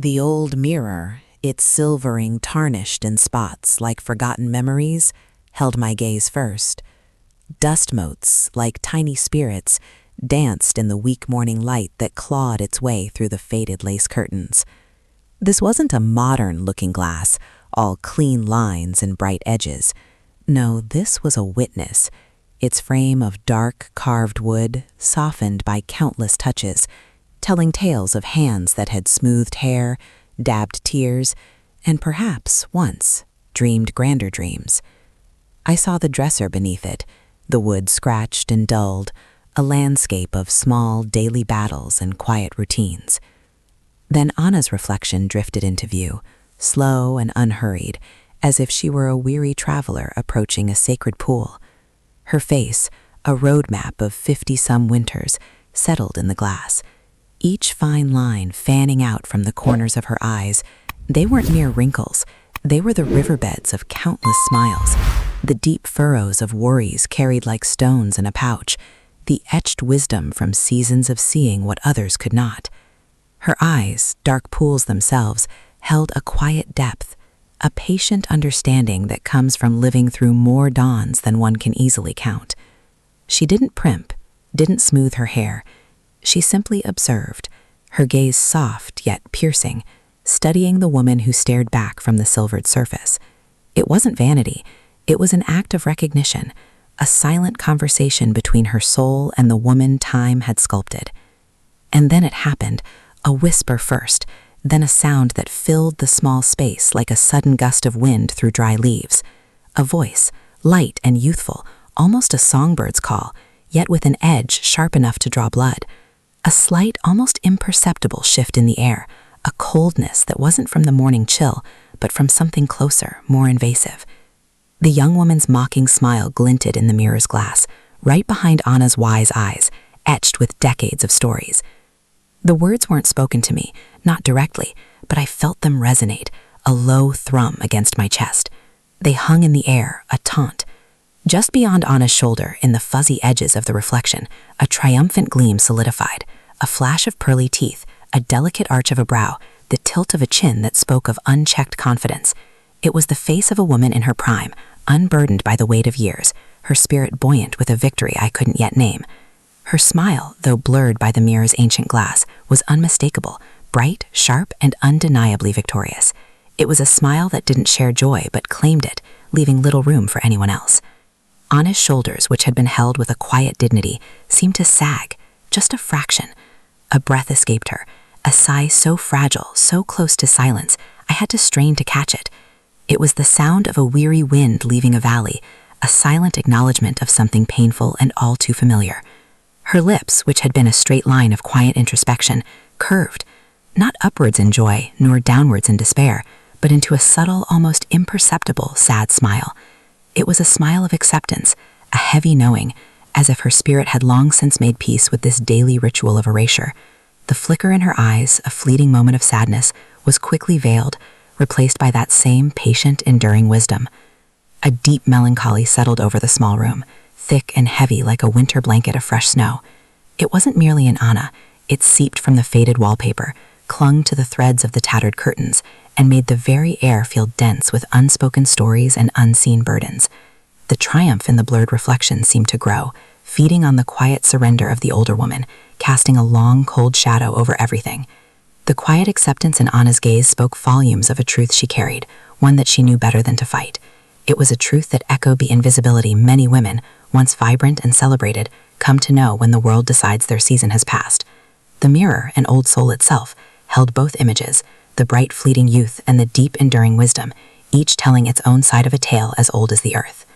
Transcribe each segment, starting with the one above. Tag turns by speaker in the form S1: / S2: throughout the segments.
S1: The old mirror, its silvering tarnished in spots like forgotten memories, held my gaze first. Dust motes, like tiny spirits, danced in the weak morning light that clawed its way through the faded lace curtains. This wasn't a modern looking glass, all clean lines and bright edges. No, this was a witness, its frame of dark carved wood, softened by countless touches, telling tales of hands that had smoothed hair, dabbed tears, and perhaps, once, dreamed grander dreams. I saw the dresser beneath it, the wood scratched and dulled, a landscape of small daily battles and quiet routines. Then Anna's reflection drifted into view, slow and unhurried, as if she were a weary traveler approaching a sacred pool. Her face, a roadmap of 50-some winters, settled in the glass. Each fine line fanning out from the corners of her eyes, they weren't mere wrinkles. They were the riverbeds of countless smiles, the deep furrows of worries carried like stones in a pouch, the etched wisdom from seasons of seeing what others could not. Her eyes, dark pools themselves, held a quiet depth, a patient understanding that comes from living through more dawns than one can easily count. She didn't primp, didn't smooth her hair. She simply observed, her gaze soft yet piercing, studying the woman who stared back from the silvered surface. It wasn't vanity, it was an act of recognition, a silent conversation between her soul and the woman time had sculpted. And then it happened, a whisper first, then a sound that filled the small space like a sudden gust of wind through dry leaves. A voice, light and youthful, almost a songbird's call, yet with an edge sharp enough to draw blood. A slight, almost imperceptible shift in the air, a coldness that wasn't from the morning chill, but from something closer, more invasive. The young woman's mocking smile glinted in the mirror's glass, right behind Anna's wise eyes, etched with decades of stories. The words weren't spoken to me, not directly, but I felt them resonate, a low thrum against my chest. They hung in the air, a taunt. Just beyond Anna's shoulder, in the fuzzy edges of the reflection, a triumphant gleam solidified, a flash of pearly teeth, a delicate arch of a brow, the tilt of a chin that spoke of unchecked confidence. It was the face of a woman in her prime, unburdened by the weight of years, her spirit buoyant with a victory I couldn't yet name. Her smile, though blurred by the mirror's ancient glass, was unmistakable, bright, sharp, and undeniably victorious. It was a smile that didn't share joy but claimed it, leaving little room for anyone else. Anna's shoulders, which had been held with a quiet dignity, seemed to sag, just a fraction. A breath escaped her, a sigh so fragile, so close to silence, I had to strain to catch it. It was the sound of a weary wind leaving a valley, a silent acknowledgement of something painful and all too familiar. Her lips, which had been a straight line of quiet introspection, curved, not upwards in joy, nor downwards in despair, but into a subtle, almost imperceptible, sad smile. It was a smile of acceptance, a heavy knowing, as if her spirit had long since made peace with this daily ritual of erasure. The flicker in her eyes, a fleeting moment of sadness, was quickly veiled, replaced by that same patient, enduring wisdom. A deep melancholy settled over the small room, thick and heavy like a winter blanket of fresh snow. It wasn't merely in Anna, it seeped from the faded wallpaper, clung to the threads of the tattered curtains, and made the very air feel dense with unspoken stories and unseen burdens. The triumph in the blurred reflection seemed to grow, feeding on the quiet surrender of the older woman, casting a long, cold shadow over everything. The quiet acceptance in Anna's gaze spoke volumes of a truth she carried, one that she knew better than to fight. It was a truth that echoed the invisibility many women, once vibrant and celebrated, come to know when the world decides their season has passed. The mirror, an old soul itself, held both images, the bright fleeting youth and the deep enduring wisdom, each telling its own side of a tale as old as the earth.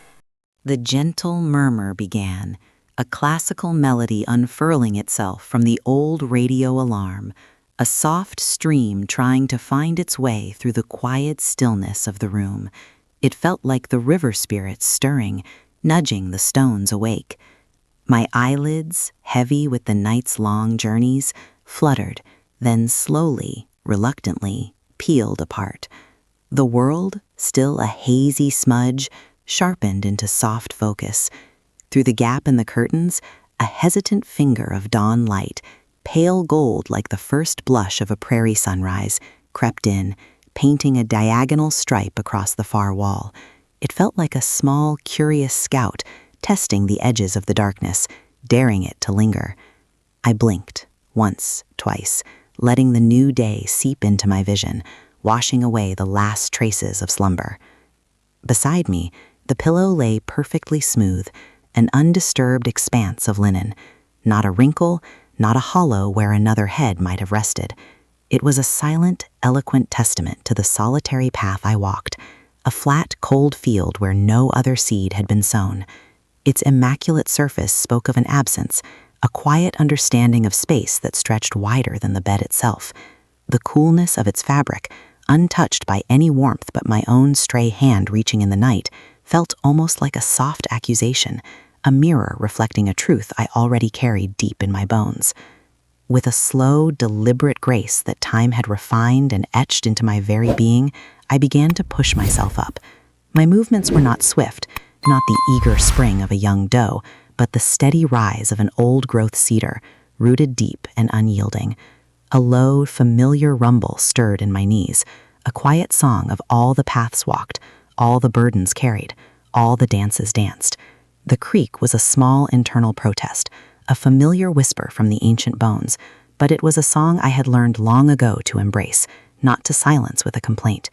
S1: The gentle murmur began, a classical melody unfurling itself from the old radio alarm, a soft stream trying to find its way through the quiet stillness of the room. It felt like the river spirits stirring, nudging the stones awake. My eyelids, heavy with the night's long journeys, fluttered, then slowly, reluctantly, peeled apart. The world, still a hazy smudge, sharpened into soft focus. Through the gap in the curtains, a hesitant finger of dawn light, pale gold like the first blush of a prairie sunrise, crept in, painting a diagonal stripe across the far wall. It felt like a small, curious scout testing the edges of the darkness, daring it to linger. I blinked, once, twice, letting the new day seep into my vision, washing away the last traces of slumber. Beside me, the pillow lay perfectly smooth, an undisturbed expanse of linen. Not a wrinkle, not a hollow where another head might have rested. It was a silent, eloquent testament to the solitary path I walked, a flat, cold field where no other seed had been sown. Its immaculate surface spoke of an absence, a quiet understanding of space that stretched wider than the bed itself. The coolness of its fabric, untouched by any warmth but my own stray hand reaching in the night, felt almost like a soft accusation, a mirror reflecting a truth I already carried deep in my bones. With a slow, deliberate grace that time had refined and etched into my very being, I began to push myself up. My movements were not swift, not the eager spring of a young doe, but the steady rise of an old-growth cedar, rooted deep and unyielding. A low, familiar rumble stirred in my knees, a quiet song of all the paths walked, all the burdens carried, all the dances danced. The creak was a small internal protest, a familiar whisper from the ancient bones, but it was a song I had learned long ago to embrace, not to silence with a complaint.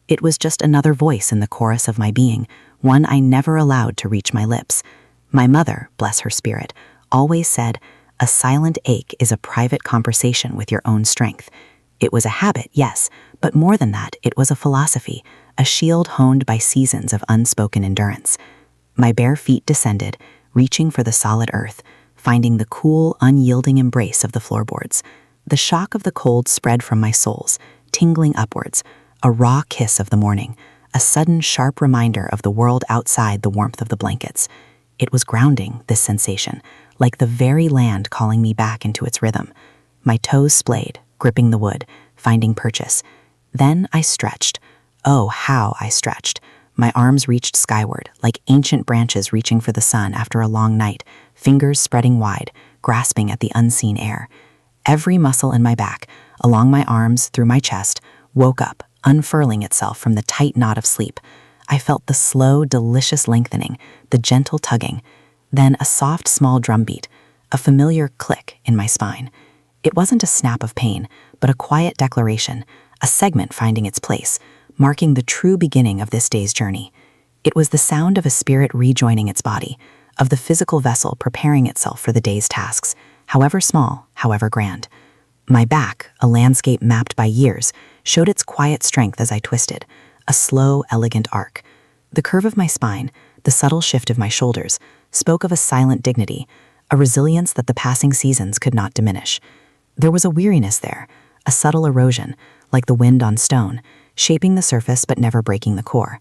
S1: It was just another voice in the chorus of my being, one I never allowed to reach my lips. My mother, bless her spirit, always said, "A silent ache is a private conversation with your own strength." It was a habit, yes, but more than that, it was a philosophy, a shield honed by seasons of unspoken endurance. My bare feet descended, reaching for the solid earth, finding the cool, unyielding embrace of the floorboards. The shock of the cold spread from my soles, tingling upwards, a raw kiss of the morning, a sudden sharp reminder of the world outside the warmth of the blankets. It was grounding, this sensation, like the very land calling me back into its rhythm. My toes splayed, gripping the wood, finding purchase. Then I stretched. Oh, how I stretched. My arms reached skyward, like ancient branches reaching for the sun after a long night, fingers spreading wide, grasping at the unseen air. Every muscle in my back, along my arms, through my chest, woke up, unfurling itself from the tight knot of sleep. I felt the slow, delicious lengthening, the gentle tugging, then a soft, small drumbeat, a familiar click in my spine. It wasn't a snap of pain, but a quiet declaration, a segment finding its place, marking the true beginning of this day's journey. It was the sound of a spirit rejoining its body, of the physical vessel preparing itself for the day's tasks, however small, however grand. My back, a landscape mapped by years, showed its quiet strength as I twisted, a slow, elegant arc. The curve of my spine, the subtle shift of my shoulders, spoke of a silent dignity, a resilience that the passing seasons could not diminish. There was a weariness there, a subtle erosion, like the wind on stone, shaping the surface but never breaking the core.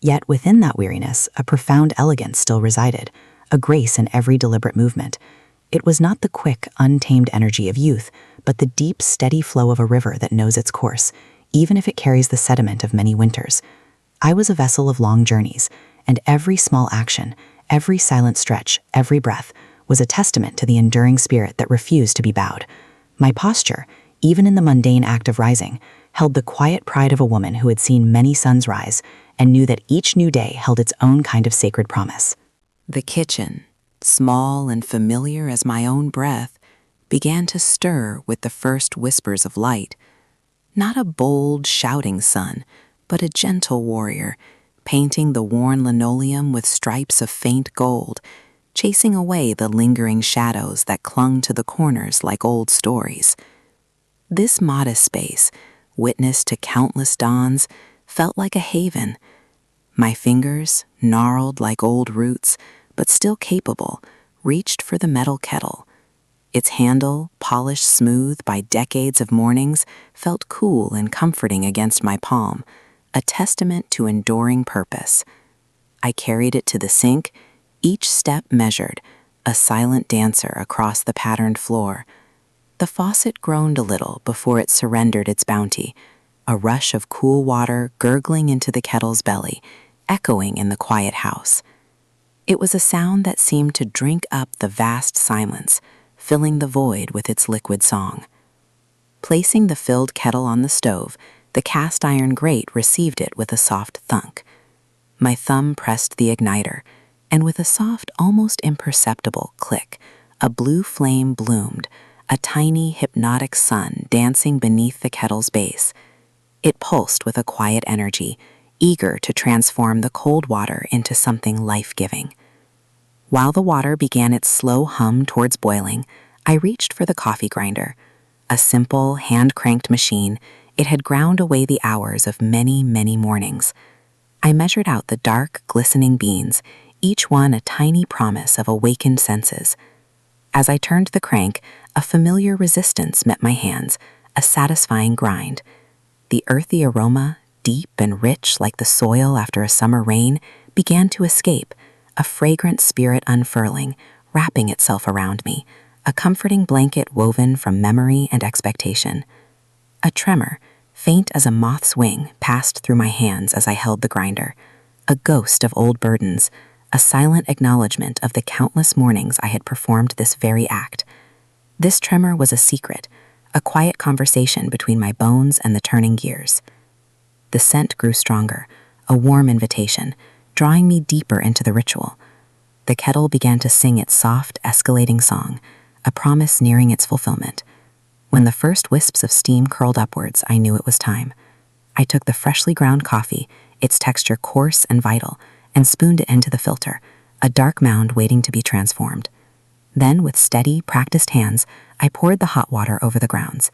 S1: Yet within that weariness, a profound elegance still resided, a grace in every deliberate movement. It was not the quick, untamed energy of youth, but the deep, steady flow of a river that knows its course, even if it carries the sediment of many winters. I was a vessel of long journeys, and every small action, every silent stretch, every breath, was a testament to the enduring spirit that refused to be bowed. My posture, even in the mundane act of rising, held the quiet pride of a woman who had seen many suns rise and knew that each new day held its own kind of sacred promise. The kitchen, small and familiar as my own breath, began to stir with the first whispers of light. Not a bold, shouting sun, but a gentle warrior, painting the worn linoleum with stripes of faint gold, chasing away the lingering shadows that clung to the corners like old stories. This modest space, witness to countless dawns, felt like a haven. My fingers, gnarled like old roots, but still capable, reached for the metal kettle. Its handle, polished smooth by decades of mornings, felt cool and comforting against my palm, a testament to enduring purpose. I carried it to the sink, each step measured, a silent dancer across the patterned floor. The faucet groaned a little before it surrendered its bounty, a rush of cool water gurgling into the kettle's belly, echoing in the quiet house. It was a sound that seemed to drink up the vast silence, filling the void with its liquid song. Placing the filled kettle on the stove, The cast iron grate received it with a soft thunk. My thumb pressed the igniter, and with a soft, almost imperceptible click, a blue flame bloomed, a tiny, hypnotic sun dancing beneath the kettle's base. It pulsed with a quiet energy, eager to transform the cold water into something life-giving. While the water began its slow hum towards boiling, I reached for the coffee grinder. A simple, hand-cranked machine, it had ground away the hours of many, many mornings. I measured out the dark, glistening beans, each one a tiny promise of awakened senses. As I turned the crank, a familiar resistance met my hands, a satisfying grind. The earthy aroma, deep and rich like the soil after a summer rain, began to escape, a fragrant spirit unfurling, wrapping itself around me, a comforting blanket woven from memory and expectation. A tremor, faint as a moth's wing, passed through my hands as I held the grinder, a ghost of old burdens, a silent acknowledgement of the countless mornings I had performed this very act. This tremor was a secret, a quiet conversation between my bones and the turning gears. The scent grew stronger, a warm invitation, drawing me deeper into the ritual. The kettle began to sing its soft, escalating song, a promise nearing its fulfillment. When the first wisps of steam curled upwards, I knew it was time. I took the freshly ground coffee, its texture coarse and vital, and spooned it into the filter, a dark mound waiting to be transformed. Then, with steady, practiced hands, I poured the hot water over the grounds.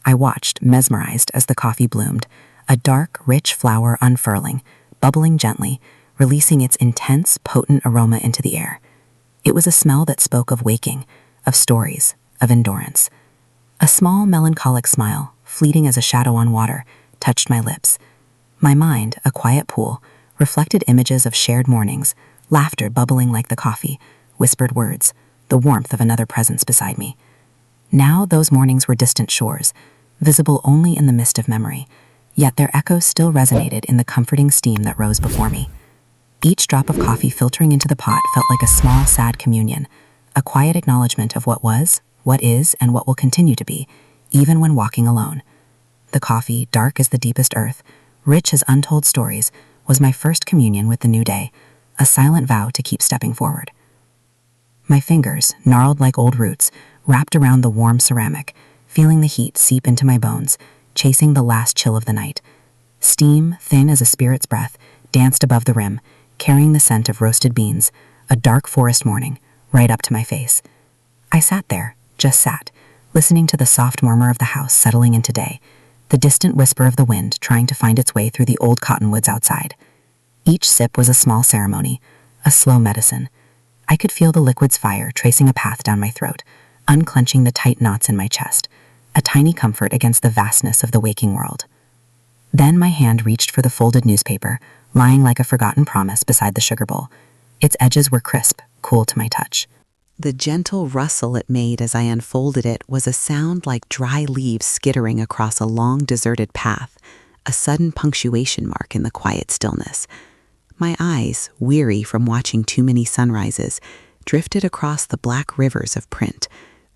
S1: I watched, mesmerized, as the coffee bloomed, a dark, rich flower unfurling, bubbling gently, releasing its intense, potent aroma into the air. It was a smell that spoke of waking, of stories, of endurance. A small, melancholic smile, fleeting as a shadow on water, touched my lips. My mind, a quiet pool, reflected images of shared mornings, laughter bubbling like the coffee, whispered words, the warmth of another presence beside me. Now those mornings were distant shores, visible only in the mist of memory, yet their echoes still resonated in the comforting steam that rose before me. Each drop of coffee filtering into the pot felt like a small, sad communion, a quiet acknowledgement of what was, what is, and what will continue to be, even when walking alone. The coffee, dark as the deepest earth, rich as untold stories, was my first communion with the new day, a silent vow to keep stepping forward. My fingers, gnarled like old roots, wrapped around the warm ceramic, feeling the heat seep into my bones, chasing the last chill of the night. Steam, thin as a spirit's breath, danced above the rim, carrying the scent of roasted beans, a dark forest morning, right up to my face. I sat there, just sat, listening to the soft murmur of the house settling into day, the distant whisper of the wind trying to find its way through the old cottonwoods outside. Each sip was a small ceremony, a slow medicine. I could feel the liquid's fire tracing a path down my throat, unclenching the tight knots in my chest, a tiny comfort against the vastness of the waking world. Then my hand reached for the folded newspaper, lying like a forgotten promise beside the sugar bowl. Its edges were crisp, cool to my touch. The gentle rustle it made as I unfolded it was a sound like dry leaves skittering across a long deserted path, a sudden punctuation mark in the quiet stillness. My eyes, weary from watching too many sunrises, drifted across the black rivers of print,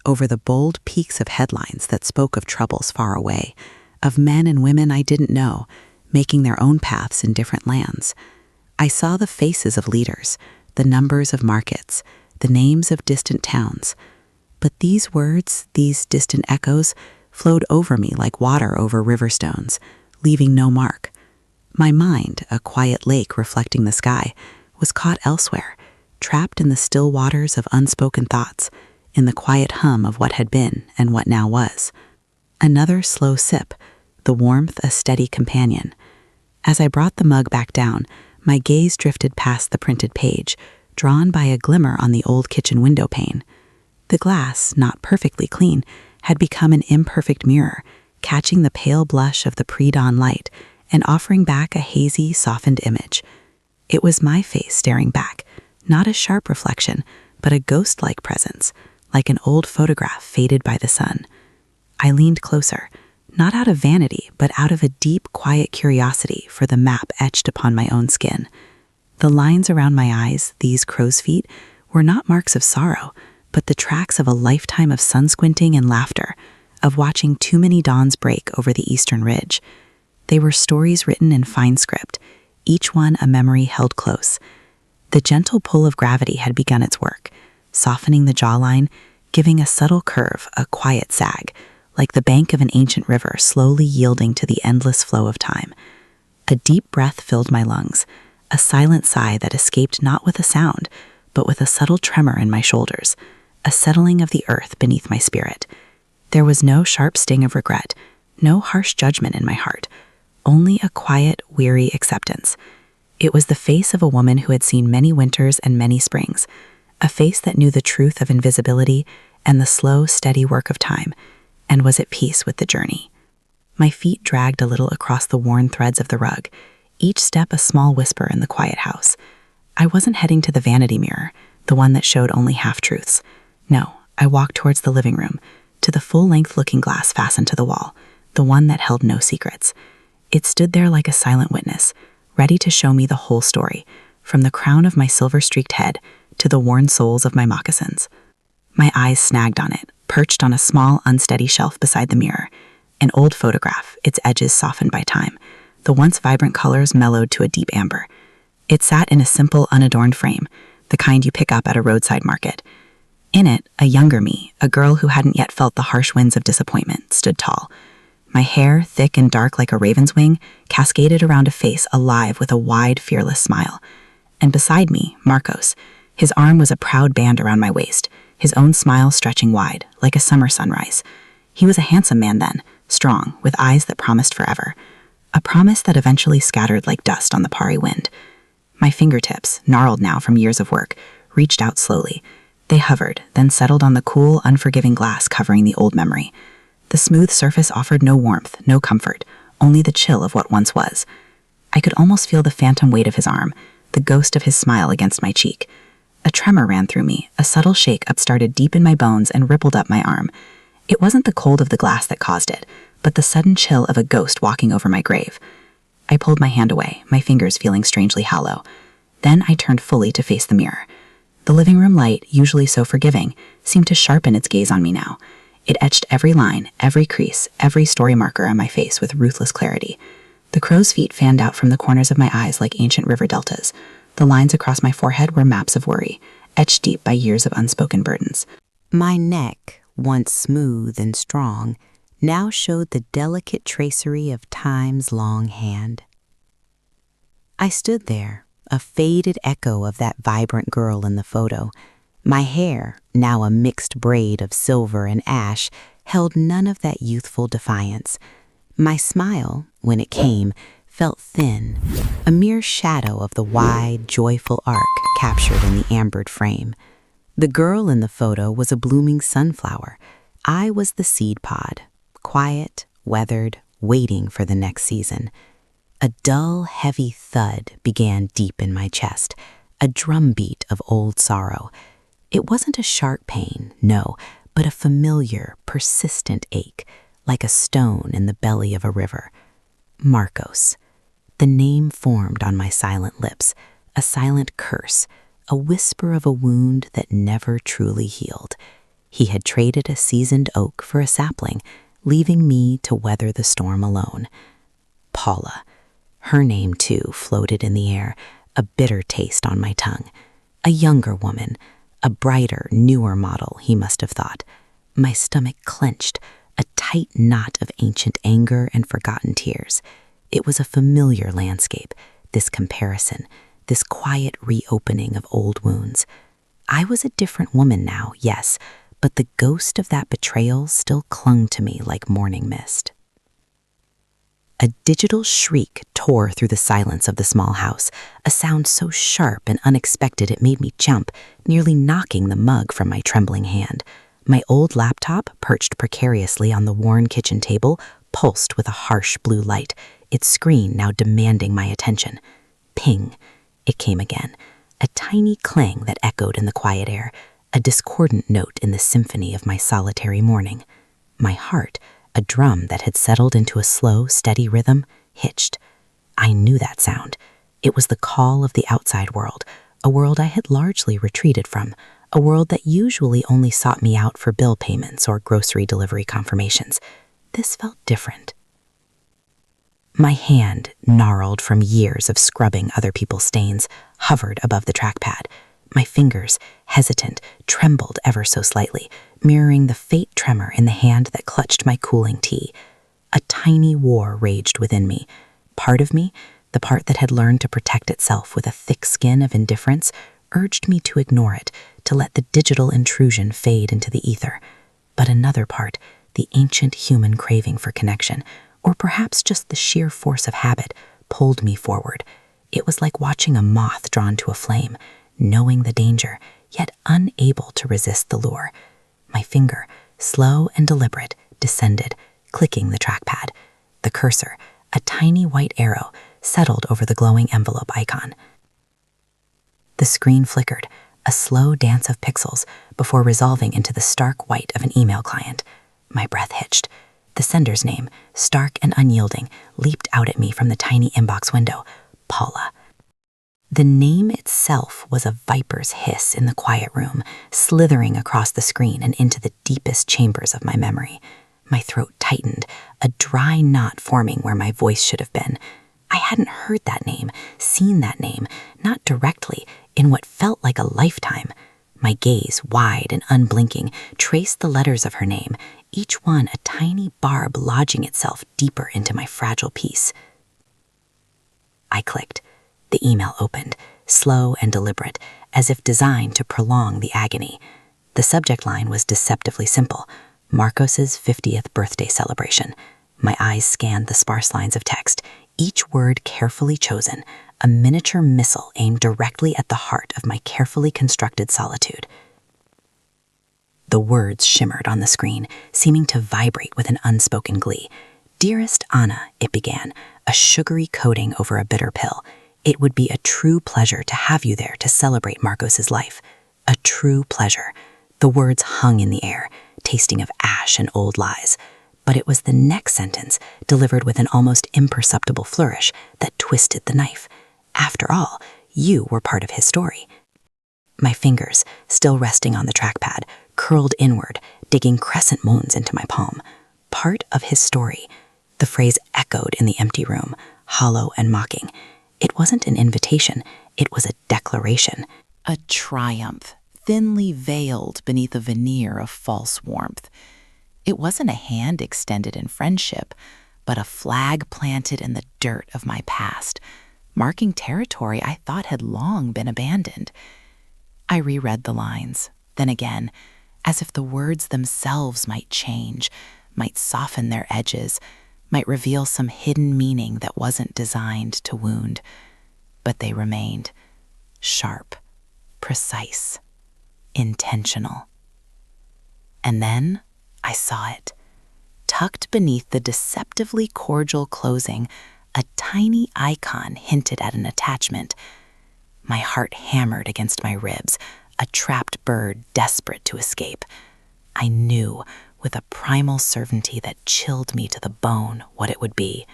S1: over the bold peaks of headlines that spoke of troubles far away, of men and women I didn't know, making their own paths in different lands. I saw the faces of leaders, the numbers of markets, the names of distant towns. But these words, these distant echoes, flowed over me like water over river stones, leaving no mark. My mind, a quiet lake reflecting the sky, was caught elsewhere, trapped in the still waters of unspoken thoughts, in the quiet hum of what had been and what now was. Another slow sip, the warmth a steady companion. As I brought the mug back down, my gaze drifted past the printed page, drawn by a glimmer on the old kitchen window pane. The glass, not perfectly clean, had become an imperfect mirror, catching the pale blush of the pre-dawn light and offering back a hazy, softened image. It was my face staring back, not a sharp reflection, but a ghost-like presence, like an old photograph faded by the sun. I leaned closer, not out of vanity, but out of a deep, quiet curiosity for the map etched upon my own skin. The lines around my eyes, these crow's feet, were not marks of sorrow, but the tracks of a lifetime of sun-squinting and laughter, of watching too many dawns break over the eastern ridge. They were stories written in fine script, each one a memory held close. The gentle pull of gravity had begun its work, softening the jawline, giving a subtle curve, a quiet sag, like the bank of an ancient river slowly yielding to the endless flow of time. A deep breath filled my lungs, a silent sigh that escaped not with a sound, but with a subtle tremor in my shoulders, a settling of the earth beneath my spirit. There was no sharp sting of regret, no harsh judgment in my heart, only a quiet, weary acceptance. It was the face of a woman who had seen many winters and many springs, a face that knew the truth of invisibility and the slow, steady work of time, and was at peace with the journey. My feet dragged a little across the worn threads of the rug, each step a small whisper in the quiet house. I wasn't heading to the vanity mirror, the one that showed only half-truths. No, I walked towards the living room, to the full-length looking glass fastened to the wall, the one that held no secrets. It stood there like a silent witness, ready to show me the whole story, from the crown of my silver-streaked head to the worn soles of my moccasins. My eyes snagged on it, perched on a small, unsteady shelf beside the mirror. An old photograph, its edges softened by time, the once vibrant colors mellowed to a deep amber. It sat in a simple, unadorned frame, the kind you pick up at a roadside market. In it, a younger me, a girl who hadn't yet felt the harsh winds of disappointment, stood tall. My hair, thick and dark like a raven's wing, cascaded around a face alive with a wide, fearless smile. And beside me, Marcos. His arm was a proud band around my waist, his own smile stretching wide, like a summer sunrise. He was a handsome man then, strong, with eyes that promised forever. A promise that eventually scattered like dust on the Pari wind. My fingertips, gnarled now from years of work, reached out slowly. They hovered, then settled on the cool, unforgiving glass covering the old memory. The smooth surface offered no warmth, no comfort, only the chill of what once was. I could almost feel the phantom weight of his arm, the ghost of his smile against my cheek. A tremor ran through me, a subtle shake upstarted deep in my bones and rippled up my arm. It wasn't the cold of the glass that caused it, but the sudden chill of a ghost walking over my grave. I pulled my hand away, my fingers feeling strangely hollow. Then I turned fully to face the mirror. The living room light, usually so forgiving, seemed to sharpen its gaze on me now. It etched every line, every crease, every story marker on my face with ruthless clarity. The crow's feet fanned out from the corners of my eyes like ancient river deltas. The lines across my forehead were maps of worry, etched deep by years of unspoken burdens. My neck, once smooth and strong, now showed the delicate tracery of time's long hand. I stood there, a faded echo of that vibrant girl in the photo. My hair, now a mixed braid of silver and ash, held none of that youthful defiance. My smile, when it came, felt thin, a mere shadow of the wide, joyful arc captured in the ambered frame. The girl in the photo was a blooming sunflower. I was the seed pod, quiet, weathered, waiting for the next season. A dull, heavy thud began deep in my chest, a drumbeat of old sorrow. It wasn't a sharp pain, no, but a familiar, persistent ache, like a stone in the belly of a river. Marcos. The name formed on my silent lips, a silent curse, a whisper of a wound that never truly healed. He had traded a seasoned oak for a sapling, leaving me to weather the storm alone. Paula. Her name, too, floated in the air, a bitter taste on my tongue. A younger woman, a brighter, newer model, he must have thought. My stomach clenched, a tight knot of ancient anger and forgotten tears. It was a familiar landscape, this comparison, this quiet reopening of old wounds. I was a different woman now, yes, but the ghost of that betrayal still clung to me like morning mist. A digital shriek tore through the silence of the small house, a sound so sharp and unexpected it made me jump, nearly knocking the mug from my trembling hand. My old laptop, perched precariously on the worn kitchen table, pulsed with a harsh blue light, its screen now demanding my attention. Ping. It came again, a tiny clang that echoed in the quiet air, a discordant note in the symphony of my solitary morning. My heart, a drum that had settled into a slow, steady rhythm, hitched. I knew that sound. It was the call of the outside world, a world I had largely retreated from, a world that usually only sought me out for bill payments or grocery delivery confirmations. This felt different. My hand, gnarled from years of scrubbing other people's stains, hovered above the trackpad. My fingers, hesitant, trembled ever so slightly, mirroring the faint tremor in the hand that clutched my cooling tea. A tiny war raged within me. Part of me, the part that had learned to protect itself with a thick skin of indifference, urged me to ignore it, to let the digital intrusion fade into the ether. But another part, the ancient human craving for connection, or perhaps just the sheer force of habit, pulled me forward. It was like watching a moth drawn to a flame, knowing the danger, yet unable to resist the lure. My finger, slow and deliberate, descended, clicking the trackpad. The cursor, a tiny white arrow, settled over the glowing envelope icon. The screen flickered, a slow dance of pixels, before resolving into the stark white of an email client. My breath hitched. The sender's name, stark and unyielding, leaped out at me from the tiny inbox window. Paula. The name itself was a viper's hiss in the quiet room, slithering across the screen and into the deepest chambers of my memory. My throat tightened, a dry knot forming where my voice should have been. I hadn't heard that name, seen that name, not directly, in what felt like a lifetime. My gaze, wide and unblinking, traced the letters of her name, each one a tiny barb lodging itself deeper into my fragile peace. I clicked. The email opened, slow and deliberate, as if designed to prolong the agony. The subject line was deceptively simple: Marcos's 50th birthday celebration. My eyes scanned the sparse lines of text, each word carefully chosen, a miniature missile aimed directly at the heart of my carefully constructed solitude. The words shimmered on the screen, seeming to vibrate with an unspoken glee. "Dearest Anna," it began, a sugary coating over a bitter pill. "It would be a true pleasure to have you there to celebrate Marcos's life. A true pleasure." The words hung in the air, tasting of ash and old lies. But it was the next sentence, delivered with an almost imperceptible flourish, that twisted the knife. After all, you were part of his story. My fingers, still resting on the trackpad, curled inward, digging crescent moons into my palm. Part of his story. The phrase echoed in the empty room, hollow and mocking. It wasn't an invitation, it was a declaration.
S2: A triumph, thinly veiled beneath a veneer of false warmth. It wasn't a hand extended in friendship, but a flag planted in the dirt of my past, marking territory I thought had long been abandoned. I reread the lines, then again, as if the words themselves might change, might soften their edges, might reveal some hidden meaning that wasn't designed to wound. But they remained sharp, precise, intentional. And then I saw it. Tucked beneath the deceptively cordial closing, a tiny icon hinted at an attachment. My heart hammered against my ribs, a trapped bird desperate to escape. I knew, with a primal certainty that chilled me to the bone, what it would be.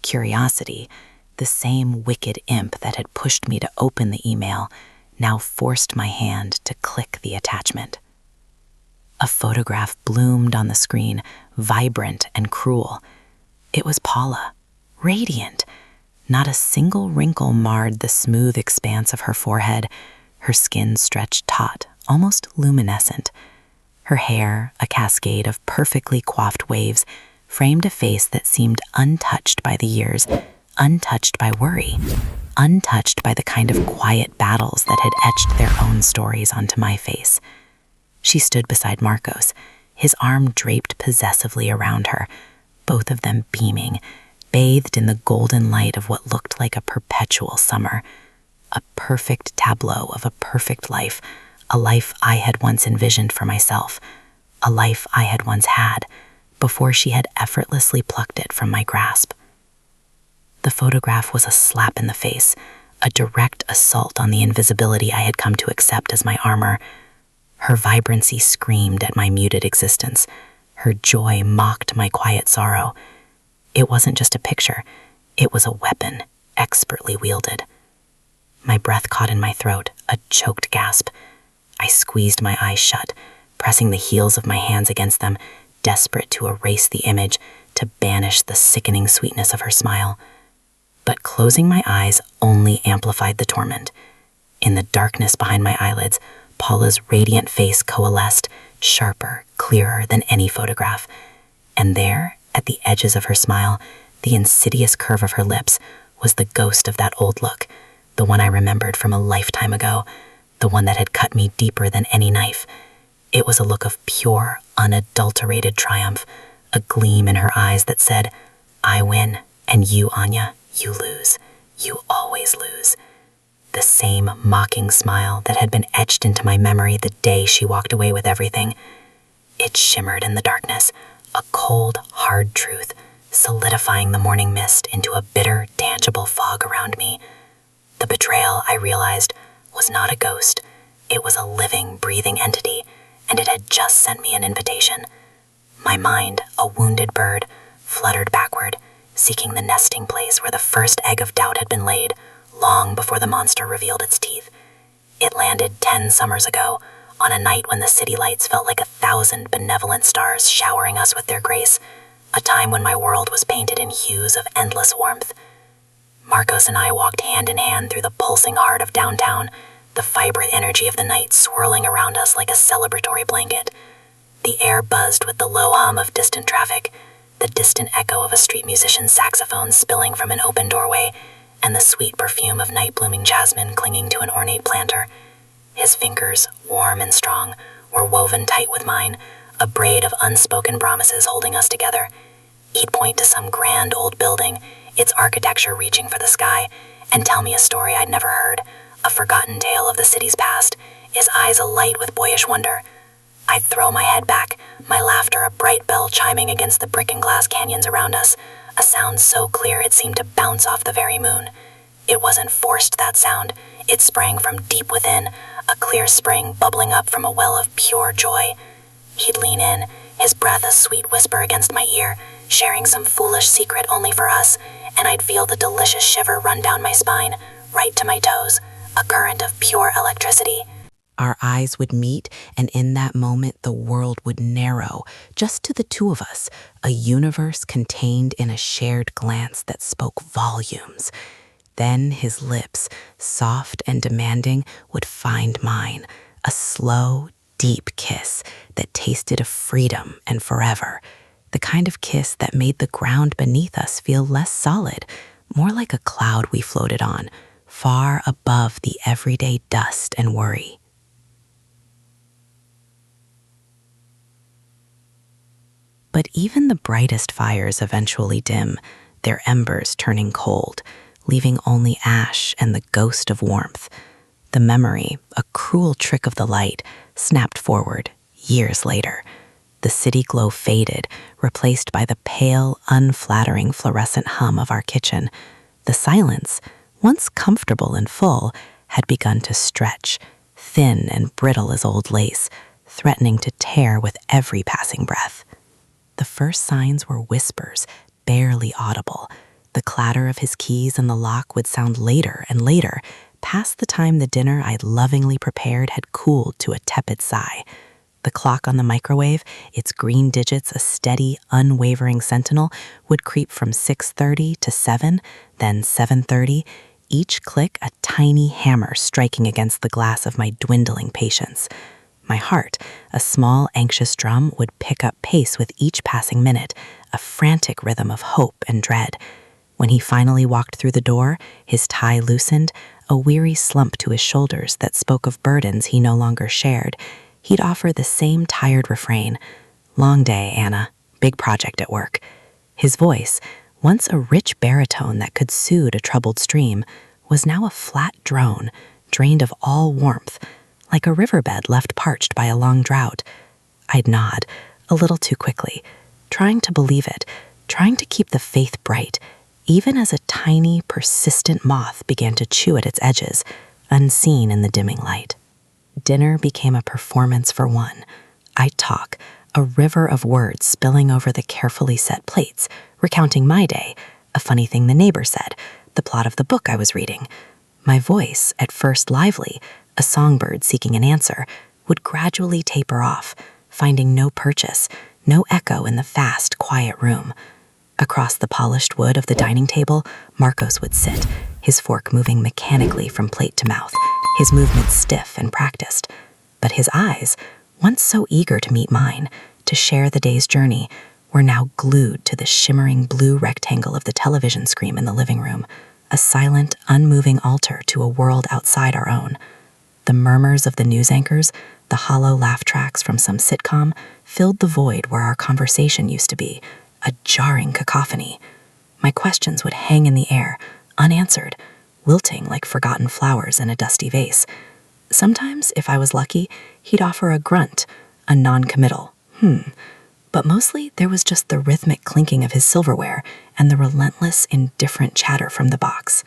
S2: Curiosity, the same wicked imp that had pushed me to open the email, now forced my hand to click the attachment. A photograph bloomed on the screen, vibrant and cruel. It was Paula, radiant. Not a single wrinkle marred the smooth expanse of her forehead. Her skin stretched taut, almost luminescent. Her hair, a cascade of perfectly coiffed waves, framed a face that seemed untouched by the years, untouched by worry, untouched by the kind of quiet battles that had etched their own stories onto my face. She stood beside Marcos, his arm draped possessively around her, both of them beaming, bathed in the golden light of what looked like a perpetual summer. A perfect tableau of a perfect life, a life I had once envisioned for myself, a life I had once had, before she had effortlessly plucked it from my grasp. The photograph was a slap in the face, a direct assault on the invisibility I had come to accept as my armor. Her vibrancy screamed at my muted existence. Her joy mocked my quiet sorrow. It wasn't just a picture, it was a weapon, expertly wielded. My breath caught in my throat, a choked gasp. I squeezed my eyes shut, pressing the heels of my hands against them, desperate to erase the image,
S1: to banish the sickening sweetness of her smile. But closing my eyes only amplified the torment. In the darkness behind my eyelids, Paula's radiant face coalesced, sharper, clearer than any photograph. And there, at the edges of her smile, the insidious curve of her lips, was the ghost of that old look, the one I remembered from a lifetime ago, the one that had cut me deeper than any knife. It was a look of pure, unadulterated triumph, a gleam in her eyes that said, "I win, and you, Anya, you lose. You always lose." The same mocking smile that had been etched into my memory the day she walked away with everything. It shimmered in the darkness, a cold, hard truth, solidifying the morning mist into a bitter, tangible fog around me. The betrayal, I realized, was not a ghost. It was a living, breathing entity, and it had just sent me an invitation. My mind, a wounded bird, fluttered backward, seeking the nesting place where the first egg of doubt had been laid, long before the monster revealed its teeth. It landed 10 summers ago, on a night when the city lights felt like 1,000 benevolent stars showering us with their grace, a time when my world was painted in hues of endless warmth. Marcos and I walked hand in hand through the pulsing heart of downtown, the vibrant energy of the night swirling around us like a celebratory blanket. The air buzzed with the low hum of distant traffic, the distant echo of a street musician's saxophone spilling from an open doorway, and the sweet perfume of night-blooming jasmine clinging to an ornate planter. His fingers, warm and strong, were woven tight with mine, a braid of unspoken promises holding us together. He'd point to some grand old building, its architecture reaching for the sky, and tell me a story I'd never heard, a forgotten tale of the city's past, his eyes alight with boyish wonder. I'd throw my head back, my laughter a bright bell chiming against the brick and glass canyons around us, a sound so clear it seemed to bounce off the very moon. It wasn't forced, that sound. It sprang from deep within, a clear spring bubbling up from a well of pure joy. He'd lean in, his breath a sweet whisper against my ear, sharing some foolish secret only for us, and I'd feel the delicious shiver run down my spine, right to my toes, a current of pure electricity.
S2: Our eyes would meet, and in that moment the world would narrow, just to the two of us, a universe contained in a shared glance that spoke volumes. Then his lips, soft and demanding, would find mine, a slow, deep kiss that tasted of freedom and forever, the kind of kiss that made the ground beneath us feel less solid, more like a cloud we floated on, far above the everyday dust and worry. But even the brightest fires eventually dim, their embers turning cold, leaving only ash and the ghost of warmth. The memory, a cruel trick of the light, snapped forward, years later. The city glow faded, replaced by the pale, unflattering fluorescent hum of our kitchen. The silence, once comfortable and full, had begun to stretch, thin and brittle as old lace, threatening to tear with every passing breath. The first signs were whispers, barely audible. The clatter of his keys in the lock would sound later and later, past the time the dinner I'd lovingly prepared had cooled to a tepid sigh. The clock on the microwave, its green digits a steady, unwavering sentinel, would creep from 6:30 to 7, then 7:30, each click a tiny hammer striking against the glass of my dwindling patience. My heart, a small, anxious drum, would pick up pace with each passing minute, a frantic rhythm of hope and dread. When he finally walked through the door, his tie loosened, a weary slump to his shoulders that spoke of burdens he no longer shared, he'd offer the same tired refrain, "Long day, Anna. Big project at work." His voice, once a rich baritone that could soothe a troubled stream, was now a flat drone, drained of all warmth, like a riverbed left parched by a long drought. I'd nod, a little too quickly, trying to believe it, trying to keep the faith bright, even as a tiny, persistent moth began to chew at its edges, unseen in the dimming light. Dinner became a performance for one. I'd talk, a river of words spilling over the carefully set plates, recounting my day, a funny thing the neighbor said, the plot of the book I was reading. My voice, at first lively, a songbird seeking an answer, would gradually taper off, finding no purchase, no echo in the vast, quiet room.
S1: Across the polished wood of the dining table, Marcos would sit, his fork moving mechanically from plate to mouth, his movements stiff and practiced. But his eyes, once so eager to meet mine, to share the day's journey, were now glued to the shimmering blue rectangle of the television screen in the living room, a silent, unmoving altar to a world outside our own. The murmurs of the news anchors, the hollow laugh tracks from some sitcom, filled the void where our conversation used to be, a jarring cacophony. My questions would hang in the air, unanswered, wilting like forgotten flowers in a dusty vase. Sometimes, if I was lucky, he'd offer a grunt, a non-committal, But mostly there was just the rhythmic clinking of his silverware and the relentless, indifferent chatter from the box.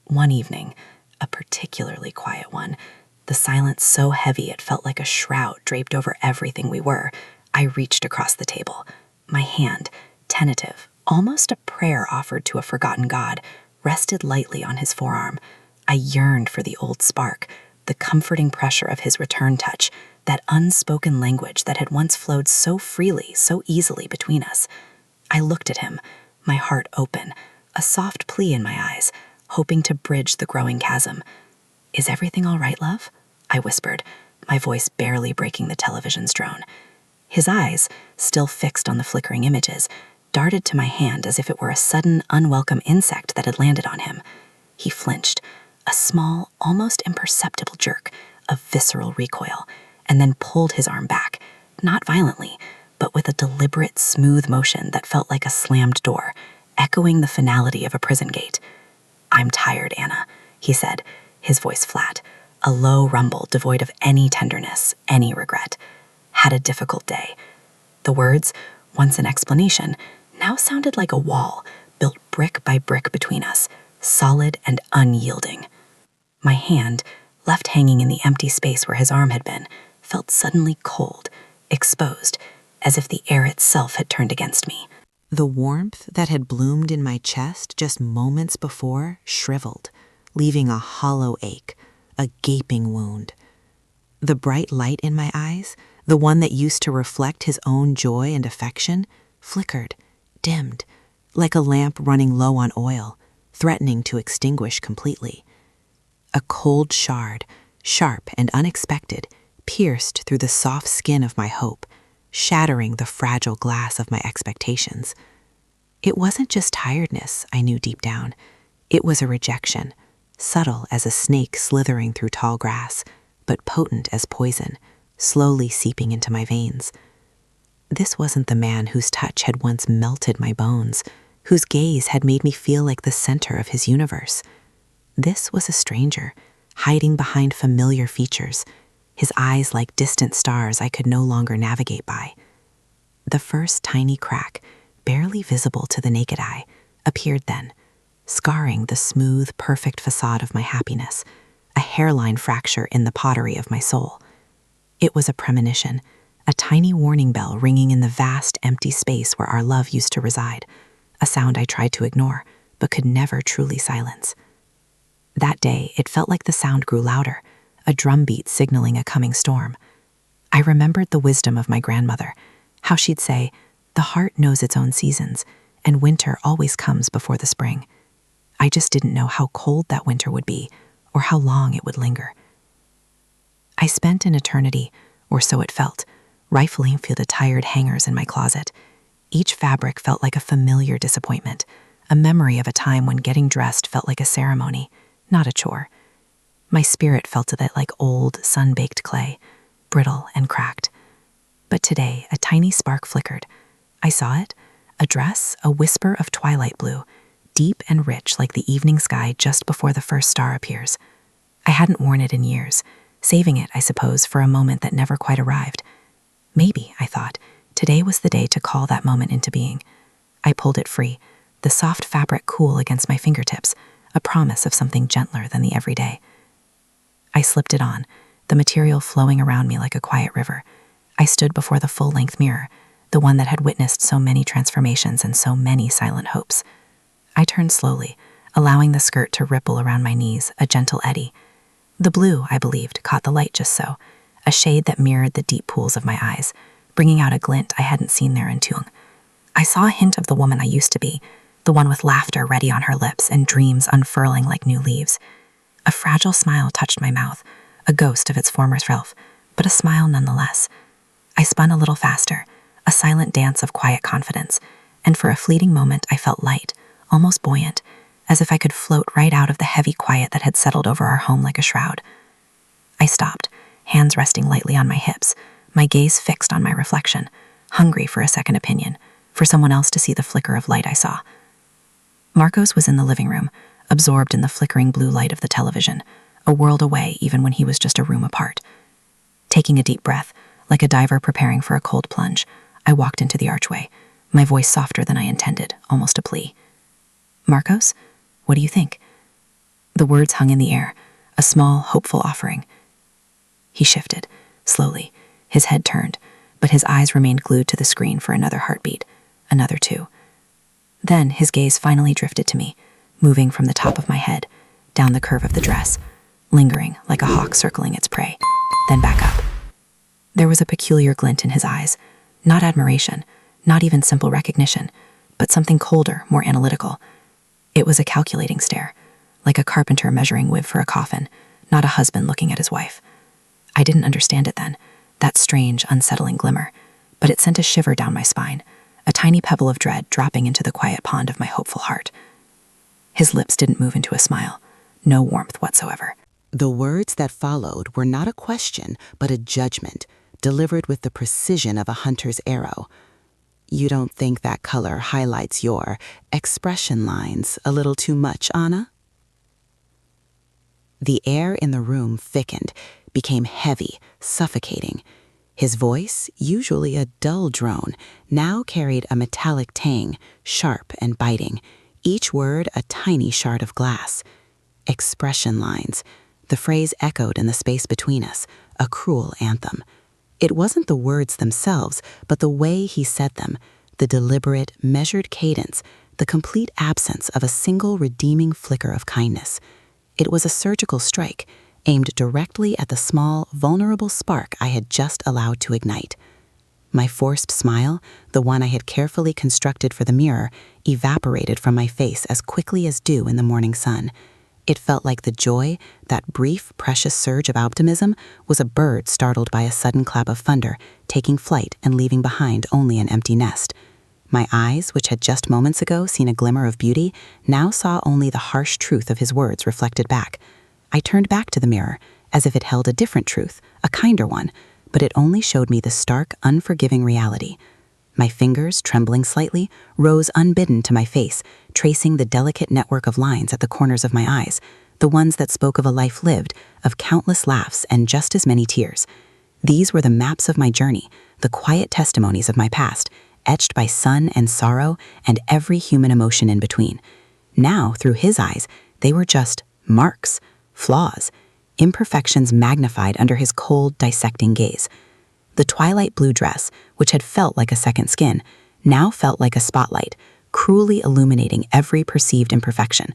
S1: One evening, a particularly quiet one, the silence so heavy it felt like a shroud draped over everything we were, I reached across the table. My hand, tentative, almost a prayer offered to a forgotten god, rested lightly on his forearm. I yearned for the old spark, the comforting pressure of his return touch, that unspoken language that had once flowed so freely, so easily between us. I looked at him, my heart open, a soft plea in my eyes, hoping to bridge the growing chasm. "Is everything all right, love?" I whispered, my voice barely breaking the television's drone. His eyes, still fixed on the flickering images, darted to my hand as if it were a sudden, unwelcome insect that had landed on him. He flinched, a small, almost imperceptible jerk, a visceral recoil, and then pulled his arm back, not violently, but with a deliberate, smooth motion that felt like a slammed door, echoing the finality of a prison gate. "I'm tired, Anna," he said, his voice flat, a low rumble devoid of any tenderness, any regret. "Had a difficult day." The words, once an explanation, now sounded like a wall, built brick by brick between us, solid and unyielding. My hand, left hanging in the empty space where his arm had been, felt suddenly cold, exposed, as if the air itself had turned against me. The warmth that had bloomed in my chest just moments before shriveled, leaving a hollow ache, a gaping wound. The bright light in my eyes, the one that used to reflect his own joy and affection, flickered, dimmed, like a lamp running low on oil, threatening to extinguish completely. A cold shard, sharp and unexpected, pierced through the soft skin of my hope, shattering the fragile glass of my expectations. It wasn't just tiredness, I knew deep down. It was a rejection, subtle as a snake slithering through tall grass, but potent as poison, slowly seeping into my veins. This wasn't the man whose touch had once melted my bones, whose gaze had made me feel like the center of his universe. This was a stranger, hiding behind familiar features, his eyes like distant stars I could no longer navigate by. The first tiny crack, barely visible to the naked eye, appeared then, scarring the smooth, perfect facade of my happiness, a hairline fracture in the pottery of my soul. It was a premonition, a tiny warning bell ringing in the vast, empty space where our love used to reside, a sound I tried to ignore, but could never truly silence. That day, it felt like the sound grew louder, a drumbeat signaling a coming storm. I remembered the wisdom of my grandmother, how she'd say, "The heart knows its own seasons, and winter always comes before the spring." I just didn't know how cold that winter would be, or how long it would linger. I spent an eternity, or so it felt, rifling through the tired hangers in my closet. Each fabric felt like a familiar disappointment, a memory of a time when getting dressed felt like a ceremony, not a chore. My spirit felt of it like old, sun-baked clay, brittle and cracked. But today, a tiny spark flickered. I saw it, a dress, a whisper of twilight blue, deep and rich like the evening sky just before the first star appears. I hadn't worn it in years, saving it, I suppose, for a moment that never quite arrived. Maybe, I thought, today was the day to call that moment into being. I pulled it free, the soft fabric cool against my fingertips, a promise of something gentler than the everyday. I slipped it on, the material flowing around me like a quiet river. I stood before the full-length mirror, the one that had witnessed so many transformations and so many silent hopes. I turned slowly, allowing the skirt to ripple around my knees, a gentle eddy. The blue, I believed, caught the light just so, a shade that mirrored the deep pools of my eyes, bringing out a glint I hadn't seen there in too long. I saw a hint of the woman I used to be, the one with laughter ready on her lips and dreams unfurling like new leaves. A fragile smile touched my mouth, a ghost of its former self, but a smile nonetheless. I spun a little faster, a silent dance of quiet confidence, and for a fleeting moment I felt light, almost buoyant, as if I could float right out of the heavy quiet that had settled over our home like a shroud. I stopped, hands resting lightly on my hips, my gaze fixed on my reflection, hungry for a second opinion, for someone else to see the flicker of light I saw. Marcos was in the living room, absorbed in the flickering blue light of the television, a world away even when he was just a room apart. Taking a deep breath, like a diver preparing for a cold plunge, I walked into the archway, my voice softer than I intended, almost a plea. "Marcos, what do you think?" The words hung in the air, a small, hopeful offering. He shifted, slowly, his head turned, but his eyes remained glued to the screen for another heartbeat, another two. Then his gaze finally drifted to me, moving from the top of my head, down the curve of the dress, lingering like a hawk circling its prey, then back up. There was a peculiar glint in his eyes, not admiration, not even simple recognition, but something colder, more analytical. It was a calculating stare, like a carpenter measuring wood for a coffin, not a husband looking at his wife. I didn't understand it then, that strange, unsettling glimmer, but it sent a shiver down my spine, a tiny pebble of dread dropping into the quiet pond of my hopeful heart. His lips didn't move into a smile, no warmth whatsoever.
S2: The words that followed were not a question, but a judgment, delivered with the precision of a hunter's arrow. "You don't think that color highlights your expression lines a little too much, Anna?" The air in the room thickened, became heavy, suffocating. His voice, usually a dull drone, now carried a metallic tang, sharp and biting, each word a tiny shard of glass. Expression lines. The phrase echoed in the space between us, a cruel anthem. It wasn't the words themselves, but the way he said them, the deliberate, measured cadence, the complete absence of a single redeeming flicker of kindness. It was a surgical strike, aimed directly at the small, vulnerable spark I had just allowed to ignite. My forced smile, the one I had carefully constructed for the mirror, evaporated from my face as quickly as dew in the morning sun. It felt like the joy, that brief, precious surge of optimism, was a bird startled by a sudden clap of thunder, taking flight and leaving behind only an empty nest. My eyes, which had just moments ago seen a glimmer of beauty, now saw only the harsh truth of his words reflected back. I turned back to the mirror, as if it held a different truth, a kinder one, but it only showed me the stark, unforgiving reality. My fingers, trembling slightly, rose unbidden to my face, tracing the delicate network of lines at the corners of my eyes, the ones that spoke of a life lived, of countless laughs and just as many tears. These were the maps of my journey, the quiet testimonies of my past, etched by sun and sorrow and every human emotion in between. Now, through his eyes, they were just marks, flaws, imperfections magnified under his cold, dissecting gaze. The twilight blue dress, which had felt like a second skin, now felt like a spotlight, cruelly illuminating every perceived imperfection.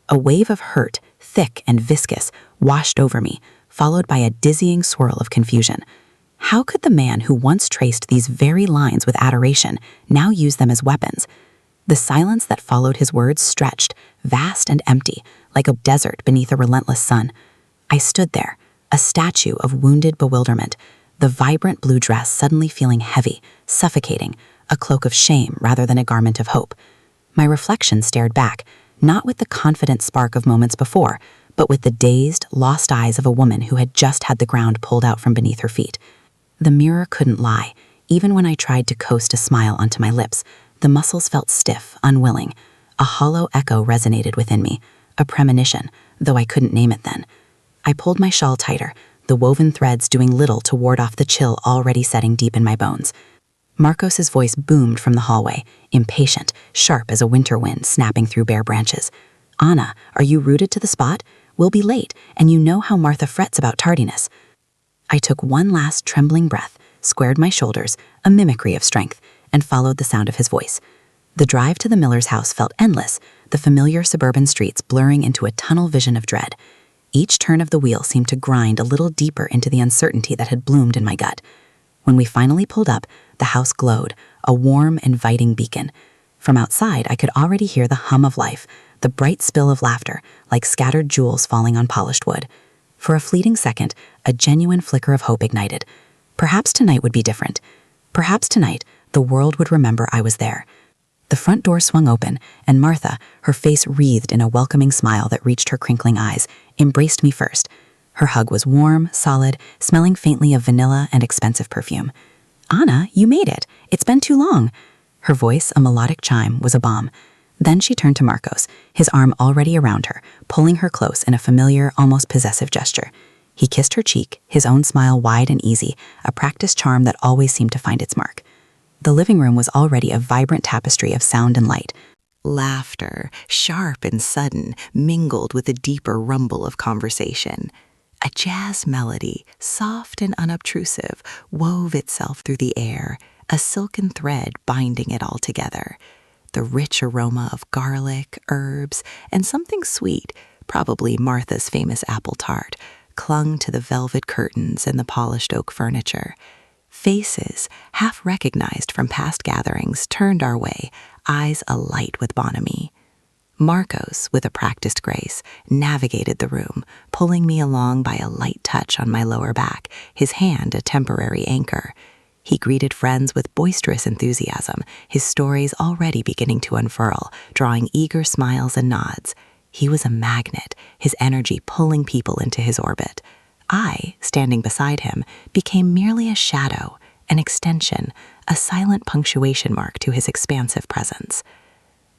S2: A wave of hurt, thick and viscous, washed over me, followed by a dizzying swirl of confusion. How could the man who once traced these very lines with adoration now use them as weapons? The silence that followed his words stretched, vast and empty, like a desert beneath a relentless sun. I stood there, a statue of wounded bewilderment, the vibrant blue dress suddenly feeling heavy, suffocating, a cloak of shame rather than a garment of hope. My reflection stared back, not with the confident spark of moments before, but with the dazed, lost eyes of a woman who had just had the ground pulled out from beneath her feet. The mirror couldn't lie. Even when I tried to coax a smile onto my lips, the muscles felt stiff, unwilling. A hollow echo resonated within me, a premonition, though I couldn't name it then. I pulled my shawl tighter, the woven threads doing little to ward off the chill already setting deep in my bones. Marcos's voice boomed from the hallway, impatient, sharp as a winter wind snapping through bare branches. "Anna, are you rooted to the spot? We'll be late, and you know how Martha frets about tardiness." I took one last trembling breath, squared my shoulders, a mimicry of strength, and followed the sound of his voice. The drive to the miller's house felt endless, the familiar suburban streets blurring into a tunnel vision of dread. Each turn of the wheel seemed to grind a little deeper into the uncertainty that had bloomed in my gut. When we finally pulled up, the house glowed, a warm, inviting beacon. From outside, I could already hear the hum of life, the bright spill of laughter, like scattered jewels falling on polished wood. For a fleeting second, a genuine flicker of hope ignited. Perhaps tonight would be different. Perhaps tonight, the world would remember I was there. The front door swung open, and Martha, her face wreathed in a welcoming smile that reached her crinkling eyes, embraced me first. Her hug was warm, solid, smelling faintly of vanilla and expensive perfume. "Anna, you made it. It's been too long." Her voice, a melodic chime, was a balm. Then she turned to Marcos, his arm already around her, pulling her close in a familiar, almost possessive gesture. He kissed her cheek, his own smile wide and easy, a practiced charm that always seemed to find its mark. The living room was already a vibrant tapestry of sound and light. Laughter, sharp and sudden, mingled with a deeper rumble of conversation. A jazz melody, soft and unobtrusive, wove itself through the air, a silken thread binding it all together. The rich aroma of garlic, herbs, and something sweet, probably Martha's famous apple tart, clung to the velvet curtains and the polished oak furniture. Faces, half recognized from past gatherings, turned our way, eyes alight with bonhomie. Marcos, with a practiced grace, navigated the room, pulling me along by a light touch on my lower back, his hand a temporary anchor. He greeted friends with boisterous enthusiasm, his stories already beginning to unfurl, drawing eager smiles and nods. He was a magnet, his energy pulling people into his orbit. I, standing beside him, became merely a shadow, an extension, a silent punctuation mark to his expansive presence.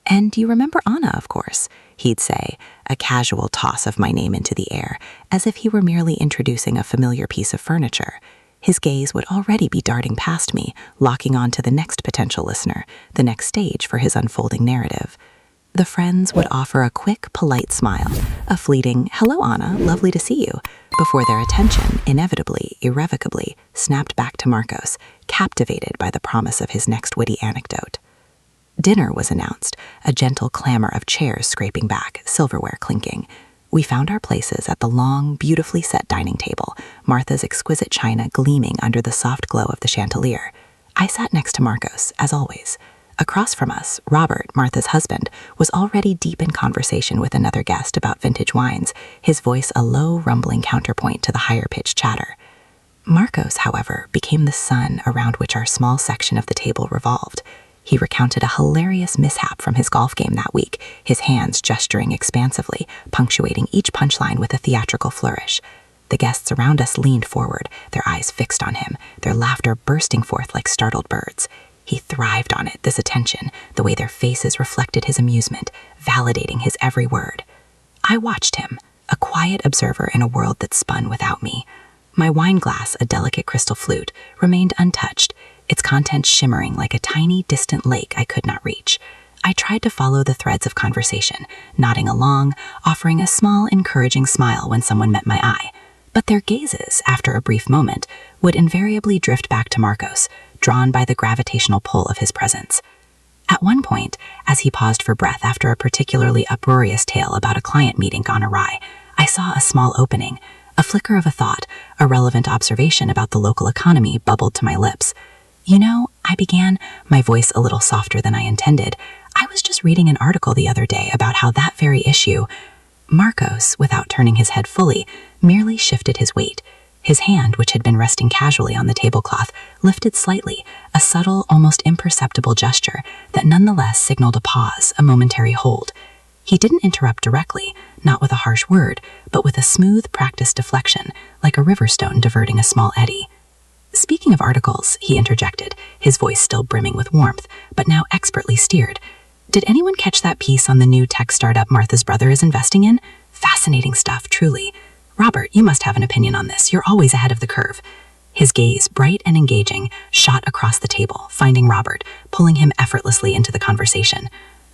S2: "And you remember Anna, of course," he'd say, a casual toss of my name into the air, as if he were merely introducing a familiar piece of furniture. His gaze would already be darting past me, locking on to the next potential listener, the next stage for his unfolding narrative. The friends would offer a quick, polite smile, a fleeting, "Hello, Anna, lovely to see you," before their attention, inevitably, irrevocably, snapped back to Marcos, captivated by the promise of his next witty anecdote. Dinner was announced, a gentle clamor of chairs scraping back, silverware clinking. We found our places at the long, beautifully set dining table, Martha's exquisite china gleaming under the soft glow of the chandelier. I sat next to Marcos, as always. Across from us, Robert, Martha's husband, was already deep in conversation with another guest about vintage wines, his voice a low, rumbling counterpoint to the higher-pitched chatter. Marcos, however, became the sun around which our small section of the table revolved. He recounted a hilarious mishap from his golf game that week, his hands gesturing expansively, punctuating each punchline with a theatrical flourish. The guests around us leaned forward, their eyes fixed on him, their laughter bursting forth like startled birds. He thrived on it, this attention, the way their faces reflected his amusement, validating his every word. I watched him, a quiet observer in a world that spun without me. My wine glass, a delicate crystal flute, remained untouched, its contents shimmering like a tiny, distant lake I could not reach. I tried to follow the threads of conversation, nodding along, offering a small, encouraging smile when someone met my eye. But their gazes, after a brief moment, would invariably drift back to Marcos, drawn by the gravitational pull of his presence. At one point, as he paused for breath after a particularly uproarious tale about a client meeting gone awry, I saw a small opening. A flicker of a thought, a relevant observation about the local economy bubbled to my lips. "You know," I began, my voice a little softer than I intended, "I was just reading an article the other day about how that very issue—" Marcos, without turning his head fully, merely shifted his weight. His hand, which had been resting casually on the tablecloth, lifted slightly, a subtle, almost imperceptible gesture that nonetheless signaled a pause, a momentary hold. He didn't interrupt directly, not with a harsh word, but with a smooth, practiced deflection, like a river stone diverting a small eddy. "Speaking of articles," he interjected, his voice still brimming with warmth, but now expertly steered. "Did anyone catch that piece on the new tech startup Martha's brother is investing in? Fascinating stuff, truly. Robert, you must have an opinion on this. You're always ahead of the curve." His gaze, bright and engaging, shot across the table, finding Robert, pulling him effortlessly into the conversation.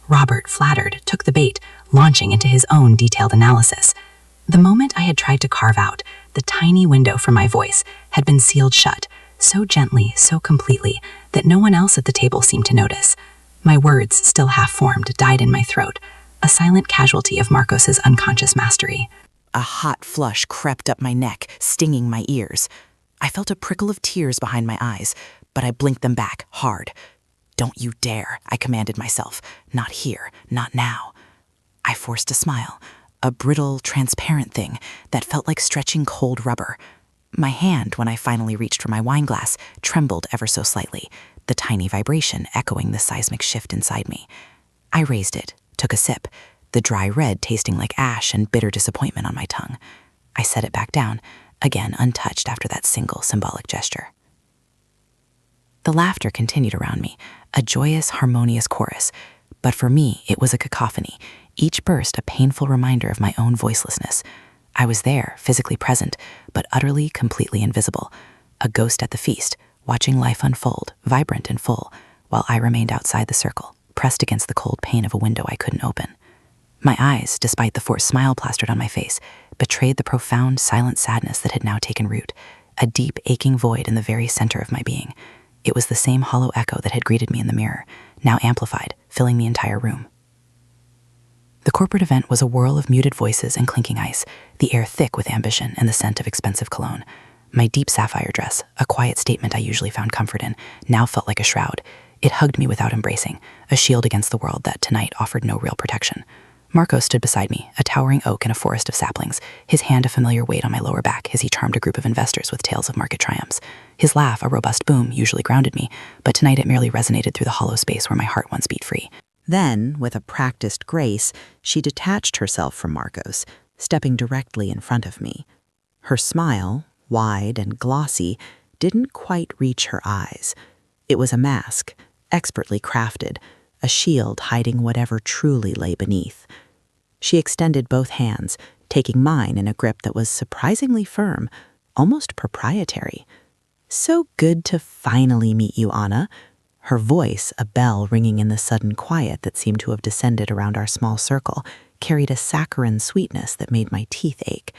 S2: Robert, flattered, took the bait, launching into his own detailed analysis. The moment I had tried to carve out, the tiny window for my voice had been sealed shut, so gently, so completely, that no one else at the table seemed to notice. My words, still half-formed, died in my throat, a silent casualty of Marcos's unconscious mastery. A hot flush crept up my neck, stinging my ears. I felt a prickle of tears behind my eyes, but I blinked them back hard. "Don't you dare," I commanded myself. "Not here, not now." I forced a smile, a brittle, transparent thing that felt like stretching cold rubber. My hand, when I finally reached for my wine glass, trembled ever so slightly, the tiny vibration echoing the seismic shift inside me. I raised it, took a sip, the dry red tasting like ash and bitter disappointment on my tongue. I set it back down, again untouched after that single symbolic gesture. The laughter continued around me, a joyous, harmonious chorus. But for me, it was a cacophony, each burst a painful reminder of my own voicelessness. I was there, physically present, but utterly, completely invisible. A ghost at the feast, watching life unfold, vibrant and full, while I remained outside the circle, pressed against the cold pane of a window I couldn't open. My eyes, despite the forced smile plastered on my face, betrayed the profound, silent sadness that had now taken root, a deep, aching void in the very center of my being. It was the same hollow echo that had greeted me in the mirror, now amplified, filling the entire room. The corporate event was a whirl of muted voices and clinking ice, the air thick with ambition and the scent of expensive cologne. My deep sapphire dress, a quiet statement I usually found comfort in, now felt like a shroud. It hugged me without embracing, a shield against the world that tonight offered no real protection. Marco stood beside me, a towering oak in a forest of saplings, his hand a familiar weight on my lower back as he charmed a group of investors with tales of market triumphs. His laugh, a robust boom, usually grounded me, but tonight it merely resonated through the hollow space where my heart once beat free.
S1: Then, with a practiced grace, she detached herself from Marcos, stepping directly in front of me. Her smile, wide and glossy, didn't quite reach her eyes. It was a mask, expertly crafted, a shield hiding whatever truly lay beneath. She extended both hands, taking mine in a grip that was surprisingly firm, almost proprietary. "So good to finally meet you, Anna." Her voice, a bell ringing in the sudden quiet that seemed to have descended around our small circle, carried a saccharine sweetness that made my teeth ache.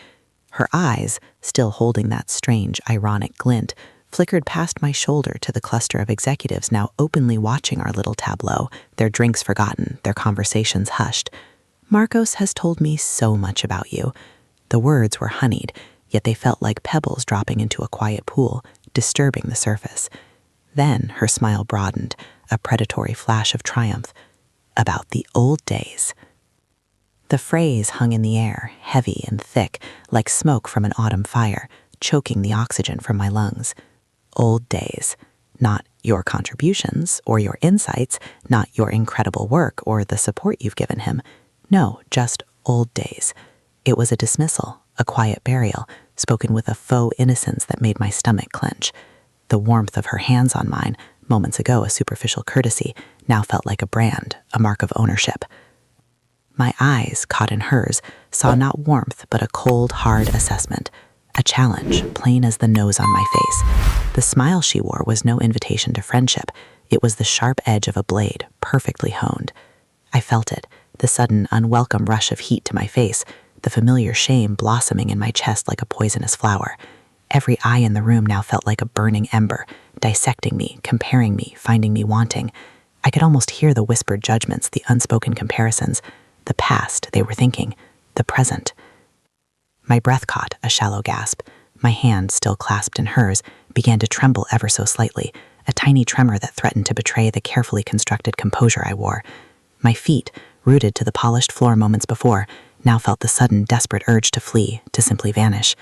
S1: Her eyes, still holding that strange, ironic glint, flickered past my shoulder to the cluster of executives now openly watching our little tableau, their drinks forgotten, their conversations hushed. "Marcos has told me so much about you." The words were honeyed, yet they felt like pebbles dropping into a quiet pool, disturbing the surface. Then her smile broadened, a predatory flash of triumph. "About the old days." The phrase hung in the air, heavy and thick, like smoke from an autumn fire, choking the oxygen from my lungs. Old days. Not your contributions or your insights, not your incredible work or the support you've given him. No, just old days. It was a dismissal, a quiet burial, spoken with a faux innocence that made my stomach clench. The warmth of her hands on mine, moments ago a superficial courtesy, now felt like a brand, a mark of ownership. My eyes, caught in hers, saw not warmth but a cold, hard assessment. A challenge, plain as the nose on my face. The smile she wore was no invitation to friendship. It was the sharp edge of a blade, perfectly honed. I felt it, the sudden, unwelcome rush of heat to my face, the familiar shame blossoming in my chest like a poisonous flower. Every eye in the room now felt like a burning ember, dissecting me, comparing me, finding me wanting. I could almost hear the whispered judgments, the unspoken comparisons. The past, they were thinking. The present. My breath caught, a shallow gasp. My hand, still clasped in hers, began to tremble ever so slightly, a tiny tremor that threatened to betray the carefully constructed composure I wore. My feet, rooted to the polished floor moments before, now felt the sudden, desperate urge to flee, to simply vanish.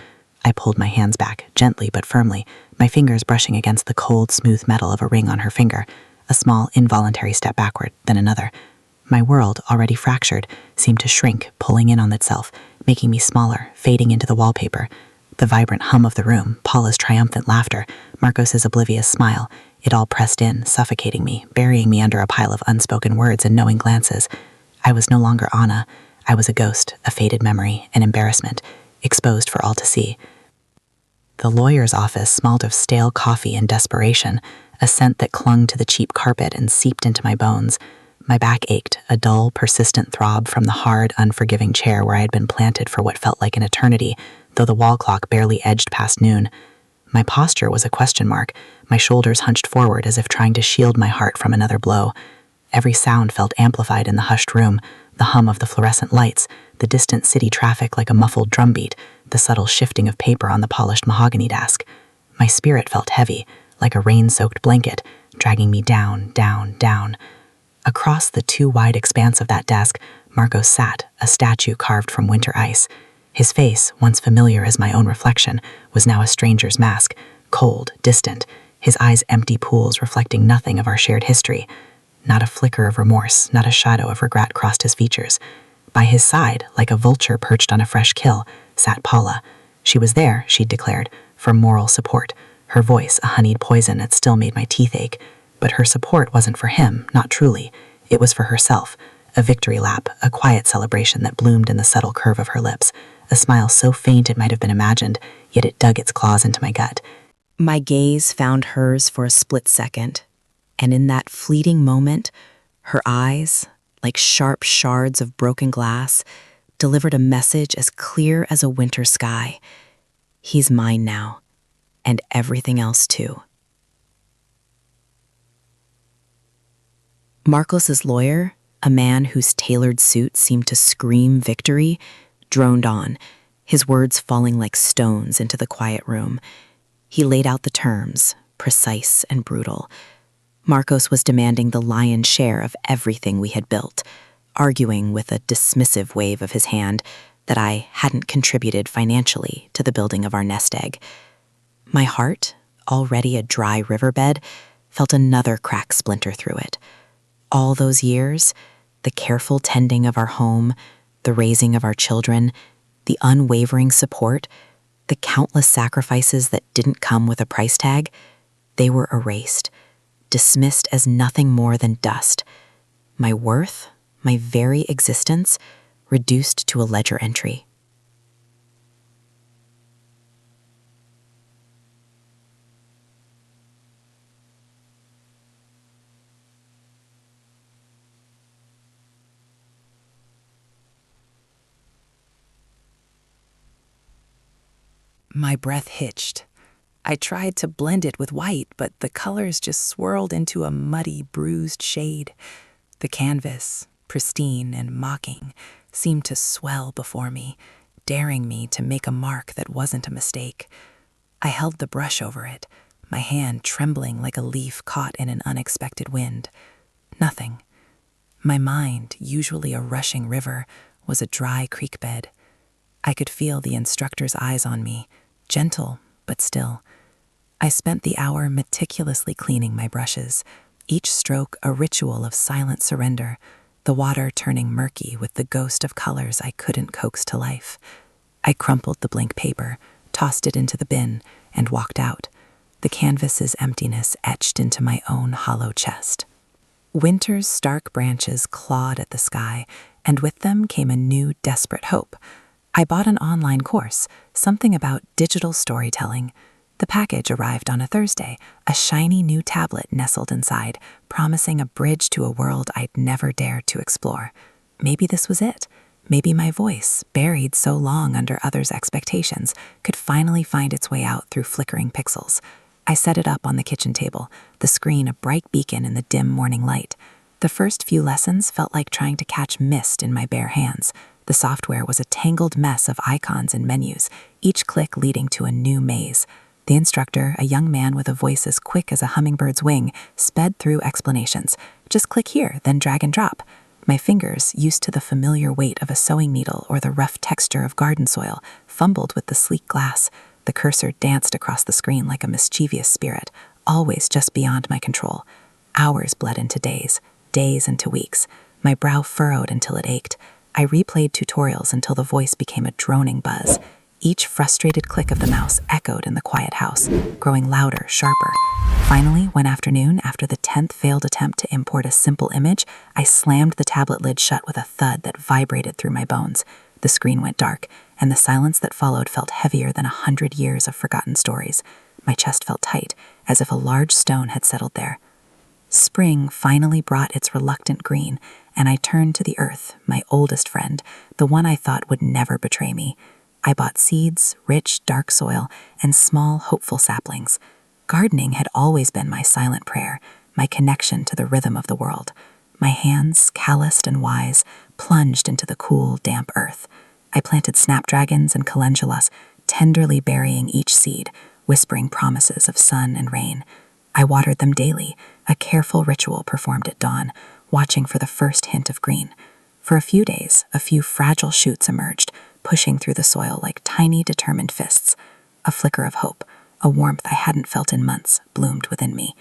S1: I pulled my hands back, gently but firmly, my fingers brushing against the cold, smooth metal of a ring on her finger, a small, involuntary step backward, then another. My world, already fractured, seemed to shrink, pulling in on itself, making me smaller, fading into the wallpaper. The vibrant hum of the room, Paula's triumphant laughter, Marcos's oblivious smile, it all pressed in, suffocating me, burying me under a pile of unspoken words and knowing glances. I was no longer Anna. I was a ghost, a faded memory, an embarrassment, exposed for all to see. The lawyer's office smelled of stale coffee and desperation, a scent that clung to the cheap carpet and seeped into my bones. My back ached, a dull, persistent throb from the hard, unforgiving chair where I had been planted for what felt like an eternity, though the wall clock barely edged past noon. My posture was a question mark, my shoulders hunched forward as if trying to shield my heart from another blow. Every sound felt amplified in the hushed room, the hum of the fluorescent lights, the distant city traffic like a muffled drumbeat, the subtle shifting of paper on the polished mahogany desk. My spirit felt heavy, like a rain-soaked blanket, dragging me down, down, down. Across the too wide expanse of that desk, Marcos sat, a statue carved from winter ice. His face, once familiar as my own reflection, was now a stranger's mask, cold, distant, his eyes empty pools reflecting nothing of our shared history. Not a flicker of remorse, not a shadow of regret crossed his features. By his side, like a vulture perched on a fresh kill, sat Paula. She was there, she'd declared, for moral support. Her voice, a honeyed poison that still made my teeth ache. But her support wasn't for him, not truly. It was for herself, a victory lap, a quiet celebration that bloomed in the subtle curve of her lips, a smile so faint it might have been imagined, yet it dug its claws into my gut. My gaze found hers for a split second, and in that fleeting moment, her eyes, like sharp shards of broken glass, delivered a message as clear as a winter sky. He's mine now, and everything else too. Marcos's lawyer, a man whose tailored suit seemed to scream victory, droned on, his words falling like stones into the quiet room. He laid out the terms, precise and brutal. Marcos was demanding the lion's share of everything we had built, arguing with a dismissive wave of his hand that I hadn't contributed financially to the building of our nest egg. My heart, already a dry riverbed, felt another crack splinter through it. All those years, the careful tending of our home, the raising of our children, the unwavering support, the countless sacrifices that didn't come with a price tag, they were erased, dismissed as nothing more than dust. My worth, my very existence, reduced to a ledger entry.
S3: My breath hitched. I tried to blend it with white, but the colors just swirled into a muddy, bruised shade. The canvas, pristine and mocking, seemed to swell before me, daring me to make a mark that wasn't a mistake. I held the brush over it, my hand trembling like a leaf caught in an unexpected wind. Nothing. My mind, usually a rushing river, was a dry creek bed. I could feel the instructor's eyes on me, gentle but still. I spent the hour meticulously cleaning my brushes, each stroke a ritual of silent surrender, the water turning murky with the ghost of colors I couldn't coax to life. I crumpled the blank paper, tossed it into the bin, and walked out, the canvas's emptiness etched into my own hollow chest. Winter's stark branches clawed at the sky, and with them came a new, desperate hope. I bought an online course, something about digital storytelling. The package arrived on a Thursday, a shiny new tablet nestled inside, promising a bridge to a world I'd never dared to explore. Maybe this was it. Maybe my voice, buried so long under others' expectations, could finally find its way out through flickering pixels. I set it up on the kitchen table, the screen a bright beacon in the dim morning light. The first few lessons felt like trying to catch mist in my bare hands. The software was a tangled mess of icons and menus, each click leading to a new maze. The instructor, a young man with a voice as quick as a hummingbird's wing, sped through explanations. Just click here, then drag and drop. My fingers, used to the familiar weight of a sewing needle or the rough texture of garden soil, fumbled with the sleek glass. The cursor danced across the screen like a mischievous spirit, always just beyond my control. Hours bled into days, days into weeks. My brow furrowed until it ached. I replayed tutorials until the voice became a droning buzz. Each frustrated click of the mouse echoed in the quiet house, growing louder, sharper. Finally, one afternoon, after the 10th failed attempt to import a simple image, I slammed the tablet lid shut with a thud that vibrated through my bones. The screen went dark, and the silence that followed felt heavier than 100 years of forgotten stories. My chest felt tight, as if a large stone had settled there. Spring finally brought its reluctant green, and I turned to the earth, my oldest friend, the one I thought would never betray me. I bought seeds, rich, dark soil, and small, hopeful saplings. Gardening had always been my silent prayer, my connection to the rhythm of the world. My hands, calloused and wise, plunged into the cool, damp earth. I planted snapdragons and calendulas, tenderly burying each seed, whispering promises of sun and rain. I watered them daily, a careful ritual performed at dawn, watching for the first hint of green. For a few days, a few fragile shoots emerged, pushing through the soil like tiny, determined fists. A flicker of hope, a warmth I hadn't felt in months, bloomed within me.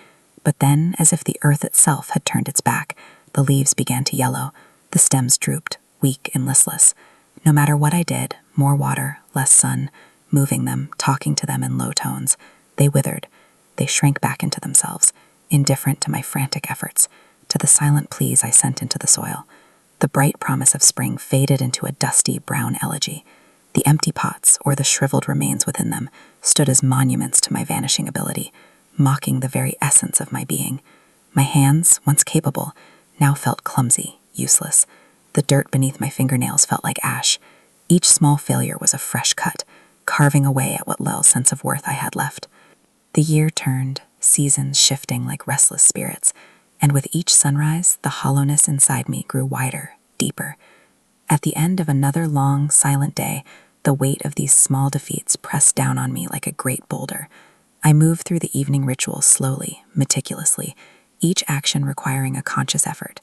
S3: But then, as if the earth itself had turned its back, the leaves began to yellow. The stems drooped, weak and listless. No matter what I did, more water, less sun, moving them, talking to them in low tones, they withered. They shrank back into themselves, indifferent to my frantic efforts, to the silent pleas I sent into the soil. The bright promise of spring faded into a dusty brown elegy. The empty pots, or the shriveled remains within them, stood as monuments to my vanishing ability, mocking the very essence of my being. My hands, once capable, now felt clumsy, useless. The dirt beneath my fingernails felt like ash. Each small failure was a fresh cut, carving away at what little sense of worth I had left. The year turned, seasons shifting like restless spirits, and with each sunrise, the hollowness inside me grew wider, deeper. At the end of another long, silent day, the weight of these small defeats pressed down on me like a great boulder. I moved through the evening rituals slowly, meticulously, each action requiring a conscious effort.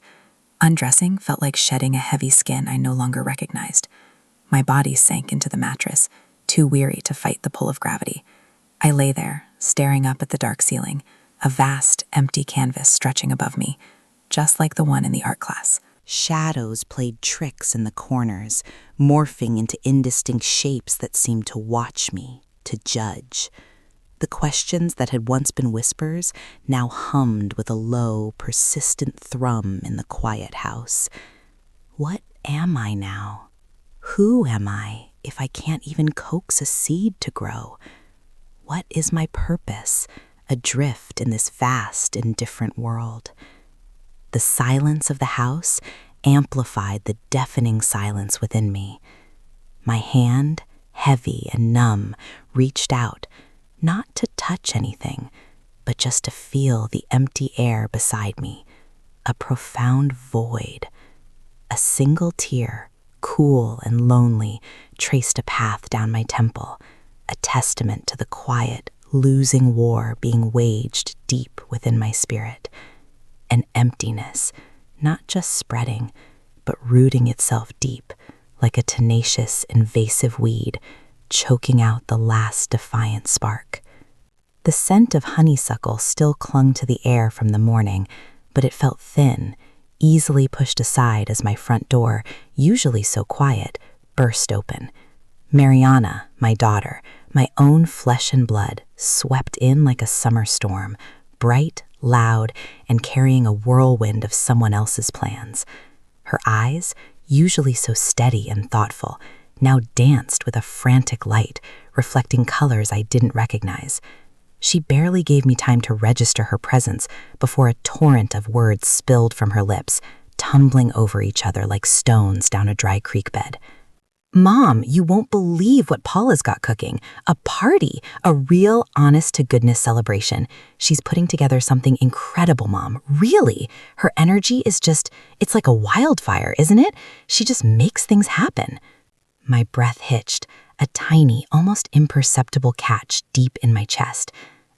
S3: Undressing felt like shedding a heavy skin I no longer recognized. My body sank into the mattress, too weary to fight the pull of gravity. I lay there, staring up at the dark ceiling, a vast, empty canvas stretching above me, just like the one in the art class.
S1: Shadows played tricks in the corners, morphing into indistinct shapes that seemed to watch me, to judge. The questions that had once been whispers now hummed with a low, persistent thrum in the quiet house. What am I now? Who am I if I can't even coax a seed to grow? What is my purpose, adrift in this vast, indifferent world? The silence of the house amplified the deafening silence within me. My hand, heavy and numb, reached out, not to touch anything, but just to feel the empty air beside me, a profound void. A single tear, cool and lonely, traced a path down my temple, a testament to the quiet, losing war being waged deep within my spirit. An emptiness, not just spreading, but rooting itself deep, like a tenacious, invasive weed, choking out the last defiant spark. The scent of honeysuckle still clung to the air from the morning, but it felt thin, easily pushed aside as my front door, usually so quiet, burst open. Mariana, my daughter, my own flesh and blood, swept in like a summer storm, bright, loud, and carrying a whirlwind of someone else's plans. Her eyes, usually so steady and thoughtful, now danced with a frantic light, reflecting colors I didn't recognize. She barely gave me time to register her presence before a torrent of words spilled from her lips, tumbling over each other like stones down a dry creek bed. Mom, you won't believe what Paula's got cooking. A party, a real honest-to-goodness celebration. She's putting together something incredible, Mom. Really. Her energy is just, it's like a wildfire, isn't it? She just makes things happen. My breath hitched, a tiny, almost imperceptible catch deep in my chest.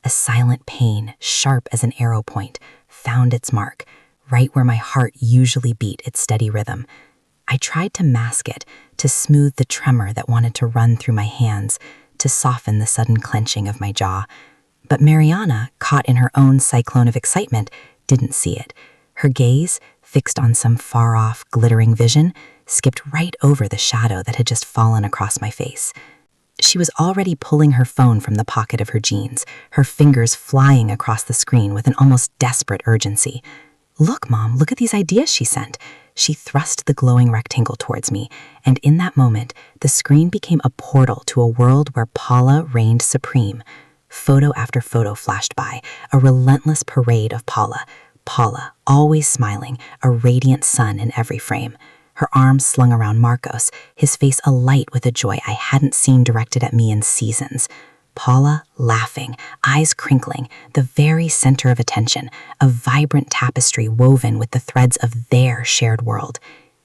S1: A silent pain, sharp as an arrow point, found its mark, right where my heart usually beat its steady rhythm. I tried to mask it, to smooth the tremor that wanted to run through my hands, to soften the sudden clenching of my jaw. But Mariana, caught in her own cyclone of excitement, didn't see it. Her gaze, fixed on some far-off, glittering vision, skipped right over the shadow that had just fallen across my face. She was already pulling her phone from the pocket of her jeans, her fingers flying across the screen with an almost desperate urgency. "Look, Mom, look at these ideas she sent." She thrust the glowing rectangle towards me, and in that moment, the screen became a portal to a world where Paula reigned supreme. Photo after photo flashed by, a relentless parade of Paula. Paula, always smiling, a radiant sun in every frame. Her arms slung around Marcos, his face alight with a joy I hadn't seen directed at me in seasons. Paula laughing, eyes crinkling, the very center of attention, a vibrant tapestry woven with the threads of their shared world.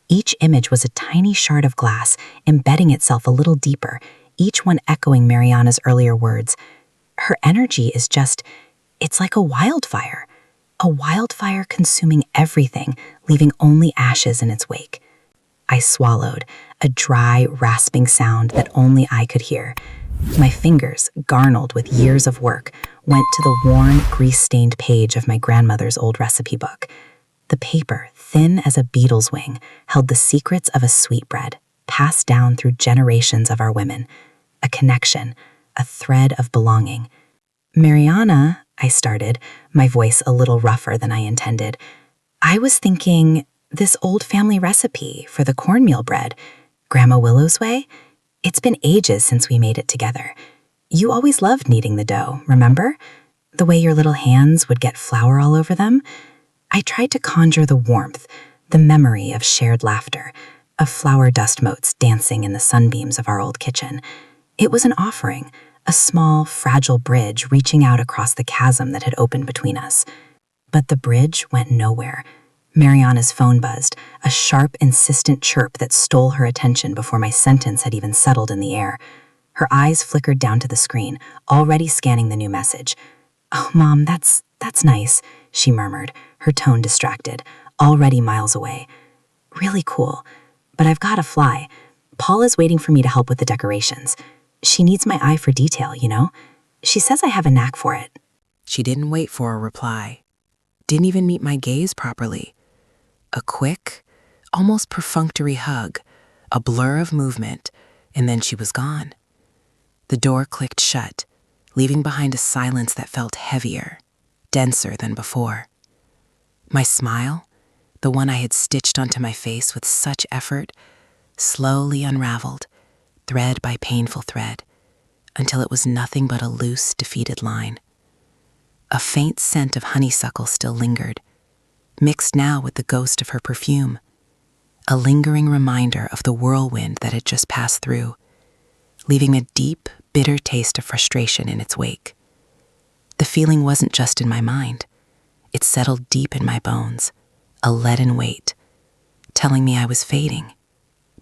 S1: Each image was a tiny shard of glass, embedding itself a little deeper, each one echoing Mariana's earlier words.
S4: her energy is it's like a wildfire consuming everything, leaving only ashes in its wake. I swallowed, a dry, rasping sound that only I could hear. My fingers, garnered with years of work, went to the worn, grease-stained page of my grandmother's old recipe book. The paper, thin as a beetle's wing, held the secrets of a sweetbread, passed down through generations of our women. A connection, a thread of belonging. "Mariana," I started, my voice a little rougher than I intended. "I was thinking this old family recipe for the cornmeal bread, Grandma Willow's way? It's been ages since we made it together. You always loved kneading the dough, remember? The way your little hands would get flour all over them?" I tried to conjure the warmth, the memory of shared laughter, of flour dust motes dancing in the sunbeams of our old kitchen. It was an offering, a small, fragile bridge reaching out across the chasm that had opened between us. But the bridge went nowhere. Mariana's phone buzzed, a sharp, insistent chirp that stole her attention before my sentence had even settled in the air. Her eyes flickered down to the screen, already scanning the new message. "Oh, Mom, that's nice," she murmured, her tone distracted, already miles away. "Really cool, but I've got to fly. Paula's waiting for me to help with the decorations. She needs my eye for detail, you know? She says I have a knack for it."
S3: She didn't wait for a reply. Didn't even meet my gaze properly. A quick, almost perfunctory hug, a blur of movement, and then she was gone. The door clicked shut, leaving behind a silence that felt heavier, denser than before. My smile, the one I had stitched onto my face with such effort, slowly unraveled, thread by painful thread, until it was nothing but a loose, defeated line. A faint scent of honeysuckle still lingered, mixed now with the ghost of her perfume, a lingering reminder of the whirlwind that had just passed through, leaving a deep, bitter taste of frustration in its wake. The feeling wasn't just in my mind. It settled deep in my bones, a leaden weight, telling me I was fading,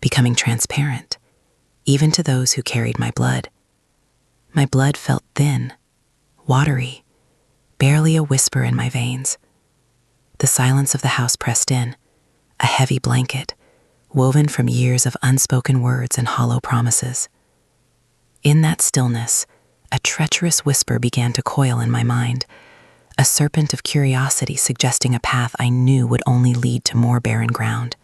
S3: becoming transparent, even to those who carried my blood. My blood felt thin, watery, barely a whisper in my veins. The silence of the house pressed in, a heavy blanket, woven from years of unspoken words and hollow promises. In that stillness, a treacherous whisper began to coil in my mind, a serpent of curiosity suggesting a path I knew would only lead to more barren ground.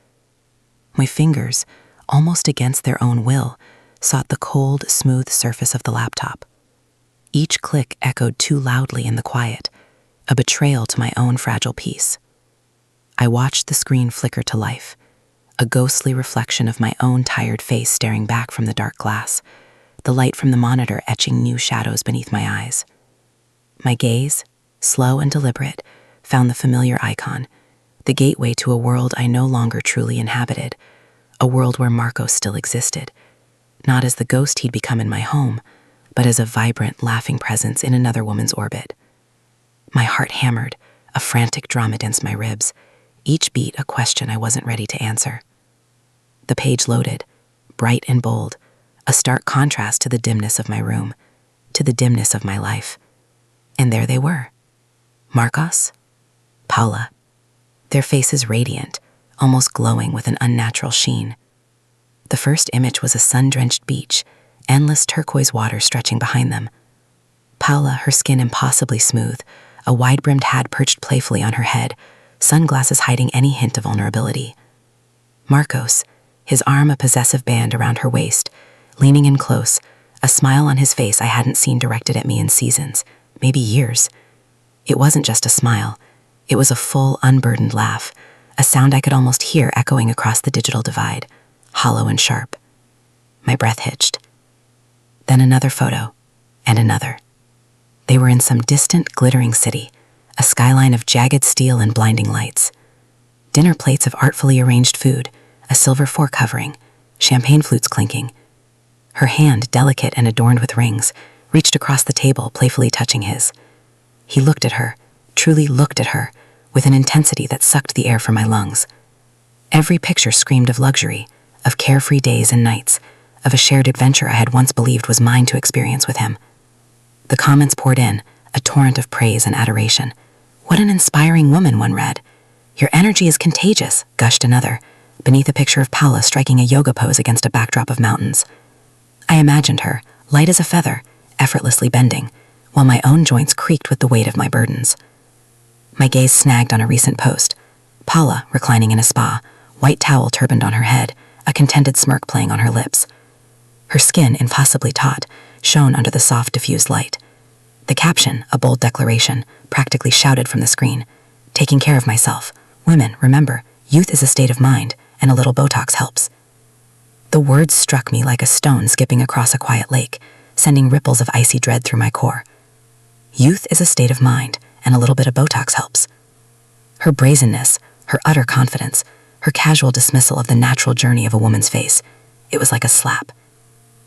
S3: My fingers, almost against their own will, sought the cold, smooth surface of the laptop. Each click echoed too loudly in the quiet, a betrayal to my own fragile peace. I watched the screen flicker to life, a ghostly reflection of my own tired face staring back from the dark glass, the light from the monitor etching new shadows beneath my eyes. My gaze, slow and deliberate, found the familiar icon, the gateway to a world I no longer truly inhabited, a world where Marco still existed, not as the ghost he'd become in my home, but as a vibrant, laughing presence in another woman's orbit. My heart hammered, a frantic drum against my ribs, each beat a question I wasn't ready to answer. The page loaded, bright and bold, a stark contrast to the dimness of my room, to the dimness of my life. And there they were. Marcos, Paula, their faces radiant, almost glowing with an unnatural sheen. The first image was a sun-drenched beach, endless turquoise water stretching behind them. Paula, her skin impossibly smooth, a wide-brimmed hat perched playfully on her head, sunglasses hiding any hint of vulnerability. Marcos, his arm a possessive band around her waist, leaning in close, a smile on his face I hadn't seen directed at me in seasons, maybe years. It wasn't just a smile. It was a full, unburdened laugh, a sound I could almost hear echoing across the digital divide, hollow and sharp. My breath hitched. Then another photo, and another. They were in some distant, glittering city, a skyline of jagged steel and blinding lights. Dinner plates of artfully arranged food, a silver fork hovering, champagne flutes clinking. Her hand, delicate and adorned with rings, reached across the table, playfully touching his. He looked at her, truly looked at her, with an intensity that sucked the air from my lungs. Every picture screamed of luxury, of carefree days and nights, of a shared adventure I had once believed was mine to experience with him.
S4: The comments poured in, a torrent of praise and adoration. What an inspiring woman, one read. Your energy is contagious, gushed another, beneath a picture of Paula striking a yoga pose against a backdrop of mountains. I imagined her, light as a feather, effortlessly bending, while my own joints creaked with the weight of my burdens. My gaze snagged on a recent post. Paula, reclining in a spa, white towel turbaned on her head, a contented smirk playing on her lips. Her skin, impossibly taut, shone under the soft, diffused light. The caption, a bold declaration, practically shouted from the screen. Taking care of myself. Women, remember, youth is a state of mind, and a little Botox helps. The words struck me like a stone skipping across a quiet lake, sending ripples of icy dread through my core. Youth is a state of mind, and a little bit of Botox helps. Her brazenness, her utter confidence, her casual dismissal of the natural journey of a woman's face. It was like a slap.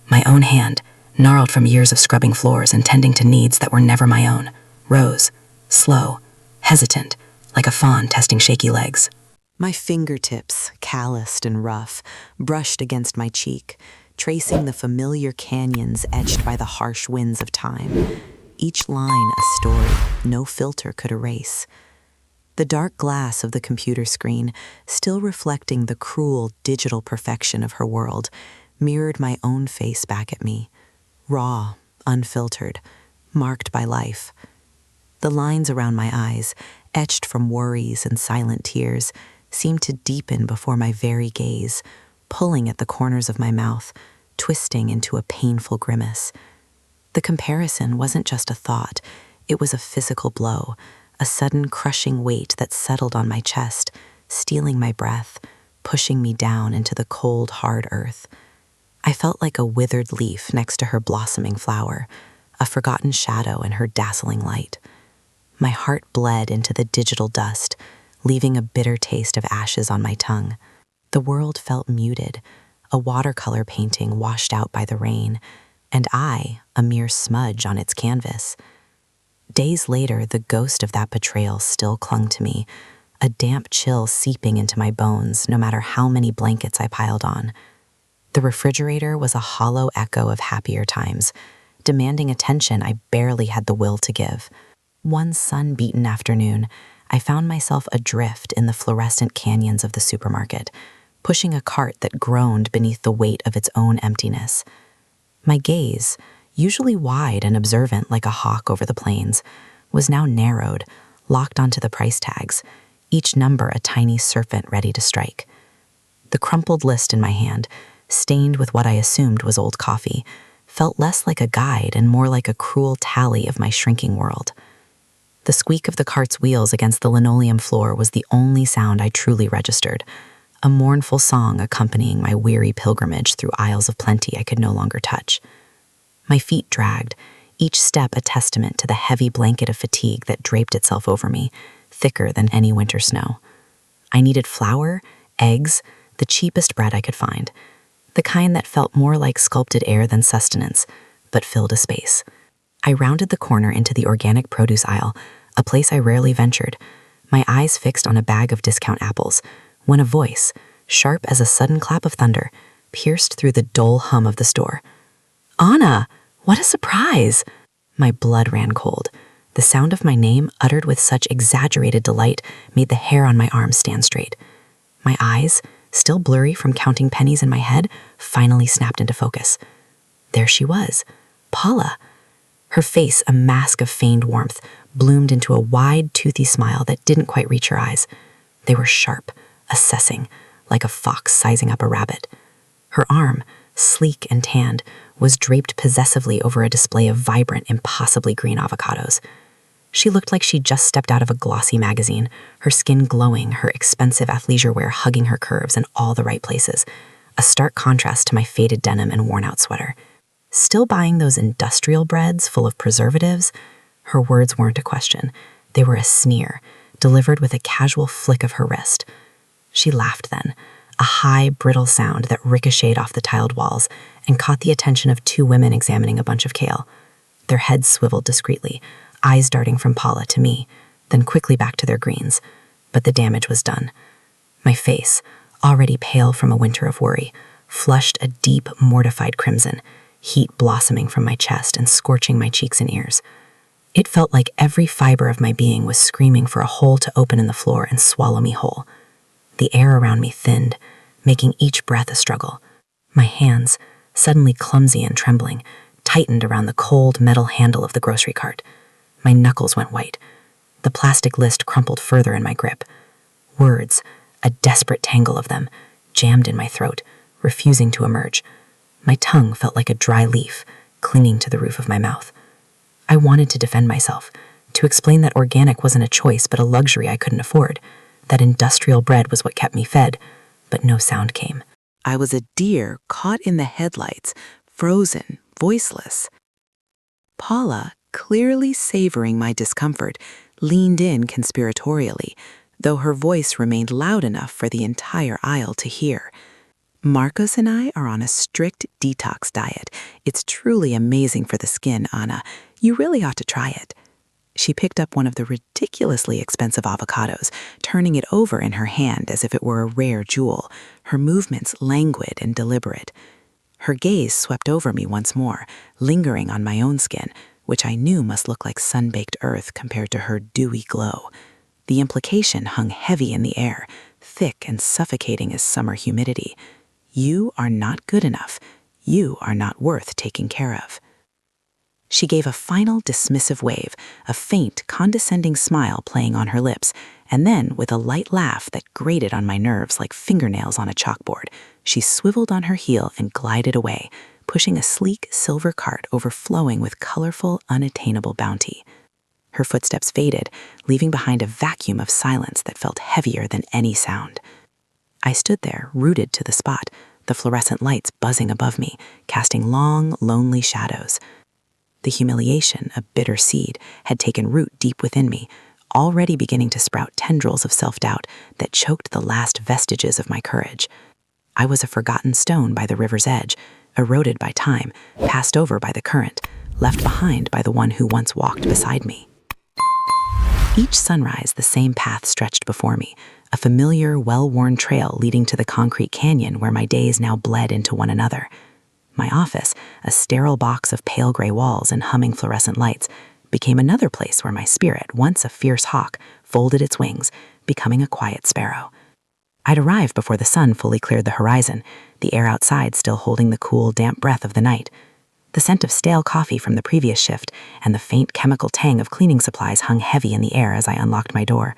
S4: My own hand, gnarled from years of scrubbing floors and tending to needs that were never my own, rose, slow, hesitant, like a fawn testing shaky legs.
S1: My fingertips, calloused and rough, brushed against my cheek, tracing the familiar canyons etched by the harsh winds of time. Each line a story no filter could erase. The dark glass of the computer screen, still reflecting the cruel digital perfection of her world, mirrored my own face back at me, raw, unfiltered, marked by life. The lines around my eyes, etched from worries and silent tears, seemed to deepen before my very gaze, pulling at the corners of my mouth, twisting into a painful grimace. The comparison wasn't just a thought, it was a physical blow, a sudden crushing weight that settled on my chest, stealing my breath, pushing me down into the cold, hard earth. I felt like a withered leaf next to her blossoming flower, a forgotten shadow in her dazzling light. My heart bled into the digital dust, leaving a bitter taste of ashes on my tongue. The world felt muted, a watercolor painting washed out by the rain, and I, a mere smudge on its canvas. Days later, the ghost of that betrayal still clung to me, a damp chill seeping into my bones no matter how many blankets I piled on. The refrigerator was a hollow echo of happier times, demanding attention I barely had the will to give. One sun-beaten afternoon, I found myself adrift in the fluorescent canyons of the supermarket, pushing a cart that groaned beneath the weight of its own emptiness. My gaze, usually wide and observant like a hawk over the plains, was now narrowed, locked onto the price tags, each number a tiny serpent ready to strike. The crumpled list in my hand, stained with what I assumed was old coffee, felt less like a guide and more like a cruel tally of my shrinking world. The squeak of the cart's wheels against the linoleum floor was the only sound I truly registered, a mournful song accompanying my weary pilgrimage through aisles of plenty I could no longer touch. My feet dragged, each step a testament to the heavy blanket of fatigue that draped itself over me, thicker than any winter snow. I needed flour, eggs, the cheapest bread I could find, the kind that felt more like sculpted air than sustenance, but filled a space. I rounded the corner into the organic produce aisle, a place I rarely ventured, my eyes fixed on a bag of discount apples, when a voice, sharp as a sudden clap of thunder, pierced through the dull hum of the store. "Anna, what a surprise!" My blood ran cold. The sound of my name, uttered with such exaggerated delight, made the hair on my arms stand straight. My eyes, still blurry from counting pennies in my head, finally snapped into focus. There she was, Paula. Her face, a mask of feigned warmth, bloomed into a wide, toothy smile that didn't quite reach her eyes. They were sharp, assessing, like a fox sizing up a rabbit. Her arm, sleek and tanned, was draped possessively over a display of vibrant, impossibly green avocados. She looked like she'd just stepped out of a glossy magazine, her skin glowing, her expensive athleisure wear hugging her curves in all the right places, a stark contrast to my faded denim and worn-out sweater. Still buying those industrial breads full of preservatives? Her words weren't a question. They were a sneer, delivered with a casual flick of her wrist. She laughed then, a high, brittle sound that ricocheted off the tiled walls and caught the attention of two women examining a bunch of kale. Their heads swiveled discreetly, eyes darting from Paula to me, then quickly back to their greens. But the damage was done. My face, already pale from a winter of worry, flushed a deep, mortified crimson,
S4: heat blossoming from my chest and scorching my cheeks and ears. It felt like every fiber of my being was screaming for a hole to open in the floor and swallow me whole. The air around me thinned, making each breath a struggle. My hands, suddenly clumsy and trembling, tightened around the cold metal handle of the grocery cart. My knuckles went white. The plastic list crumpled further in my grip. Words, a desperate tangle of them, jammed in my throat, refusing to emerge. My tongue felt like a dry leaf, clinging to the roof of my mouth. I wanted to defend myself, to explain that organic wasn't a choice but a luxury I couldn't afford, that industrial bread was what kept me fed, but no sound came.
S1: I was a deer caught in the headlights, frozen, voiceless. Paula, clearly savoring my discomfort, leaned in conspiratorially, though her voice remained loud enough for the entire aisle to hear. Marcos and I are on a strict detox diet. It's truly amazing for the skin, Anna. You really ought to try it. She picked up one of the ridiculously expensive avocados, turning it over in her hand as if it were a rare jewel, her movements languid and deliberate. Her gaze swept over me once more, lingering on my own skin, which I knew must look like sun-baked earth compared to her dewy glow. The implication hung heavy in the air, thick and suffocating as summer humidity. You are not good enough. You are not worth taking care of. She gave a final dismissive wave, a faint, condescending smile playing on her lips, and then, with a light laugh that grated on my nerves like fingernails on a chalkboard, she swiveled on her heel and glided away, pushing a sleek silver cart overflowing with colorful, unattainable bounty. Her footsteps faded, leaving behind a vacuum of silence that felt heavier than any sound. I stood there, rooted to the spot, the fluorescent lights buzzing above me, casting long, lonely shadows. The humiliation, a bitter seed, had taken root deep within me, already beginning to sprout tendrils of self-doubt that choked the last vestiges of my courage. I was a forgotten stone by the river's edge, eroded by time, passed over by the current, left behind by the one who once walked beside me. Each sunrise, the same path stretched before me, a familiar, well-worn trail leading to the concrete canyon where my days now bled into one another. My office, a sterile box of pale gray walls and humming fluorescent lights, became another place where my spirit, once a fierce hawk, folded its wings, becoming a quiet sparrow. I'd arrived before the sun fully cleared the horizon, the air outside still holding the cool, damp breath of the night. The scent of stale coffee from the previous shift and the faint chemical tang of cleaning supplies hung heavy in the air as I unlocked my door.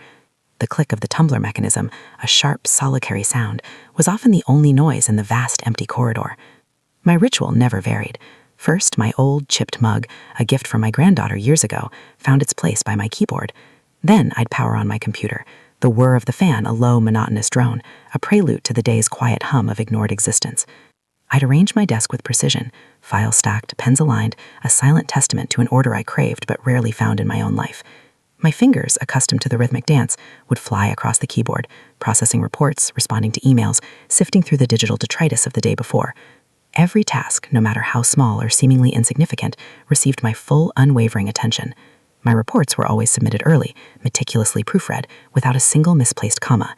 S1: The click of the tumbler mechanism, a sharp, solitary sound, was often the only noise in the vast, empty corridor. My ritual never varied. First, my old, chipped mug, a gift from my granddaughter years ago, found its place by my keyboard. Then I'd power on my computer, the whir of the fan a low, monotonous drone, a prelude to the day's quiet hum of ignored existence. I'd arrange my desk with precision, files stacked, pens aligned, a silent testament to an order I craved but rarely found in my own life. My fingers, accustomed to the rhythmic dance, would fly across the keyboard, processing reports, responding to emails, sifting through the digital detritus of the day before. Every task, no matter how small or seemingly insignificant, received my full, unwavering attention. My reports were always submitted early, meticulously proofread, without a single misplaced comma.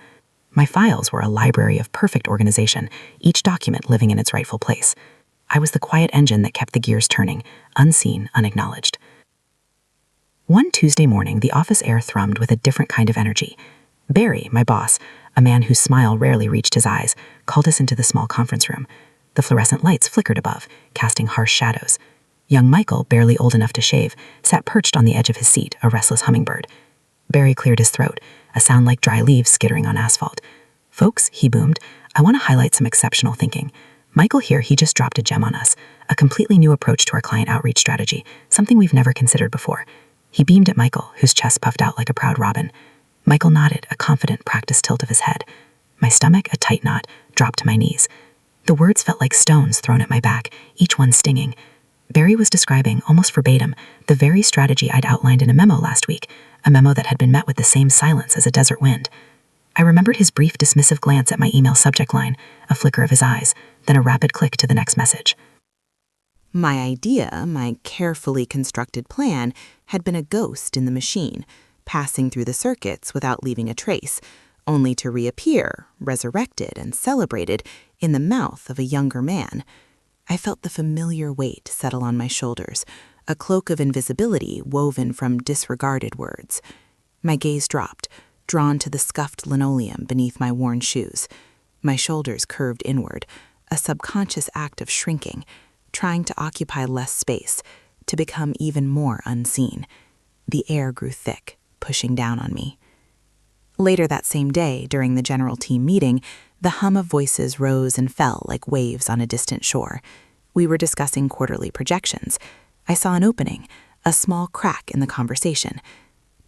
S1: My files were a library of perfect organization, each document living in its rightful place. I was the quiet engine that kept the gears turning, unseen, unacknowledged. One Tuesday morning, the office air thrummed with a different kind of energy. Barry, my boss, a man whose smile rarely reached his eyes, called us into the small conference room. The fluorescent lights flickered above, casting harsh shadows. Young Michael, barely old enough to shave, sat perched on the edge of his seat, a restless hummingbird. Barry cleared his throat, a sound like dry leaves skittering on asphalt. "Folks," he boomed, "I want to highlight some exceptional thinking. Michael here, he just dropped a gem on us, a completely new approach to our client outreach strategy, something we've never considered before." He beamed at Michael, whose chest puffed out like a proud robin. Michael nodded, a confident, practiced tilt of his head. My stomach, a tight knot, dropped to my knees. The words felt like stones thrown at my back, each one stinging. Barry was describing, almost verbatim, the very strategy I'd outlined in a memo last week, a memo that had been met with the same silence as a desert wind. I remembered his brief dismissive glance at my email subject line, a flicker of his eyes, then a rapid click to the next message. My idea, my carefully constructed plan, had been a ghost in the machine, passing through the circuits without leaving a trace, only to reappear, resurrected and celebrated, in the mouth of a younger man. I felt the familiar weight settle on my shoulders, a cloak of invisibility woven from disregarded words. My gaze dropped, drawn to the scuffed linoleum beneath my worn shoes. My shoulders curved inward, a subconscious act of shrinking, trying to occupy less space, to become even more unseen. The air grew thick, pushing down on me. Later that same day, during the general team meeting, the hum of voices rose and fell like waves on a distant shore. We were discussing quarterly projections. I saw an opening, a small crack in the conversation.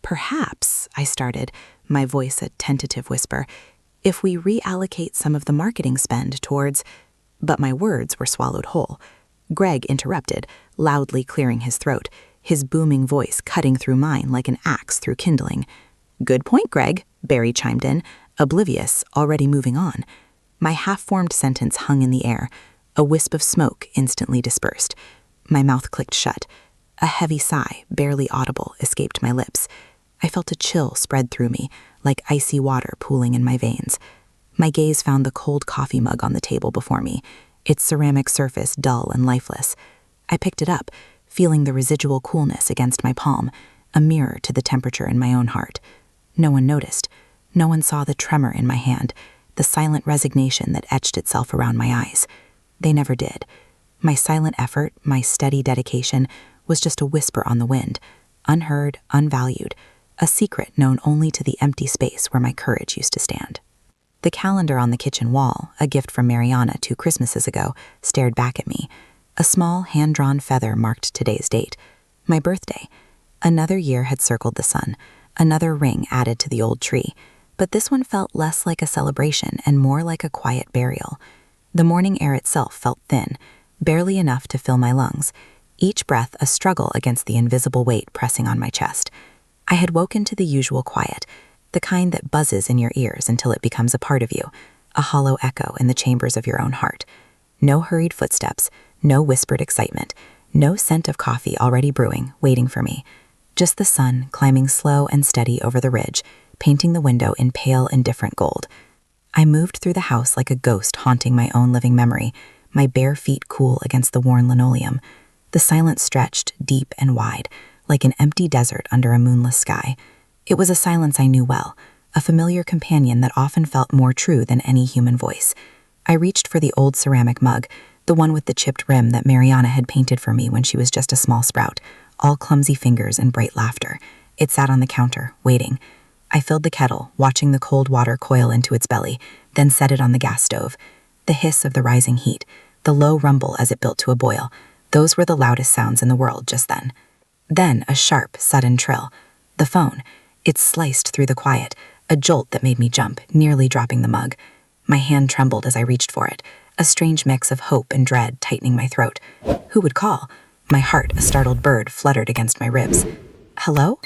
S1: Perhaps, I started, my voice a tentative whisper, if we reallocate some of the marketing spend towards... But my words were swallowed whole. Greg interrupted, loudly clearing his throat, his booming voice cutting through mine like an axe through kindling. Good point, Greg, Barry chimed in, oblivious, already moving on. My half-formed sentence hung in the air. A wisp of smoke instantly dispersed. My mouth clicked shut. A heavy sigh, barely audible, escaped my lips. I felt a chill spread through me, like icy water pooling in my veins. My gaze found the cold coffee mug on the table before me, its ceramic surface dull and lifeless. I picked it up, feeling the residual coolness against my palm, a mirror to the temperature in my own heart. No one noticed. No one saw the tremor in my hand, the silent resignation that etched itself around my eyes. They never did. My silent effort, my steady dedication, was just a whisper on the wind, unheard, unvalued, a secret known only to the empty space where my courage used to stand. The calendar on the kitchen wall, a gift from Mariana 2 Christmases ago, stared back at me. A small, hand-drawn feather marked today's date. My birthday. Another year had circled the sun, another ring added to the old tree, but this one felt less like a celebration and more like a quiet burial. The morning air itself felt thin, barely enough to fill my lungs, each breath a struggle against the invisible weight pressing on my chest. I had woken to the usual quiet, the kind that buzzes in your ears until it becomes a part of you, a hollow echo in the chambers of your own heart. No hurried footsteps, no whispered excitement, no scent of coffee already brewing, waiting for me. Just the sun climbing slow and steady over the ridge, painting the window in pale, indifferent gold. I moved through the house like a ghost haunting my own living memory, my bare feet cool against the worn linoleum. The silence stretched deep and wide, like an empty desert under a moonless sky. It was a silence I knew well, a familiar companion that often felt more true than any human voice. I reached for the old ceramic mug, the one with the chipped rim that Mariana had painted for me when she was just a small sprout, all clumsy fingers and bright laughter. It sat on the counter, waiting. I filled the kettle, watching the cold water coil into its belly, then set it on the gas stove. The hiss of the rising heat, the low rumble as it built to a boil, those were the loudest sounds in the world just then. Then a sharp, sudden trill. The phone. It sliced through the quiet, a jolt that made me jump, nearly dropping the mug. My hand trembled as I reached for it, a strange mix of hope and dread tightening my throat. Who would call? My heart, a startled bird, fluttered against my ribs. Hello?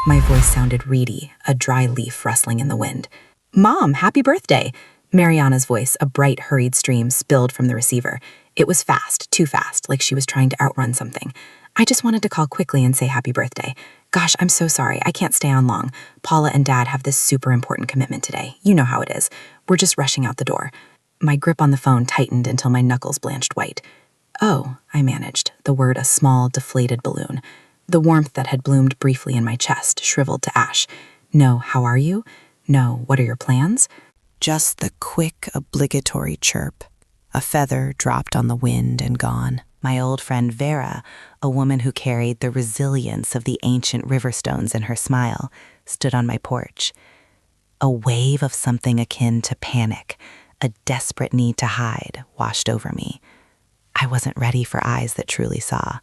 S1: My voice sounded reedy, a dry leaf rustling in the wind. Mom, happy birthday! Mariana's voice, a bright, hurried stream, spilled from the receiver. It was fast, too fast, like she was trying to outrun something. I just wanted to call quickly and say happy birthday. Gosh, I'm so sorry. I can't stay on long. Paula and Dad have this super important commitment today. You know how it is. We're just rushing out the door. My grip on the phone tightened until my knuckles blanched white. Oh, I managed, the word a small, deflated balloon. The warmth that had bloomed briefly in my chest shriveled to ash. No, how are you? No, what are your plans?
S3: Just the quick, obligatory chirp. A feather dropped on the wind and gone.
S1: My old friend Vera, a woman who carried the resilience of the ancient river stones in her smile, stood on my porch. A wave of something akin to panic, a desperate need to hide, washed over me. I wasn't ready for eyes that truly saw.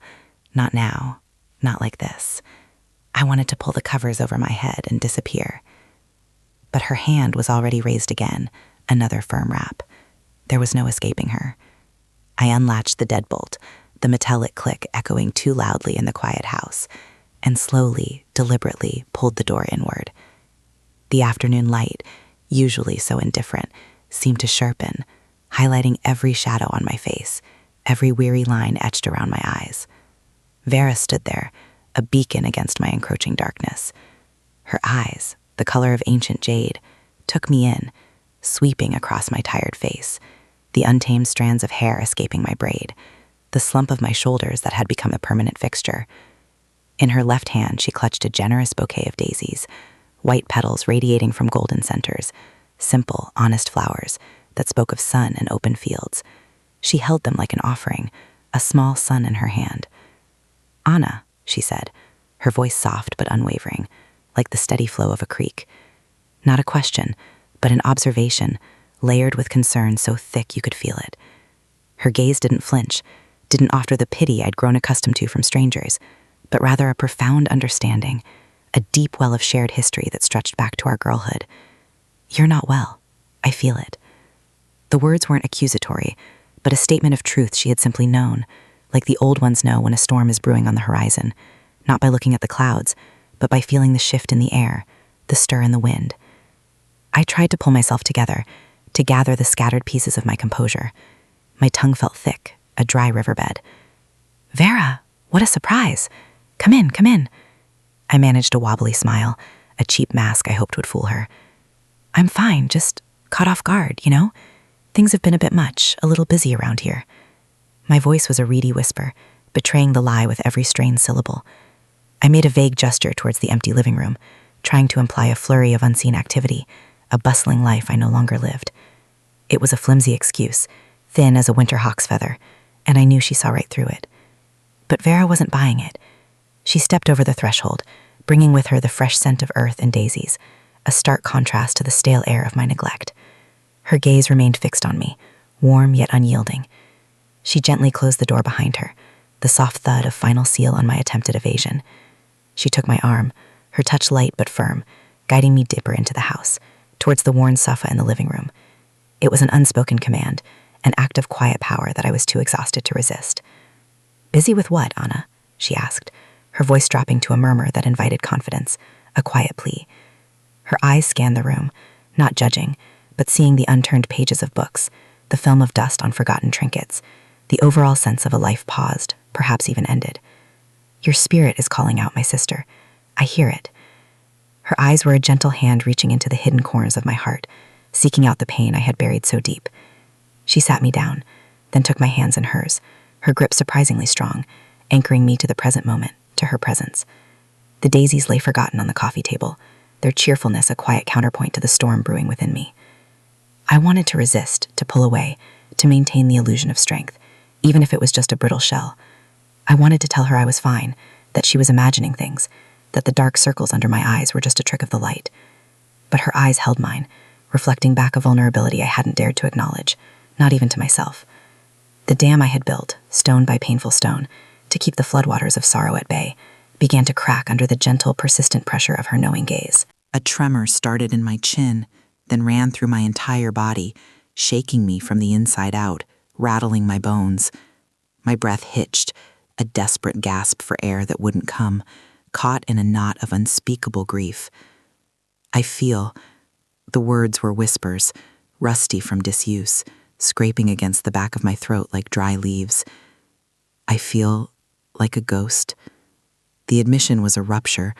S1: Not now. Not like this. I wanted to pull the covers over my head and disappear. But her hand was already raised again, another firm wrap. There was no escaping her. I unlatched the deadbolt, the metallic click echoing too loudly in the quiet house, and slowly, deliberately pulled the door inward. The afternoon light, usually so indifferent, seemed to sharpen, highlighting every shadow on my face, every weary line etched around my eyes. Vera stood there, a beacon against my encroaching darkness. Her eyes, the color of ancient jade, took me in, sweeping across my tired face, the untamed strands of hair escaping my braid,
S2: the slump of my shoulders that had become a permanent fixture. In her left hand, she clutched a generous bouquet of daisies, white petals radiating from golden centers, simple, honest flowers that spoke of sun and open fields. She held them like an offering, a small sun in her hand. "Anna," she said, her voice soft but unwavering, like the steady flow of a creek. Not a question, but an observation, layered with concern so thick you could feel it. Her gaze didn't flinch, didn't offer the pity I'd grown accustomed to from strangers, but rather a profound understanding, a deep well of shared history that stretched back to our girlhood. "You're not well. I feel it." The words weren't accusatory, but a statement of truth she had simply known, like the old ones know when a storm is brewing on the horizon, not by looking at the clouds, but by feeling the shift in the air, the stir in the wind. I tried to pull myself together, to gather the scattered pieces of my composure. My tongue felt thick, a dry riverbed. "Vera, what a surprise. Come in, come in." I managed a wobbly smile, a cheap mask I hoped would fool her. "I'm fine, just caught off guard, you know? Things have been a bit much, a little busy around here." My voice was a reedy whisper, betraying the lie with every strained syllable. I made a vague gesture towards the empty living room, trying to imply a flurry of unseen activity, a bustling life I no longer lived. It was a flimsy excuse, thin as a winter hawk's feather, and I knew she saw right through it. But Vera wasn't buying it. She stepped over the threshold, bringing with her the fresh scent of earth and daisies, a stark contrast to the stale air of my neglect. Her gaze remained fixed on me, warm yet unyielding. She gently closed the door behind her, the soft thud of final seal on my attempted evasion. She took my arm, her touch light but firm, guiding me deeper into the house, towards the worn sofa in the living room. It was an unspoken command, an act of quiet power that I was too exhausted to resist. "Busy with what, Anna?" she asked, her voice dropping to a murmur that invited confidence, a quiet plea. Her eyes scanned the room, not judging, but seeing the unturned pages of books, the film of dust on forgotten trinkets, the overall sense of a life paused, perhaps even ended. "Your spirit is calling out, my sister. I hear it." Her eyes were a gentle hand reaching into the hidden corners of my heart, seeking out the pain I had buried so deep. She sat me down, then took my hands in hers, her grip surprisingly strong, anchoring me to the present moment, to her presence. The daisies lay forgotten on the coffee table, their cheerfulness a quiet counterpoint to the storm brewing within me. I wanted to resist, to pull away, to maintain the illusion of strength, even if it was just a brittle shell. I wanted to tell her I was fine, that she was imagining things, that the dark circles under my eyes were just a trick of the light. But her eyes held mine, reflecting back a vulnerability I hadn't dared to acknowledge, not even to myself. The dam I had built, stone by painful stone, to keep the floodwaters of sorrow at bay, began to crack under the gentle, persistent pressure of her knowing gaze.
S1: A tremor started in my chin, then ran through my entire body, shaking me from the inside out, rattling my bones. My breath hitched, a desperate gasp for air that wouldn't come, caught in a knot of unspeakable grief. "I feel," the words were whispers, rusty from disuse, scraping against the back of my throat like dry leaves. "I feel like a ghost." The admission was a rupture,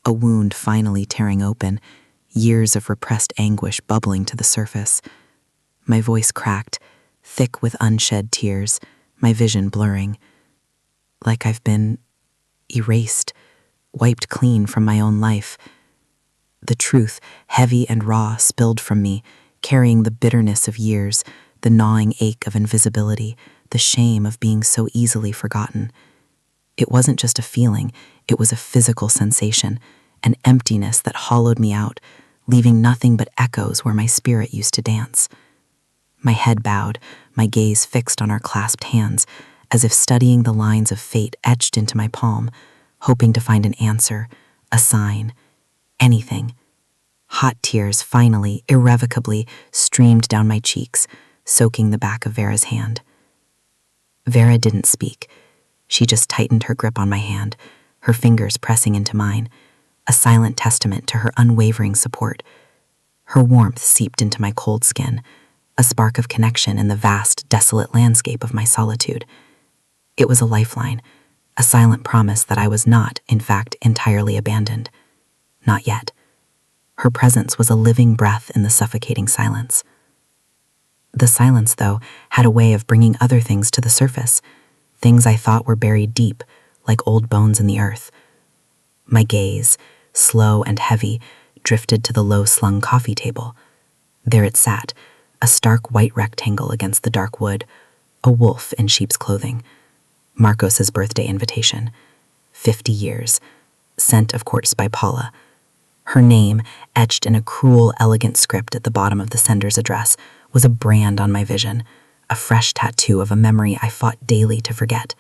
S1: a wound finally tearing open, years of repressed anguish bubbling to the surface. My voice cracked, thick with unshed tears, my vision blurring. Like I've been erased, wiped clean from my own life. The truth, heavy and raw, spilled from me, carrying the bitterness of years, the gnawing ache of invisibility, the shame of being so easily forgotten. It wasn't just a feeling, it was a physical sensation, an emptiness that hollowed me out, leaving nothing but echoes where my spirit used to dance. My head bowed, my gaze fixed on our clasped hands, as if studying the lines of fate etched into my palm, hoping to find an answer, a sign, anything. Hot tears finally, irrevocably, streamed down my cheeks, soaking the back of Vera's hand. Vera didn't speak. She just tightened her grip on my hand, her fingers pressing into mine, a silent testament to her unwavering support. Her warmth seeped into my cold skin, a spark of connection in the vast, desolate landscape of my solitude. It was a lifeline, a silent promise that I was not, in fact, entirely abandoned. Not yet. Her presence was a living breath in the suffocating silence. The silence, though, had a way of bringing other things to the surface,
S4: things I thought were buried deep, like old bones in the earth. My gaze, slow and heavy, drifted to the low-slung coffee table. There it sat, a stark white rectangle against the dark wood, a wolf in sheep's clothing. Marcos's birthday invitation. 50 years. Sent, of course, by Paula. Her name, etched in a cruel, elegant script at the bottom of the sender's address, was a brand on my vision, a fresh tattoo of a memory I fought daily to forget.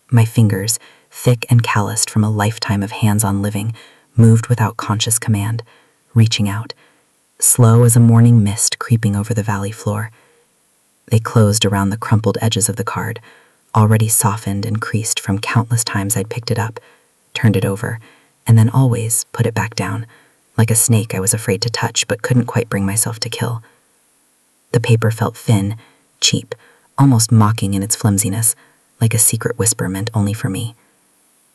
S4: My fingers, thick and calloused from a lifetime of hands-on living, moved without conscious command, reaching out, slow as a morning mist creeping over the valley floor. They closed around the crumpled edges of the card, already softened and creased from countless times I'd picked it up, turned it over, and then always put it back down, like a snake I was afraid to touch but couldn't quite bring myself to kill. The paper felt thin, cheap, almost mocking in its flimsiness, like a secret whisper meant only for me.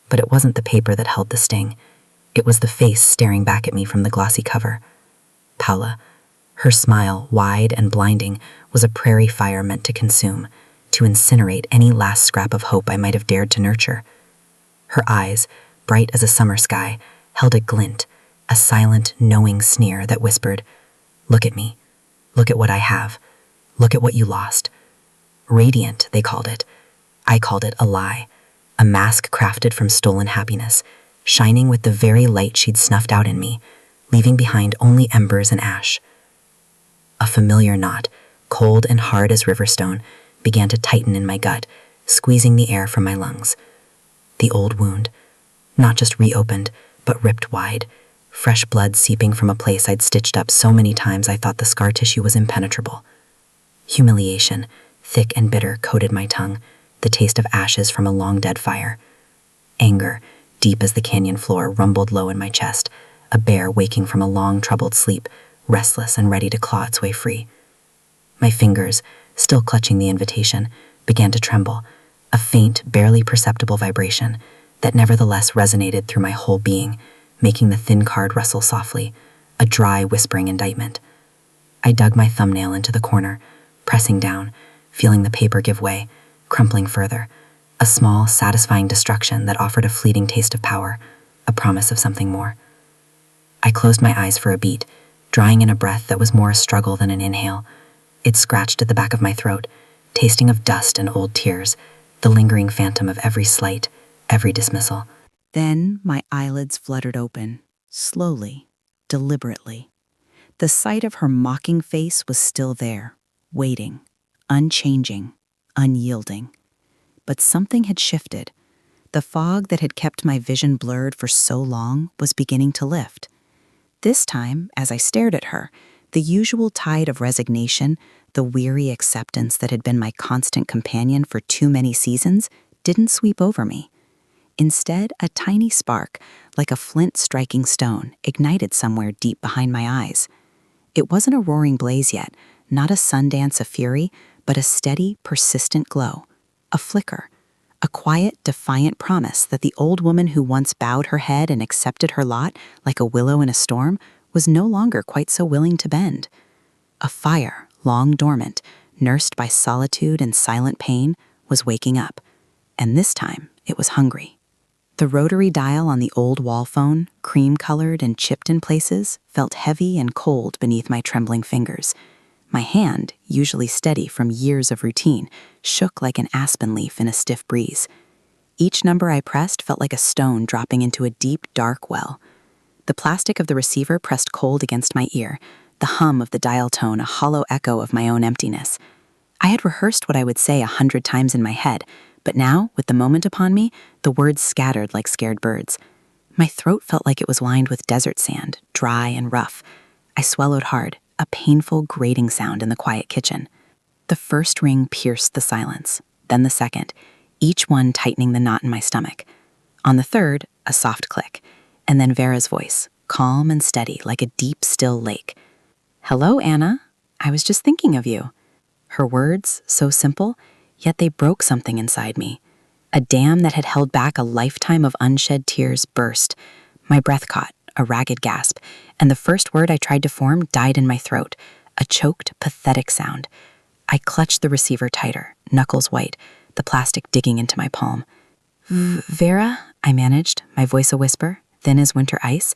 S4: But it wasn't the paper that held the sting. It was the face staring back at me from the glossy cover. Paula, her smile, wide and blinding, was a prairie fire meant to consume, to incinerate any last scrap of hope I might have dared to nurture. Her eyes, bright as a summer sky, held a glint, a silent, knowing sneer that whispered, "Look at me. Look at what I have. Look at what you lost." Radiant, they called it. I called it a lie, a mask crafted from stolen happiness, shining with the very light she'd snuffed out in me, leaving behind only embers and ash. A familiar knot, cold and hard as riverstone, began to tighten in my gut, squeezing the air from my lungs. The old wound, not just reopened, but ripped wide, fresh blood seeping from a place I'd stitched up so many times I thought the scar tissue was impenetrable. Humiliation, thick and bitter, coated my tongue, the taste of ashes from a long-dead fire. Anger, deep as the canyon floor, rumbled low in my chest, a bear waking from a long, troubled sleep, restless and ready to claw its way free. My fingers, still clutching the invitation, began to tremble, a faint, barely perceptible vibration that nevertheless resonated through my whole being, making the thin card rustle softly, a dry, whispering indictment. I dug my thumbnail into the corner, pressing down, feeling the paper give way, crumpling further, a small, satisfying destruction that offered a fleeting taste of power, a promise of something more. I closed my eyes for a beat, drawing in a breath that was more a struggle than an inhale. It scratched at the back of my throat, tasting of dust and old tears, the lingering phantom of every slight, every dismissal.
S2: Then my eyelids fluttered open, slowly, deliberately. The sight of her mocking face was still there, waiting, unchanging, unyielding. But something had shifted. The fog that had kept my vision blurred for so long was beginning to lift. This time, as I stared at her, the usual tide of resignation, the weary acceptance that had been my constant companion for too many seasons, didn't sweep over me. Instead, a tiny spark, like a flint striking stone, ignited somewhere deep behind my eyes. It wasn't a roaring blaze yet, not a sundance of fury, but a steady, persistent glow. A flicker. A quiet, defiant promise that the old woman who once bowed her head and accepted her lot like a willow in a storm was no longer quite so willing to bend. A fire, long dormant, nursed by solitude and silent pain, was waking up. And this time, it was hungry. The rotary dial on the old wall phone, cream-colored and chipped in places, felt heavy and cold beneath my trembling fingers. My hand, usually steady from years of routine, shook like an aspen leaf in a stiff breeze. Each number I pressed felt like a stone dropping into a deep, dark well. The plastic of the receiver pressed cold against my ear, the hum of the dial tone a hollow echo of my own emptiness. I had rehearsed what I would say 100 times in my head, but now, with the moment upon me, the words scattered like scared birds. My throat felt like it was lined with desert sand, dry and rough. I swallowed hard, a painful, grating sound in the quiet kitchen. The first ring pierced the silence, then the second, each one tightening the knot in my stomach. On the third, a soft click, and then Vera's voice, calm and steady like a deep, still lake. "Hello, Anna. I was just thinking of you." Her words, so simple, yet they broke something inside me. A dam that had held back a lifetime of unshed tears burst. My breath caught, a ragged gasp, and the first word I tried to form died in my throat, a choked, pathetic sound. I clutched the receiver tighter, knuckles white,
S4: the plastic digging into my palm. Vera, I managed, my voice a whisper, thin as winter ice.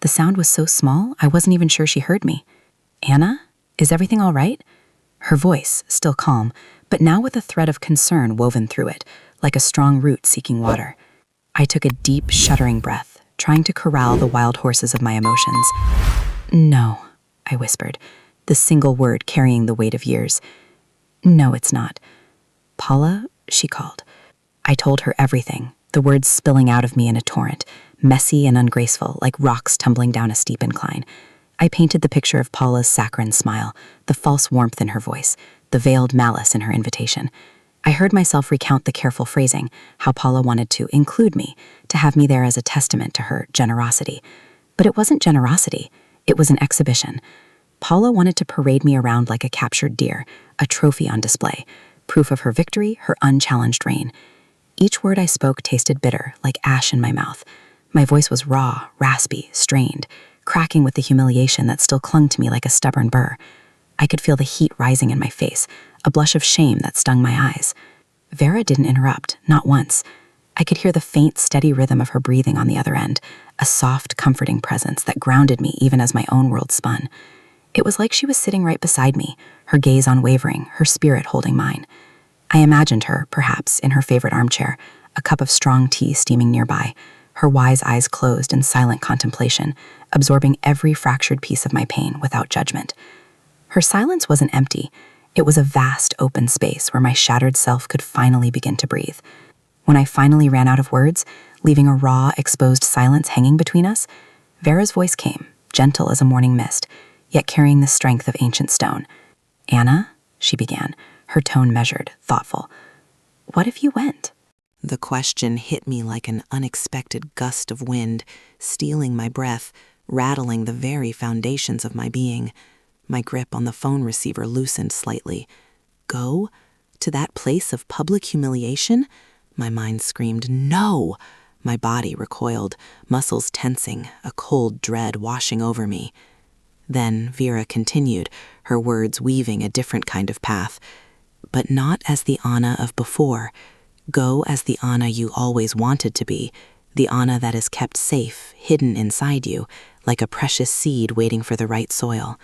S4: The sound was so small, I wasn't even sure she heard me. Anna, is everything all right? Her voice, still calm, but now with a thread of concern woven through it, like a strong root seeking water. I took a deep, shuddering breath, trying to corral the wild horses of my emotions. No, I whispered, the single word carrying the weight of years. No, it's not. Paula, she called. I told her everything, the words spilling out of me in a torrent, messy and ungraceful, like rocks tumbling down a steep incline. I painted the picture of Paula's saccharine smile, the false warmth in her voice, the veiled malice in her invitation. I heard myself recount the careful phrasing, how Paula wanted to include me, to have me there as a testament to her generosity. But it wasn't generosity, it was an exhibition. Paula wanted to parade me around like a captured deer, a trophy on display, proof of her victory, her unchallenged reign. Each word I spoke tasted bitter, like ash in my mouth. My voice was raw, raspy, strained, cracking with the humiliation that still clung to me like a stubborn burr. I could feel the heat rising in my face, a blush of shame that stung my eyes. Vera didn't interrupt, not once. I could hear the faint, steady rhythm of her breathing on the other end, a soft, comforting presence that grounded me even as my own world spun. It was like she was sitting right beside me, her gaze unwavering, her spirit holding mine. I imagined her, perhaps, in her favorite armchair, a cup of strong tea steaming nearby, her wise eyes closed in silent contemplation, absorbing every fractured piece of my pain without judgment. Her silence wasn't empty. It was a vast open space where my shattered self could finally begin to breathe. When I finally ran out of words, leaving a raw, exposed silence hanging between us, Vera's voice came, gentle as a morning mist, yet carrying the strength of ancient stone. "Anna," she began, her tone measured, thoughtful. "What if you went?"
S1: The question hit me like an unexpected gust of wind, stealing my breath, rattling the very foundations of my being. My grip on the phone receiver loosened slightly. Go? To that place of public humiliation? My mind screamed, no! My body recoiled, muscles tensing, a cold dread washing over me. Then Vera continued, her words weaving a different kind of path. But not as the Anna of before. Go as the Anna you always wanted to be, the Anna that is kept safe, hidden inside you, like a precious seed waiting for the right soil.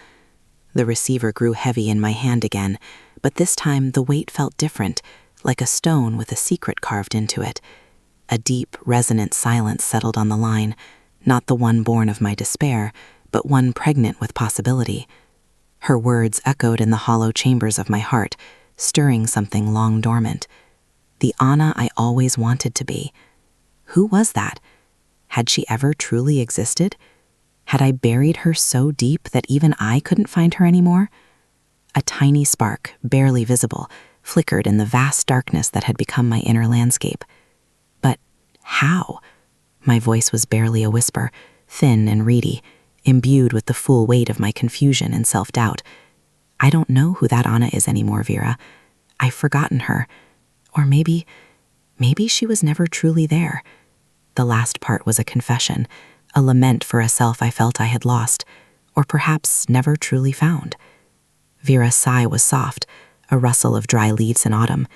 S1: The receiver grew heavy in my hand again, but this time the weight felt different, like a stone with a secret carved into it. A deep, resonant silence settled on the line, not the one born of my despair, but one pregnant with possibility. Her words echoed in the hollow chambers of my heart, stirring something long dormant. The Anna I always wanted to be. Who was that? Had she ever truly existed? Had I buried her so deep that even I couldn't find her anymore? A tiny spark, barely visible, flickered in the vast darkness that had become my inner landscape. But how? My voice was barely a whisper, thin and reedy, imbued with the full weight of my confusion and self-doubt. I don't know who that Anna is anymore, Vera. I've forgotten her. Or maybe she was never truly there. The last part was a confession, a lament for a self I felt I had lost, or perhaps never truly found. Vera's sigh was soft, a rustle of dry leaves in autumn.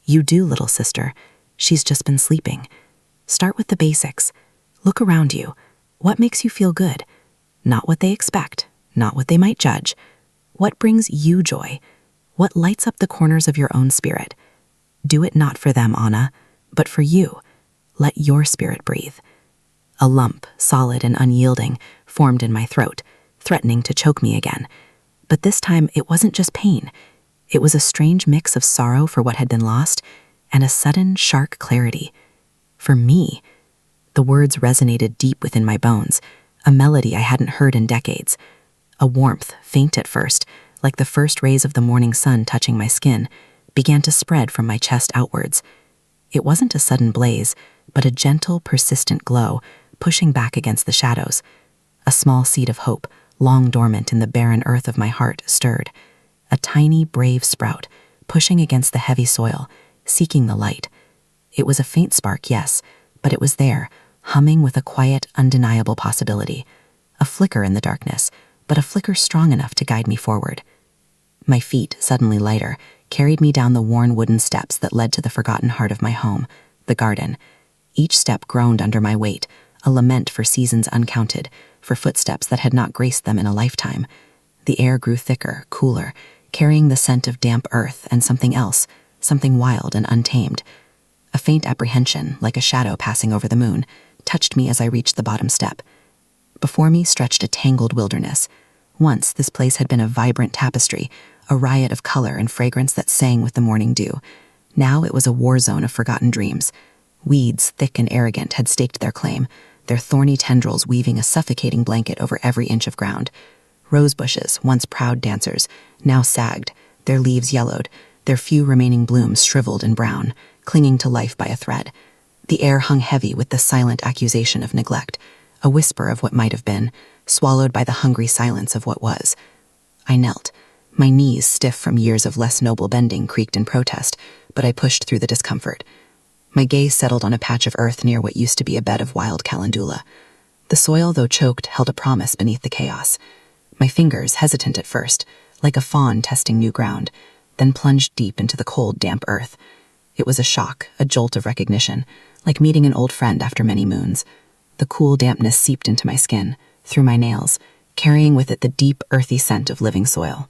S1: You do, little sister. She's just been sleeping. Start with the basics. Look around you. What makes you feel good? Not what they expect, not what they might judge. What brings you joy? What lights up the corners of your own spirit? Do it not for them, Anna, but for you. Let your spirit breathe. A lump, solid and unyielding, formed in my throat, threatening to choke me again. But this time it wasn't just pain. It was a strange mix of sorrow for what had been lost and a sudden, sharp clarity. For me, the words resonated deep within my bones, a melody I hadn't heard in decades. A warmth, faint at first, like the first rays of the morning sun touching my skin, began to spread from my chest outwards. It wasn't a sudden blaze, but a gentle, persistent glow, pushing back against the shadows. A small seed of hope, long dormant in the barren earth of my heart, stirred. A tiny, brave sprout, pushing against the heavy soil, seeking the light. It was a faint spark, yes, but it was there, humming with a quiet, undeniable possibility. A flicker in the darkness, but a flicker strong enough to guide me forward. My feet, suddenly lighter,
S4: carried me down the worn wooden steps that led to the forgotten heart of my home, the garden. Each step groaned under my weight, a lament for seasons uncounted, for footsteps that had not graced them in a lifetime. The air grew thicker, cooler, carrying the scent of damp earth and something else, something wild and untamed. A faint apprehension, like a shadow passing over the moon, touched me as I reached the bottom step. Before me stretched a tangled wilderness. Once this place had been a vibrant tapestry, a riot of color and fragrance that sang with the morning dew. Now it was a war zone of forgotten dreams. Weeds, thick and arrogant, had staked their claim, their thorny tendrils weaving a suffocating blanket over every inch of ground. Rose bushes, once proud dancers, now sagged, their leaves yellowed, their few remaining blooms shriveled and brown, clinging to life by a thread. The air hung heavy with the silent accusation of neglect, a whisper of what might have been, swallowed by the hungry silence of what was. I knelt. My knees, stiff from years of less noble bending, creaked in protest, but I pushed through the discomfort. My gaze settled on a patch of earth near what used to be a bed of wild calendula. The soil, though choked, held a promise beneath the chaos. My fingers, hesitant at first, like a fawn testing new ground, then plunged deep into the cold, damp earth. It was a shock, a jolt of recognition, like meeting an old friend after many moons. The cool dampness seeped into my skin, through my nails, carrying with it the deep, earthy scent of living soil.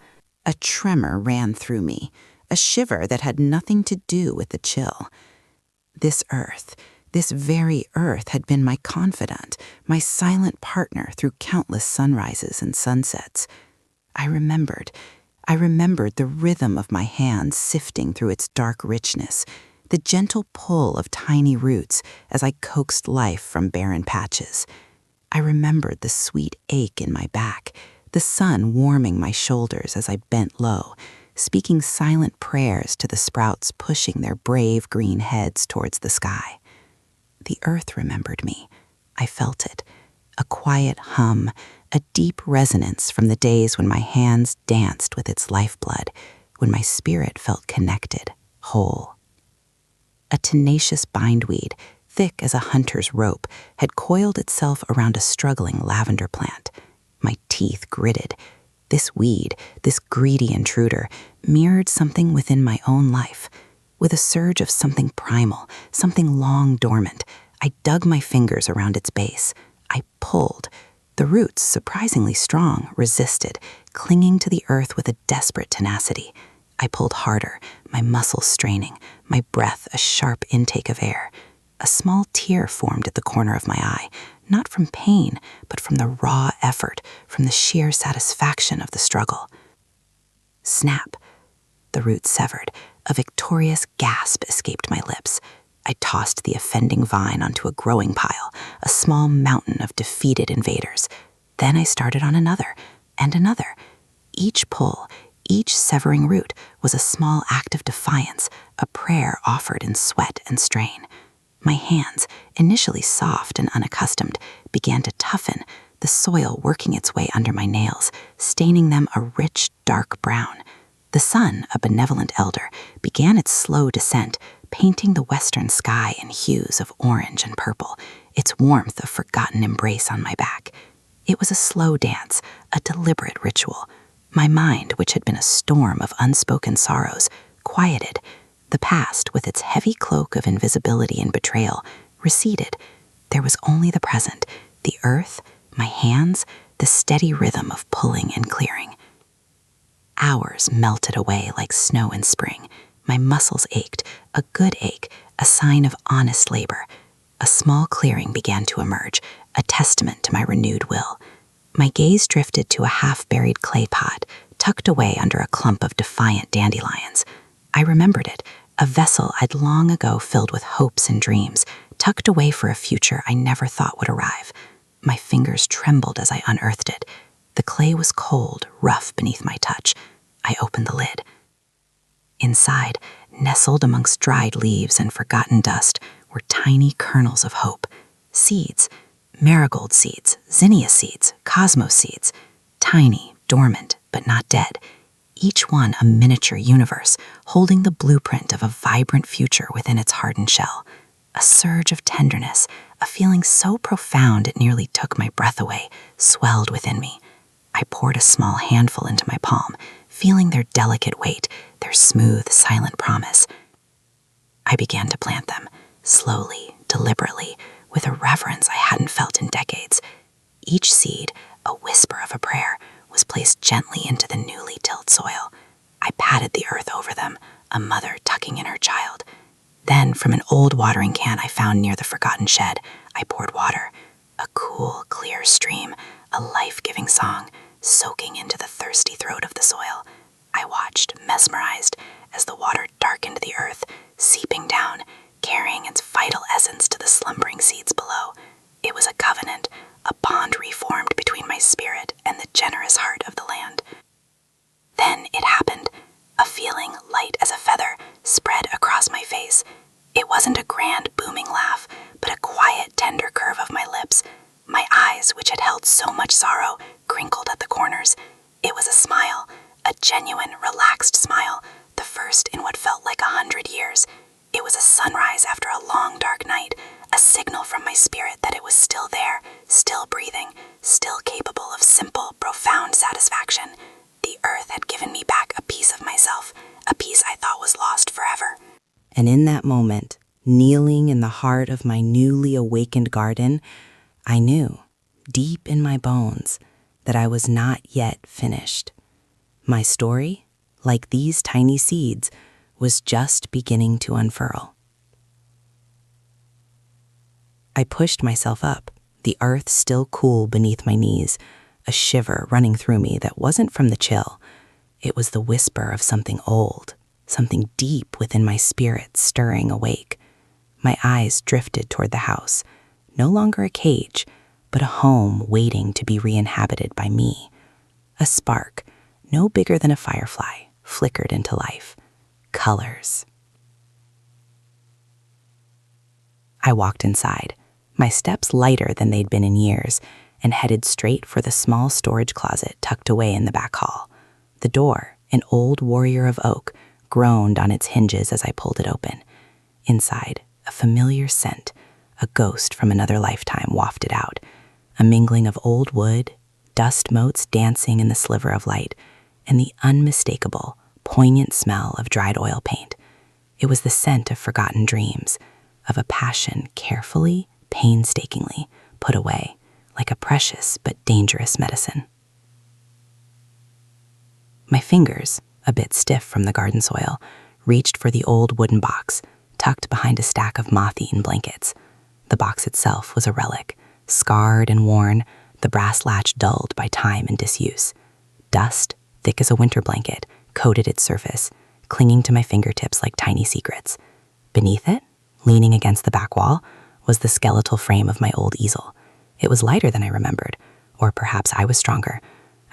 S1: A tremor ran through me, a shiver that had nothing to do with the chill. This earth, this very earth, had been my confidant, my silent partner through countless sunrises and sunsets. I remembered the rhythm of my hands sifting through its dark richness, the gentle pull of tiny roots as I coaxed life from barren patches. I remembered the sweet ache in my back, the sun warming my shoulders as I bent low, speaking silent prayers to the sprouts pushing their brave green heads towards the sky. The earth remembered me. I felt it, a quiet hum, a deep resonance from the days when my hands danced with its lifeblood, when my spirit felt connected, whole. A tenacious bindweed, thick as a hunter's rope, had coiled itself around a struggling lavender plant. My teeth gritted. This weed, this greedy intruder, mirrored something within my own life. With a surge of something primal, something long dormant, I dug my fingers around its base. I pulled. The roots, surprisingly strong, resisted, clinging to the earth with a desperate tenacity. I pulled harder, my muscles straining, my breath a sharp intake of air. A small tear formed at the corner of my eye, not from pain, but from the raw effort, from the sheer satisfaction of the struggle. Snap! The root severed. A victorious gasp escaped my lips. I tossed the offending vine onto a growing pile, a small mountain of defeated invaders. Then I started on another, and another. Each pull, each severing root was a small act of defiance, a prayer offered in sweat and strain. My hands, initially soft and unaccustomed, began to toughen, the soil working its way under my nails, staining them a rich, dark brown. The sun, a benevolent elder, began its slow descent, painting the western sky in hues of orange and purple, its warmth a forgotten embrace on my back. It was a slow dance, a deliberate ritual. My mind, which had been a storm of unspoken sorrows, quieted. The past, with its heavy cloak of invisibility and betrayal, receded. There was only the present, the earth, my hands, the steady rhythm of pulling and clearing. Hours melted away like snow in spring. My muscles ached, a good ache, a sign of honest labor. A small clearing began to emerge, a testament to my renewed will. My gaze drifted to a half-buried clay pot, tucked away under a clump of defiant dandelions. I remembered it, a vessel I'd long ago filled with hopes and dreams, tucked away for a future I never thought would arrive. My fingers trembled as I unearthed it. The clay was cold, rough beneath my touch. I opened the lid. Inside, nestled amongst dried leaves and forgotten dust, were tiny kernels of hope. Seeds, marigold seeds, zinnia seeds, cosmos seeds. Tiny, dormant, but not dead. Each one a miniature universe, holding the blueprint of a vibrant future within its hardened shell. A surge of tenderness, a feeling so profound it nearly took my breath away, swelled within me. I poured a small handful into my palm, feeling their delicate weight,
S4: their smooth, silent promise. I began to plant them, slowly, deliberately, with a reverence I hadn't felt in decades. Each seed, a whisper of a prayer, was placed gently into the newly tilled soil. I patted the earth over them, a mother tucking in her child. Then, from an old watering can I found near the forgotten shed, I poured water, a cool, clear stream, a life-giving song, soaking into the thirsty throat of the soil. I watched, mesmerized, as the water darkened the earth, seeping down, carrying its vital essence to the slumbering seeds below. It was a covenant, a bond reformed between my spirit and the generous heart of the land. Then it happened. A feeling light as a feather spread across my face. It wasn't a grand, booming laugh, but a quiet, tender curve of my lips. My eyes, which had held so much sorrow, crinkled at the corners. It was a smile, a genuine, relaxed smile, the first in what felt like 100 years. It was a sunrise after a long, dark night, a signal from my spirit that it was still there, still breathing, still capable of simple, profound satisfaction. The earth had given me back a piece of myself, a piece I thought was lost forever.
S1: And in that moment, kneeling in the heart of my newly awakened garden, I knew, deep in my bones, that I was not yet finished. My story, like these tiny seeds, was just beginning to unfurl. I pushed myself up, the earth still cool beneath my knees, a shiver running through me that wasn't from the chill. It was the whisper of something old, something deep within my spirit stirring awake. My eyes drifted toward the house, no longer a cage, but a home waiting to be re-inhabited by me. A spark, no bigger than a firefly, flickered into life. Colors. I walked inside, my steps lighter than they'd been in years, and headed straight for the small storage closet tucked away in the back hall. The door, an old warrior of oak, groaned on its hinges as I pulled it open. Inside, a familiar scent, a ghost from another lifetime wafted out, a mingling of old wood, dust motes dancing in the sliver of light, and the unmistakable, poignant smell of dried oil paint. It was the scent of forgotten dreams, of a passion carefully, painstakingly put away, like a precious but dangerous medicine. My fingers, a bit stiff from the garden soil, reached for the old wooden box, tucked behind a stack of moth-eaten blankets. The box itself was a relic, scarred and worn, the brass latch dulled by time and disuse. Dust, thick as a winter blanket, coated its surface, clinging to my fingertips like tiny secrets. Beneath it, leaning against the back wall, was the skeletal frame of my old easel. It was lighter than I remembered, or perhaps I was stronger.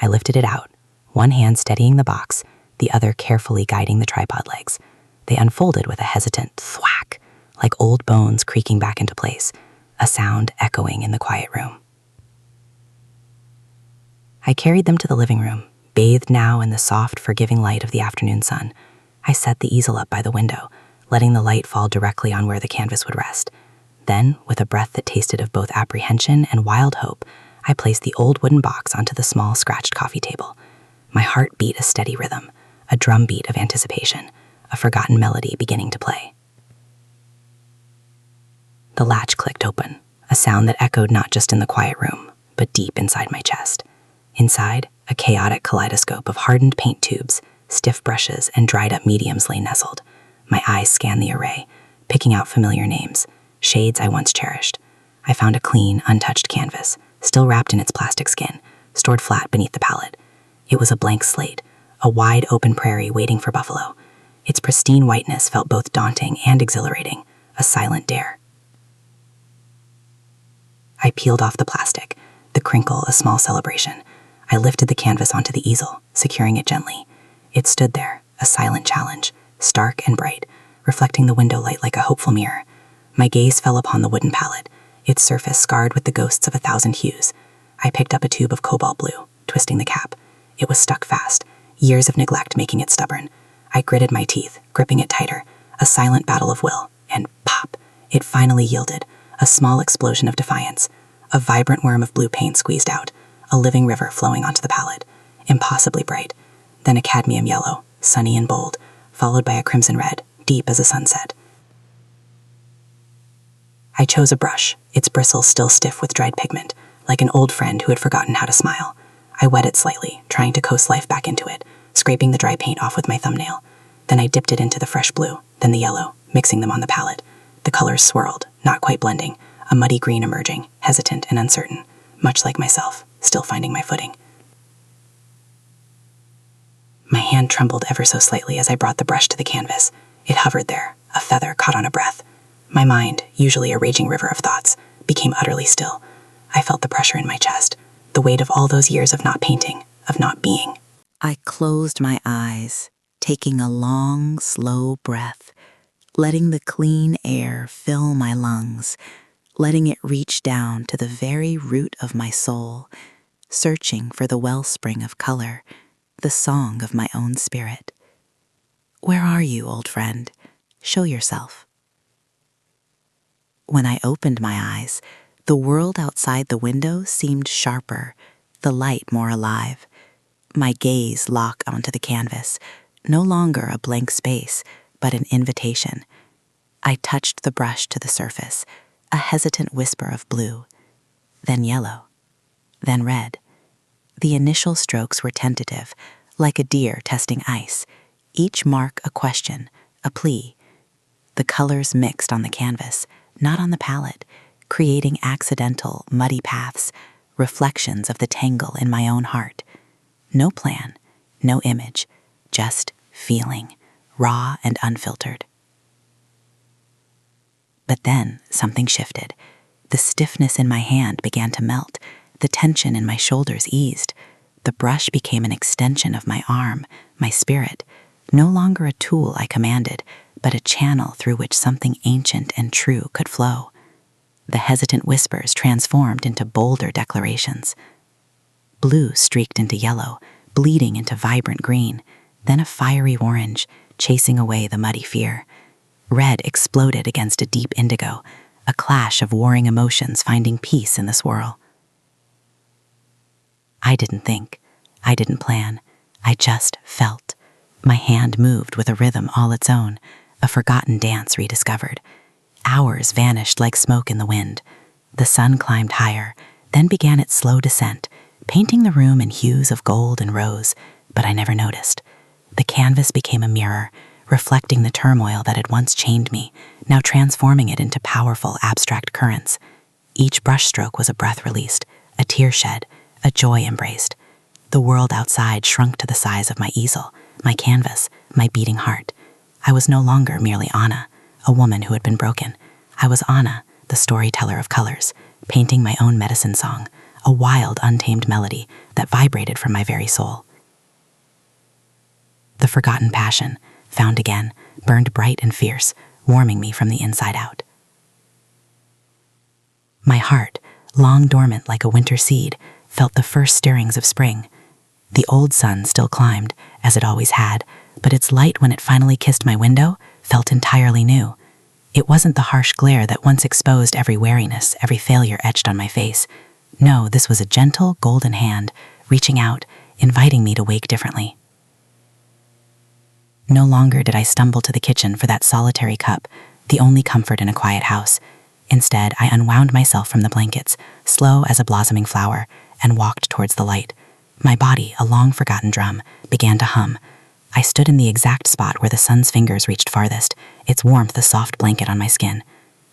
S1: I lifted it out, one hand steadying the box, the other carefully guiding the tripod legs. They unfolded with a hesitant thwack, like old bones creaking back into place, a sound echoing in the quiet room. I carried them to the living room, bathed now in the soft, forgiving light of the afternoon sun. I set the easel up by the window, letting the light fall directly on where the canvas would rest. Then, with a breath that tasted of both apprehension and wild hope, I placed the old wooden box onto the small, scratched coffee table. My heart beat a steady rhythm, a drumbeat of anticipation, a forgotten melody beginning to play. The latch clicked open, a sound that echoed not just in the quiet room, but deep inside my chest. Inside, a chaotic kaleidoscope of hardened paint tubes, stiff brushes, and dried-up mediums lay nestled. My eyes scanned the array, picking out familiar names, shades I once cherished. I found a clean, untouched canvas, still wrapped in its plastic skin, stored flat beneath the palette. It was a blank slate, a wide open prairie waiting for buffalo. Its pristine whiteness felt both daunting and exhilarating, a silent dare. I peeled off the plastic, the crinkle a small celebration. I lifted the canvas onto the easel, securing it gently. It stood there, a silent challenge, stark and bright, reflecting the window light like a hopeful mirror. My gaze fell upon the wooden palette, its surface scarred with the ghosts of 1,000 hues. I picked up a tube of cobalt blue, twisting the cap. It was stuck fast, years of neglect making it stubborn. I gritted my teeth, gripping it tighter, a silent battle of will, and pop, it finally yielded, a small explosion of defiance. A vibrant worm of blue paint squeezed out, a living river flowing onto the palette, impossibly bright. Then a cadmium yellow, sunny and bold,
S4: followed by a crimson red, deep as a sunset. I chose a brush, its bristles still stiff with dried pigment, like an old friend who had forgotten how to smile. I wet it slightly, trying to coax life back into it, scraping the dry paint off with my thumbnail. Then I dipped it into the fresh blue, then the yellow, mixing them on the palette. The colors swirled, not quite blending, a muddy green emerging, hesitant and uncertain, much like myself, still finding my footing. My hand trembled ever so slightly as I brought the brush to the canvas. It hovered there, a feather caught on a breath. My mind, usually a raging river of thoughts, became utterly still. I felt the pressure in my chest, the weight of all those years of not painting, of not being.
S2: I closed my eyes, taking a long, slow breath, letting the clean air fill my lungs, letting it reach down to the very root of my soul, searching for the wellspring of color, the song of my own spirit. Where are you, old friend? Show yourself. When I opened my eyes, the world outside the window seemed sharper, the light more alive. My gaze locked onto the canvas, no longer a blank space, but an invitation. I touched the brush to the surface, a hesitant whisper of blue, then yellow, then red. The initial strokes were tentative, like a deer testing ice, each mark a question, a plea. The colors mixed on the canvas, not on the palette, creating accidental, muddy paths, reflections of the tangle in my own heart. No plan, no image, just feeling, raw and unfiltered. But then something shifted. The stiffness in my hand began to melt, the tension in my shoulders eased. The brush became an extension of my arm, my spirit, no longer a tool I commanded, but a channel through which something ancient and true could flow. The hesitant whispers transformed into bolder declarations. Blue streaked into yellow, bleeding into vibrant green, then a fiery orange, chasing away the muddy fear. Red exploded against a deep indigo, a clash of warring emotions finding peace in the swirl. I didn't think, I didn't plan, I just felt. My hand moved with a rhythm all its own, a forgotten dance rediscovered. Hours vanished like smoke in the wind. The sun climbed higher, then began its slow descent, painting the room in hues of gold and rose, but I never noticed. The canvas became a mirror, reflecting the turmoil that had once chained me, now transforming it into powerful abstract currents. Each brushstroke was a breath released, a tear shed, a joy embraced. The world outside shrunk to the size of my easel, my canvas, my beating heart. I was no longer merely Anna, a woman who had been broken. I was Anna, the storyteller of colors, painting my own medicine song, a wild, untamed melody that vibrated from my very soul. The forgotten passion, found again, burned bright and fierce, warming me from the inside out. My heart, long dormant like a winter seed, felt the first stirrings of spring. The old sun still climbed, as it always had, but its light when it finally kissed my window felt entirely new. It wasn't the harsh glare that once exposed every wariness, every failure etched on my face. No, this was a gentle, golden hand, reaching out, inviting me to wake differently. No longer did I stumble to the kitchen for that solitary cup, the only comfort in a quiet house. Instead, I unwound myself from the blankets, slow as a blossoming flower, and walked towards the light. My body, a long-forgotten drum, began to hum. I stood in the exact spot where the sun's fingers reached farthest, its warmth a soft blanket on my skin.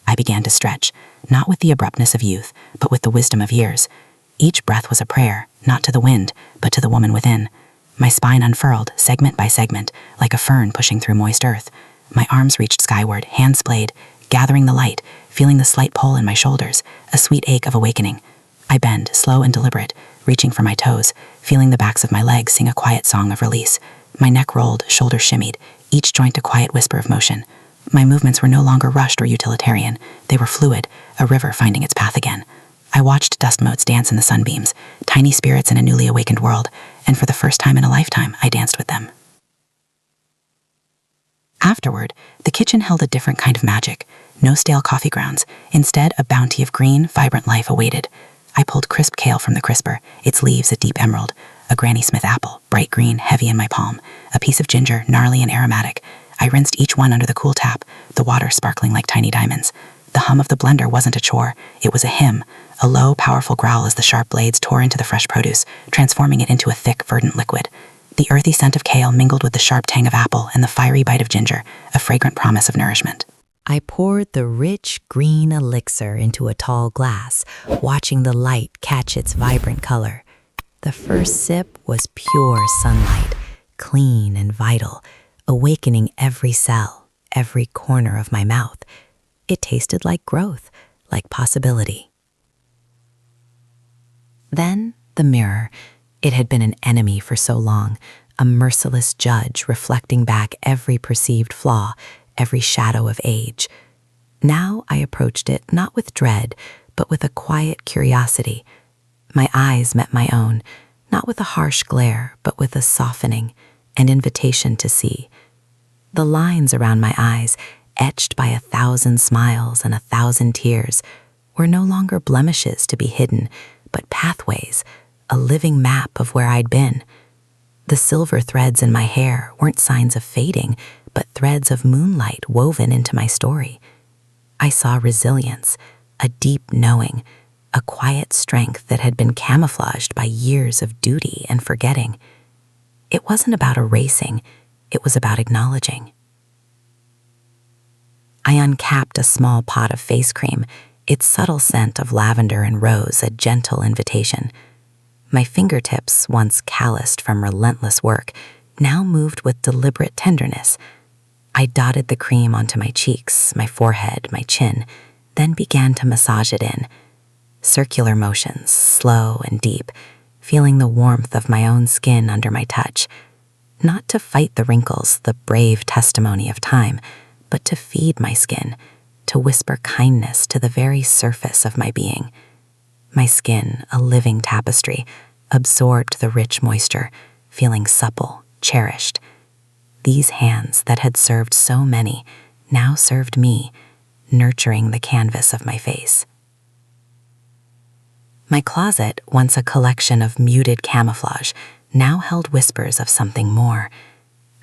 S2: I began to stretch, not with the abruptness of youth, but with the wisdom of years. Each breath was a prayer, not to the wind, but to the woman within. My spine unfurled, segment by segment, like a fern pushing through moist earth. My arms reached skyward, hands splayed, gathering the light, feeling the slight pull in my shoulders, a sweet ache of awakening. I bend, slow and deliberate, reaching for my toes, feeling the backs of my legs sing a quiet song of release. My neck rolled, shoulders shimmied, each joint a quiet whisper of motion. My movements were no longer rushed or utilitarian. They were fluid, a river finding its path again. I watched dust motes dance in the sunbeams, tiny spirits in a newly awakened world, and for the first time in a lifetime, I danced with them. Afterward, the kitchen held a different kind of magic. No stale coffee grounds. Instead, a bounty of green, vibrant life awaited. I pulled crisp kale from the crisper, its leaves a deep emerald, a Granny Smith apple, bright green, heavy in my palm, a piece of ginger, gnarly and aromatic,
S4: I rinsed each one under the cool tap, the water sparkling like tiny diamonds. The hum of the blender wasn't a chore, it was a hymn, a low, powerful growl as the sharp blades tore into the fresh produce, transforming it into a thick, verdant liquid. The earthy scent of kale mingled with the sharp tang of apple and the fiery bite of ginger, a fragrant promise of nourishment.
S1: I poured the rich green elixir into a tall glass, watching the light catch its vibrant color. The first sip was pure sunlight, clean and vital, awakening every cell, every corner of my mouth. It tasted like growth, like possibility. Then the mirror. It had been an enemy for so long, a merciless judge reflecting back every perceived flaw, every shadow of age. Now I approached it not with dread, but with a quiet curiosity. My eyes met my own, not with a harsh glare, but with a softening, an invitation to see. The lines around my eyes, etched by 1,000 smiles and 1,000 tears, were no longer blemishes to be hidden, but pathways, a living map of where I'd been. The silver threads in my hair weren't signs of fading, but threads of moonlight woven into my story. I saw resilience, a deep knowing, a quiet strength that had been camouflaged by years of duty and forgetting. It wasn't about erasing, it was about acknowledging. I uncapped a small pot of face cream, its subtle scent of lavender and rose a gentle invitation. My fingertips, once calloused from relentless work, now moved with deliberate tenderness. I dotted the cream onto my cheeks, my forehead, my chin, then began to massage it in. Circular motions, slow and deep, feeling the warmth of my own skin under my touch. Not to fight the wrinkles, the brave testimony of time, but to feed my skin, to whisper kindness to the very surface of my being. My skin, a living tapestry, absorbed the rich moisture, feeling supple, cherished. These hands that had served so many now served me, nurturing the canvas of my face. My closet, once a collection of muted camouflage, now held whispers of something more.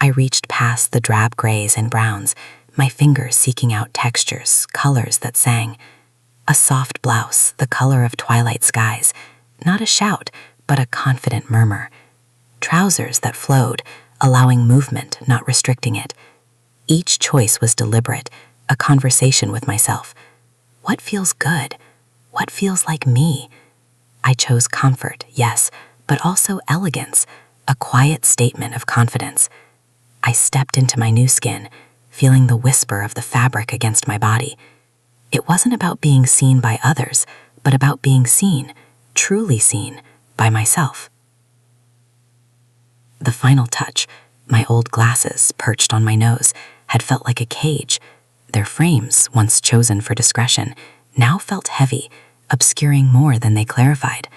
S1: I reached past the drab grays and browns, my fingers seeking out textures, colors that sang. A soft blouse, the color of twilight skies, not a shout, but a confident murmur. Trousers that flowed, allowing movement, not restricting it. Each choice was deliberate, a conversation with myself. What feels good? What feels like me? I chose comfort, yes, but also elegance, a quiet statement of confidence. I stepped into my new skin, feeling the whisper of the fabric against my body. It wasn't about being seen by others, but about being seen, truly seen, by myself. The final touch, my old glasses perched on my nose, had felt like a cage. Their frames, once chosen for discretion, now felt heavy, obscuring more than they clarified.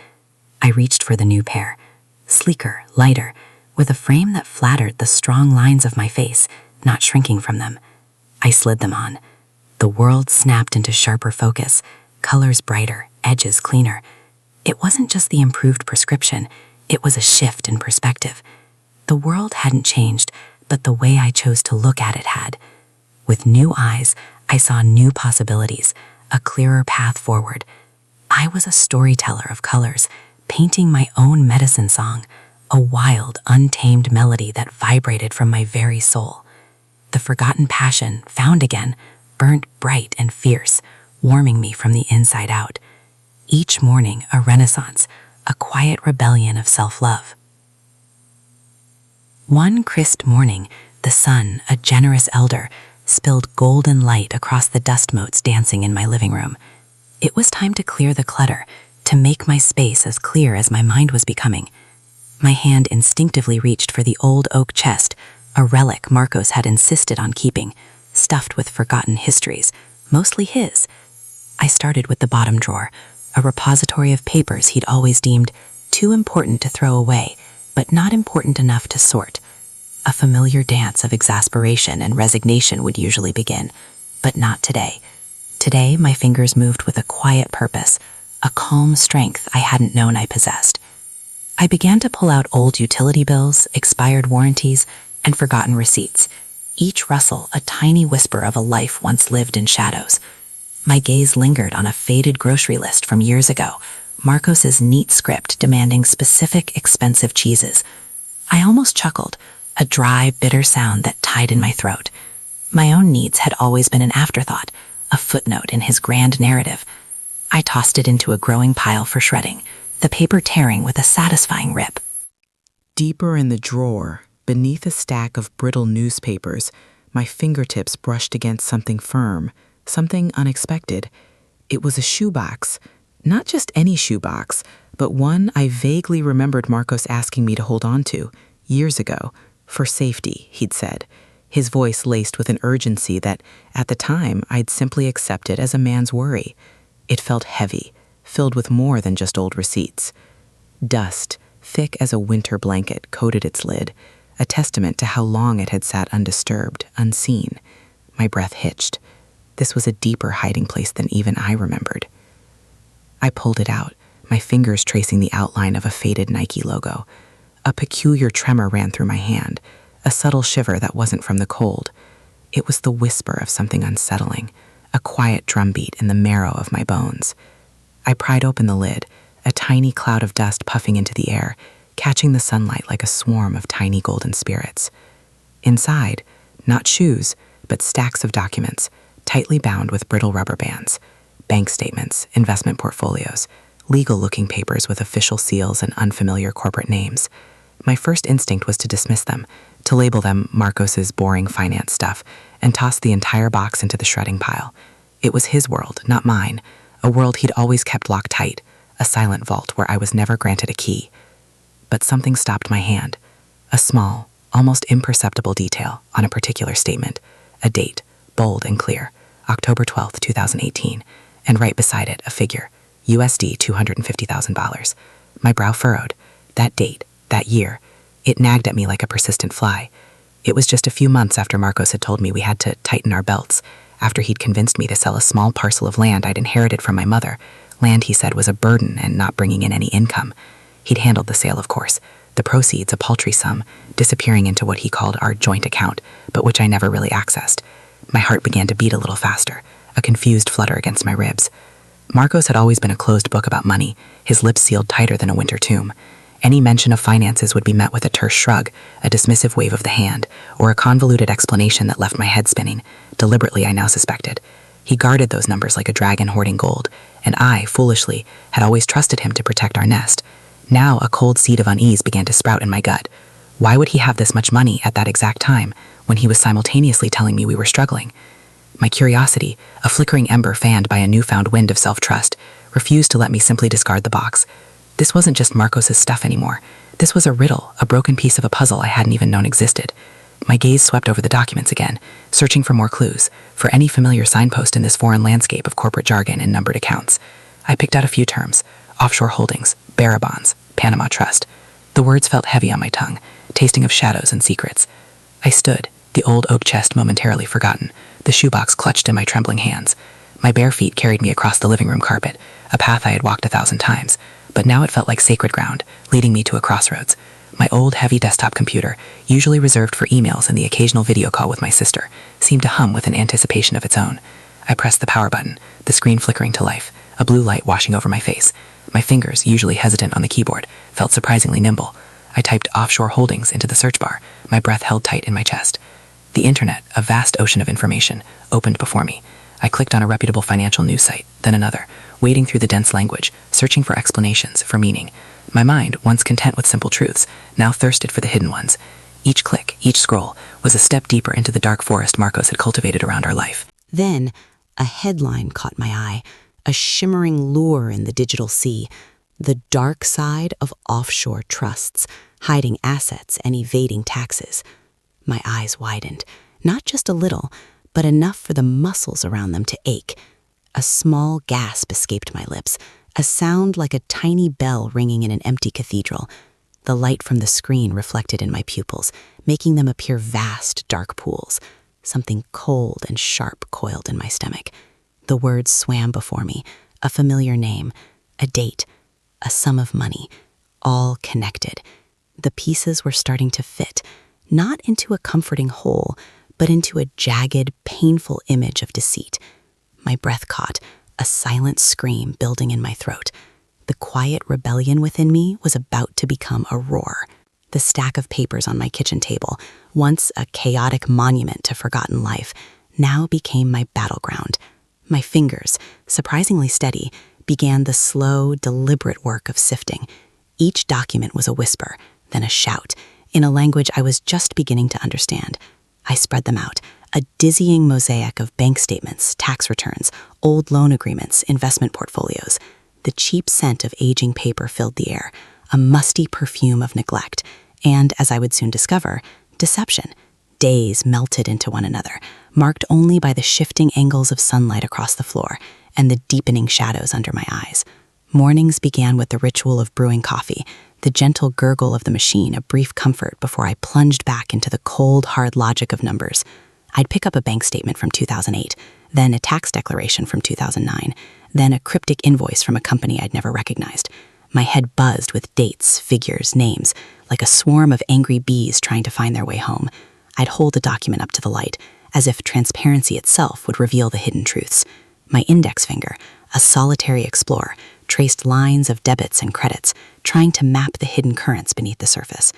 S1: I reached for the new pair, sleeker, lighter, with a frame that flattered the strong lines of my face, not shrinking from them. I slid them on. The world snapped into sharper focus, colors brighter, edges cleaner. It wasn't just the improved prescription, it was a shift in perspective. The world hadn't changed, but the way I chose to look at it had. With new eyes, I saw new possibilities, a clearer path forward. I was a storyteller of colors, painting my own medicine song, a wild, untamed melody that vibrated from my very soul. The forgotten passion, found again, burnt bright and fierce, warming me from the inside out. Each morning, a renaissance, a quiet rebellion of self-love. One crisp morning, the sun, a generous elder, spilled golden light across the dust motes dancing in my living room. It was time to clear the clutter, to make my space as clear as my mind was becoming. My hand instinctively reached for the old oak chest, a relic Marcos had insisted on keeping, stuffed with forgotten histories, mostly his. I started with the bottom drawer, a repository of papers he'd always deemed too important to throw away, but not important enough to sort. A familiar dance of exasperation and resignation would usually begin, but not today. Today, my fingers moved with a quiet purpose, a calm strength I hadn't known I possessed. I began to pull out old utility bills, expired warranties, and forgotten receipts. each rustle a tiny whisper of a life once lived in shadows. My gaze lingered on a faded grocery list from years ago, Marcos's neat script demanding specific, expensive cheeses. I almost chuckled, a dry, bitter sound that tied in my throat. My own needs had always been an afterthought, a footnote in his grand narrative. I tossed it into a growing pile for shredding, the paper tearing with a satisfying rip.
S5: Deeper in the drawer, beneath a stack of brittle newspapers, my fingertips brushed against something firm, something unexpected. It was a shoebox. Not just any shoebox, but one I vaguely remembered Marcos asking me to hold on to, years ago, for safety, he'd said, his voice laced with an urgency that, at the time, I'd simply accepted as a man's worry. It felt heavy, filled with more than just old receipts. Dust, thick as a winter blanket, coated its lid, a testament to how long it had sat undisturbed, unseen. My breath hitched. This was a deeper hiding place than even I remembered. I pulled it out, my fingers tracing the outline of a faded Nike logo. A peculiar tremor ran through my hand, a subtle shiver that wasn't from the cold. It was the whisper of something unsettling, a quiet drumbeat in the marrow of my bones. I pried open the lid, a tiny cloud of dust puffing into the air, catching the sunlight like a swarm of tiny golden spirits. Inside, not shoes, but stacks of documents, tightly bound with brittle rubber bands. Bank statements, investment portfolios, legal-looking papers with official seals and unfamiliar corporate names. My first instinct was to dismiss them, to label them Marcos's boring finance stuff, and toss the entire box into the shredding pile. It was his world, not mine, a world he'd always kept locked tight, a silent vault where I was never granted a key. But something stopped my hand. A small, almost imperceptible detail on a particular statement. A date, bold and clear, October 12th, 2018, and right beside it a figure, USD $250,000. My brow furrowed. That date, that year, it nagged at me like a persistent fly. It was just a few months after Marcos had told me we had to tighten our belts, after he'd convinced me to sell a small parcel of land I'd inherited from my mother. Land, he said, was a burden and not bringing in any income. He'd handled the sale, of course, the proceeds, a paltry sum, disappearing into what he called our joint account, but which I never really accessed. My heart began to beat a little faster, a confused flutter against my ribs. Marcos had always been a closed book about money, his lips sealed tighter than a winter tomb. Any mention of finances would be met with a terse shrug, a dismissive wave of the hand, or a convoluted explanation that left my head spinning, deliberately I now suspected. He guarded those numbers like a dragon hoarding gold, and I, foolishly, had always trusted him to protect our nest. Now a cold seed of unease began to sprout in my gut. Why would he have this much money at that exact time, when he was simultaneously telling me we were struggling? My curiosity, a flickering ember fanned by a newfound wind of self-trust, refused to let me simply discard the box. This wasn't just Marcos's stuff anymore. This was a riddle, a broken piece of a puzzle I hadn't even known existed. My gaze swept over the documents again, searching for more clues, for any familiar signpost in this foreign landscape of corporate jargon and numbered accounts. I picked out a few terms: offshore holdings, bearer bonds, Panama Trust. The words felt heavy on my tongue, tasting of shadows and secrets. I stood, the old oak chest momentarily forgotten, the shoebox clutched in my trembling hands. My bare feet carried me across the living room carpet, a path I had walked 1,000 times, but now it felt like sacred ground, leading me to a crossroads. My old, heavy desktop computer, usually reserved for emails and the occasional video call with my sister, seemed to hum with an anticipation of its own. I pressed the power button, the screen flickering to life, a blue light washing over my face. My fingers, usually hesitant on the keyboard, felt surprisingly nimble. I typed offshore holdings into the search bar, my breath held tight in my chest. The internet, a vast ocean of information, opened before me. I clicked on a reputable financial news site, then another, wading through the dense language, searching for explanations, for meaning. My mind, once content with simple truths, now thirsted for the hidden ones. Each click, each scroll, was a step deeper into the dark forest Marcos had cultivated around our life.
S1: Then, a headline caught my eye, a shimmering lure in the digital sea, the dark side of offshore trusts, hiding assets and evading taxes. My eyes widened, not just a little, but enough for the muscles around them to ache. A small gasp escaped my lips, a sound like a tiny bell ringing in an empty cathedral. The light from the screen reflected in my pupils, making them appear vast, dark pools. Something cold and sharp coiled in my stomach. The words swam before me, a familiar name, a date, a sum of money, all connected. The pieces were starting to fit, not into a comforting whole,
S4: but into a jagged, painful image of deceit. My breath caught, a silent scream building in my throat. The quiet rebellion within me was about to become a roar. The stack of papers on my kitchen table, once a chaotic monument to forgotten life, now became my battleground. My fingers, surprisingly steady, began the slow, deliberate work of sifting. Each document was a whisper, then a shout, in a language I was just beginning to understand. I spread them out, a dizzying mosaic of bank statements, tax returns, old loan agreements, investment portfolios. The cheap scent of aging paper filled the air, a musty perfume of neglect, and, as I would soon discover, deception. Days melted into one another, marked only by the shifting angles of sunlight across the floor and the deepening shadows under my eyes. Mornings began with the ritual of brewing coffee, the gentle gurgle of the machine a brief comfort before I plunged back into the cold, hard logic of numbers. I'd pick up a bank statement from 2008, then a tax declaration from 2009, then a cryptic invoice from a company I'd never recognized. My head buzzed with dates, figures, names, like a swarm of angry bees trying to find their way home. I'd hold the document up to the light, as if transparency itself would reveal the hidden truths. My index finger, a solitary explorer, traced lines of debits and credits, trying to map the hidden currents beneath the surface.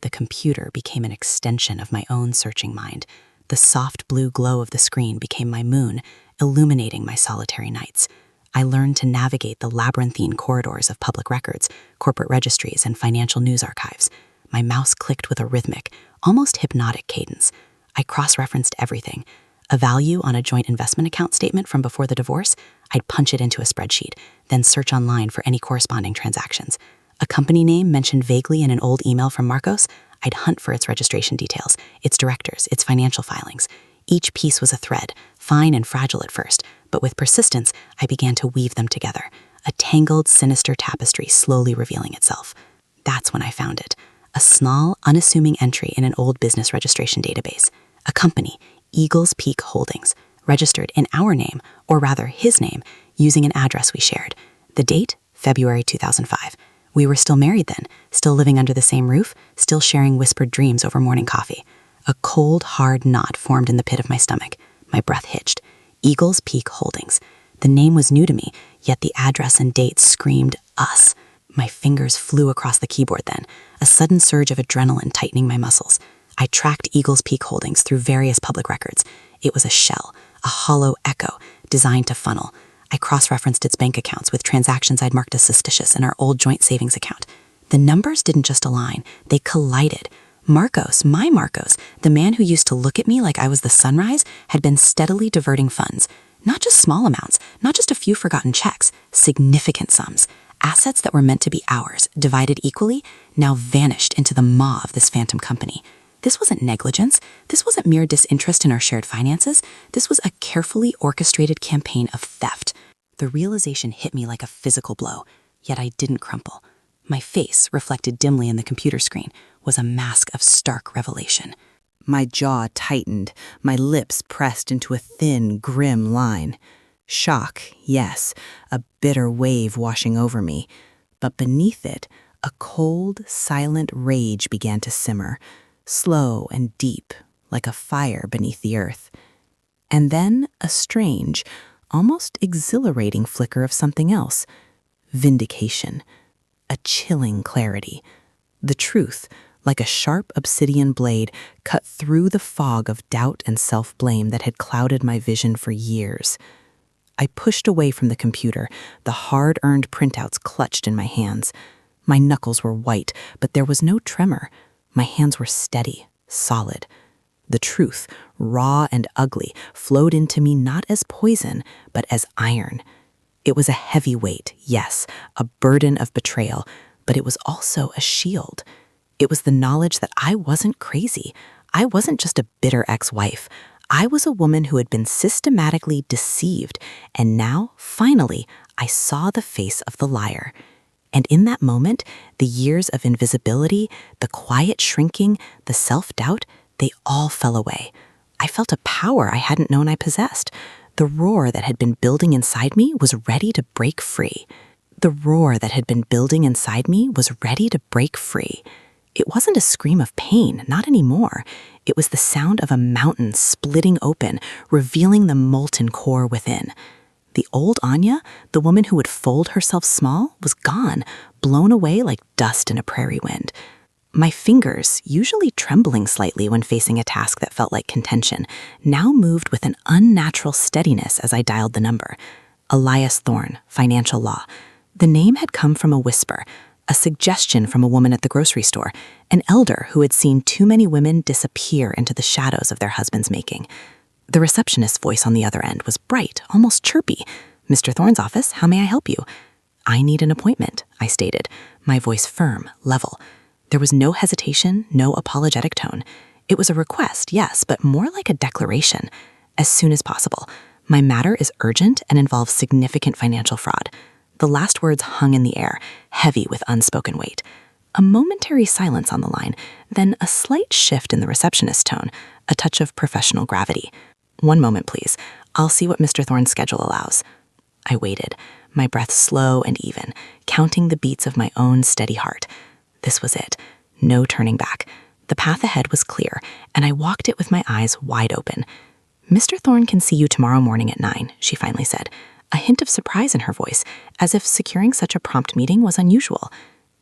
S4: The computer became an extension of my own searching mind. The soft blue glow of the screen became my moon, illuminating my solitary nights. I learned to navigate the labyrinthine corridors of public records, corporate registries, and financial news archives. My mouse clicked with a rhythmic, almost hypnotic cadence. I cross-referenced everything. A value on a joint investment account statement from before the divorce, I'd punch it into a spreadsheet, then search online for any corresponding transactions. A company name mentioned vaguely in an old email from Marcos, I'd hunt for its registration details, its directors, its financial filings. Each piece was a thread, fine and fragile at first, but with persistence, I began to weave them together, a tangled, sinister tapestry slowly revealing itself. That's when I found it. A small, unassuming entry in an old business registration database. A company, Eagles Peak Holdings, registered in our name, or rather his name, using an address we shared. The date, February 2005. We were still married then, still living under the same roof, still sharing whispered dreams over morning coffee. A cold, hard knot formed in the pit of my stomach. My breath hitched. Eagles Peak Holdings. The name was new to me, yet the address and date screamed us. My fingers flew across the keyboard then, a sudden surge of adrenaline tightening my muscles. I tracked Eagles Peak Holdings through various public records. It was a shell, a hollow echo, designed to funnel. I cross-referenced its bank accounts with transactions I'd marked as suspicious in our old joint savings account. The numbers didn't just align, they collided. Marcos, my Marcos, the man who used to look at me like I was the sunrise, had been steadily diverting funds. Not just small amounts, not just a few forgotten checks, significant sums. Assets that were meant to be ours, divided equally, now vanished into the maw of this phantom company. This wasn't negligence. This wasn't mere disinterest in our shared finances. This was a carefully orchestrated campaign of theft. The realization hit me like a physical blow, yet I didn't crumple. My face, reflected dimly in the computer screen, was a mask of stark revelation.
S5: My jaw tightened, my lips pressed into a thin, grim line. Shock, yes, a bitter wave washing over me. But beneath it, a cold, silent rage began to simmer, slow and deep, like a fire beneath the earth. And then a strange, almost exhilarating flicker of something else. Vindication. A chilling clarity. The truth, like a sharp obsidian blade, cut through the fog of doubt and self-blame that had clouded my vision for years. I pushed away from the computer, the hard-earned printouts clutched in my hands. My knuckles were white, but there was no tremor. My hands were steady, solid. The truth, raw and ugly, flowed into me not as poison, but as iron. It was a heavy weight, yes, a burden of betrayal, but it was also a shield. It was the knowledge that I wasn't crazy. I wasn't just a bitter ex-wife. I was a woman who had been systematically deceived, and now, finally, I saw the face of the liar. And in that moment, the years of invisibility, the quiet shrinking, the self-doubt, they all fell away. I felt a power I hadn't known I possessed. The roar that had been building inside me was ready to break free. The roar that had been building inside me was ready to break free.
S4: It wasn't a scream of pain, not anymore. It was the sound of a mountain splitting open, revealing the molten core within. The old Anya, the woman who would fold herself small, was gone, blown away like dust in a prairie wind. My fingers, usually trembling slightly when facing a task that felt like contention, now moved with an unnatural steadiness as I dialed the number. Elias Thorne, financial law. The name had come from a whisper, a suggestion from a woman at the grocery store, an elder who had seen too many women disappear into the shadows of their husband's making. The receptionist's voice on the other end was bright, almost chirpy. "Mr. Thorne's office, how may I help you?" "I need an appointment," I stated, my voice firm, level. There was no hesitation, no apologetic tone. It was a request, yes, but more like a declaration. As soon as possible. My matter is urgent and involves significant financial fraud. The last words hung in the air, heavy with unspoken weight. A momentary silence on the line, then a slight shift in the receptionist's tone, a touch of professional gravity. "One moment, please. I'll see what Mr. Thorne's schedule allows." I waited, my breath slow and even, counting the beats of my own steady heart. This was it. No turning back. The path ahead was clear, and I walked it with my eyes wide open. "Mr. Thorne can see you tomorrow morning at 9, she finally said, a hint of surprise in her voice, as if securing such a prompt meeting was unusual.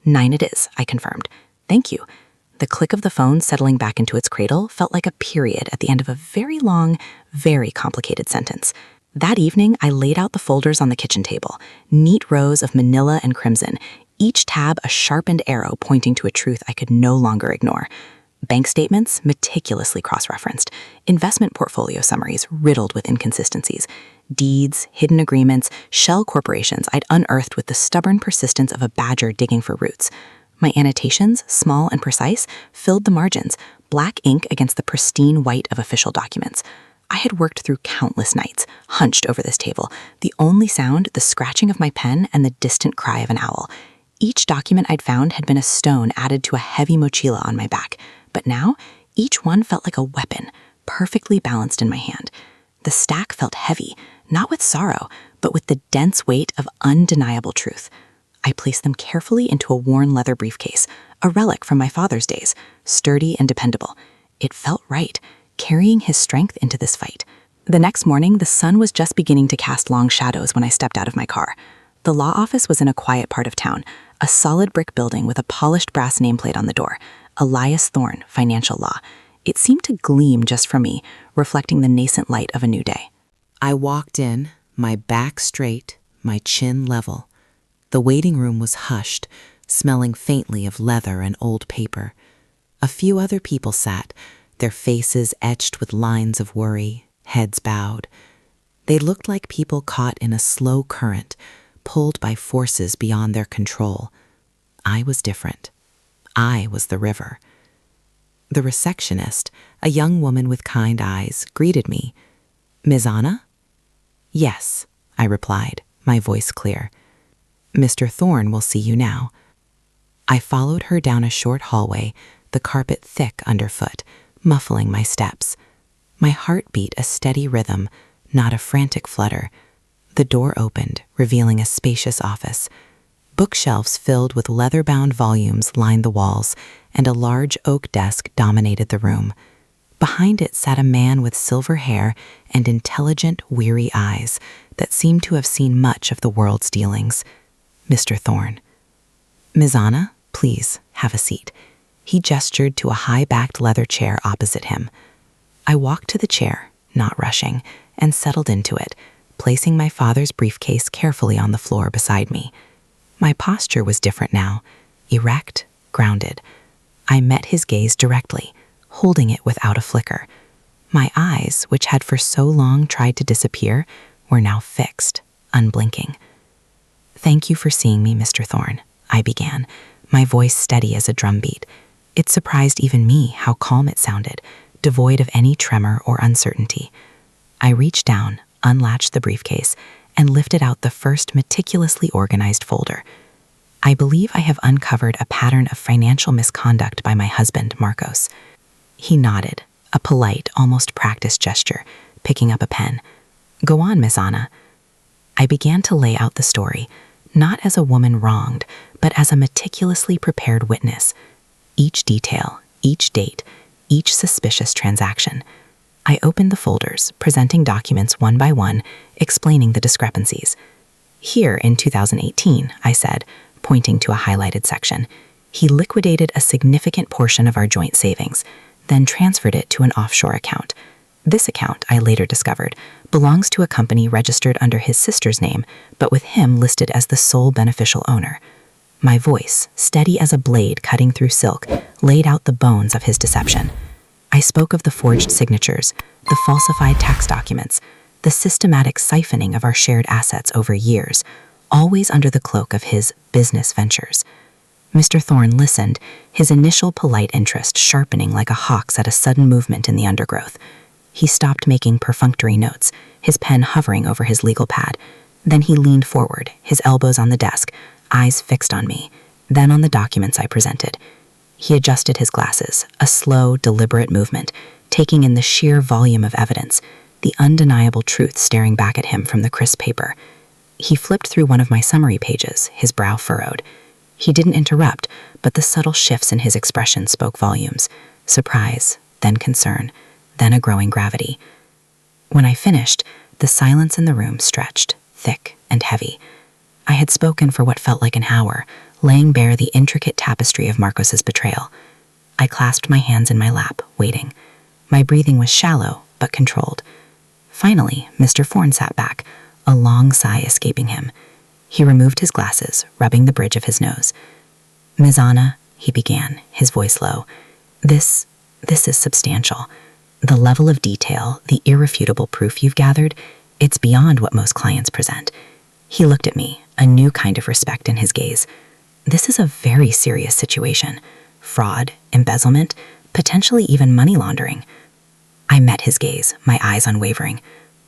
S4: 9 it is, I confirmed. "Thank you." The click of the phone settling back into its cradle felt like a period at the end of a very long, very complicated sentence. That evening, I laid out the folders on the kitchen table, neat rows of manila and crimson, each tab a sharpened arrow pointing to a truth I could no longer ignore. Bank statements meticulously cross-referenced, investment portfolio summaries riddled with inconsistencies, deeds, hidden agreements, shell corporations I'd unearthed with the stubborn persistence of a badger digging for roots. My annotations, small and precise, filled the margins, black ink against the pristine white of official documents. I had worked through countless nights, hunched over this table, the only sound the scratching of my pen and the distant cry of an owl. Each document I'd found had been a stone added to a heavy mochila on my back, but now each one felt like a weapon, perfectly balanced in my hand. The stack felt heavy, not with sorrow, but with the dense weight of undeniable truth. I placed them carefully into a worn leather briefcase, a relic from my father's days, sturdy and dependable. It felt right, carrying his strength into this fight. The next morning, the sun was just beginning to cast long shadows when I stepped out of my car. The law office was in a quiet part of town, a solid brick building with a polished brass nameplate on the door, Elias Thorne, financial law. It seemed to gleam just for me, reflecting the nascent light of a new day.
S5: I walked in, my back straight, my chin level. The waiting room was hushed, smelling faintly of leather and old paper. A few other people sat, their faces etched with lines of worry, heads bowed. They looked like people caught in a slow current, pulled by forces beyond their control. I was different. I was the river. The receptionist, a young woman with kind eyes, greeted me. "Ms. Anna?" "Yes," I replied, my voice clear. "Mr. Thorne will see you now." I followed her down a short hallway, the carpet thick underfoot, muffling my steps. My heart beat a steady rhythm, not a frantic flutter. The door opened, revealing a spacious office. Bookshelves filled with leather-bound volumes lined the walls, and a large oak desk dominated the room. Behind it sat a man with silver hair and intelligent, weary eyes that seemed to have seen much of the world's dealings. Mr. Thorne. "Ms. Anna, please, have a seat." He gestured to a high-backed leather chair opposite him. I walked to the chair, not rushing, and settled into it, placing my father's briefcase carefully on the floor beside me. My posture was different now, erect, grounded. I met his gaze directly, holding it without a flicker. My eyes, which had for so long tried to disappear, were now fixed, unblinking. "Thank you for seeing me, Mr. Thorne," I began, my voice steady as a drumbeat. It surprised even me how calm it sounded, devoid of any tremor or uncertainty. I reached down, unlatched the briefcase, and lifted out the first meticulously organized folder. "I believe I have uncovered a pattern of financial misconduct by my husband, Marcos." He nodded, a polite, almost practiced gesture, picking up a pen. "Go on, Miss Anna." I began to lay out the story, not as a woman wronged, but as a meticulously prepared witness.
S4: Each detail, each date, each suspicious transaction. I opened the folders, presenting documents one by one, explaining the discrepancies. Here in 2018, I said, pointing to a highlighted section, he liquidated a significant portion of our joint savings, then transferred it to an offshore account. This account, I later discovered, belongs to a company registered under his sister's name, but with him listed as the sole beneficial owner. My voice, steady as a blade cutting through silk, laid out the bones of his deception. I spoke of the forged signatures, the falsified tax documents, the systematic siphoning of our shared assets over years, always under the cloak of his business ventures. Mr. Thorne listened, his initial polite interest sharpening like a hawk's at a sudden movement in the undergrowth. He stopped making perfunctory notes, his pen hovering over his legal pad. Then he leaned forward, his elbows on the desk, eyes fixed on me, then on the documents I presented. He adjusted his glasses, a slow, deliberate movement, taking in the sheer volume of evidence, the undeniable truth staring back at him from the crisp paper. He flipped through one of my summary pages, his brow furrowed. He didn't interrupt, but the subtle shifts in his expression spoke volumes. Surprise, then concern, then a growing gravity. When I finished, the silence in the room stretched, thick and heavy. I had spoken for what felt like an hour, laying bare the intricate tapestry of Marcos's betrayal. I clasped my hands in my lap, waiting. My breathing was shallow, but controlled. Finally, Mr. Thorne sat back, a long sigh escaping him. He removed his glasses, rubbing the bridge of his nose. "Ms. Anna," he began, his voice low, This is substantial. The level of detail, the irrefutable proof you've gathered, it's beyond what most clients present." He looked at me, a new kind of respect in his gaze. "This is a very serious situation. Fraud, embezzlement, potentially even money laundering." I met his gaze, my eyes unwavering.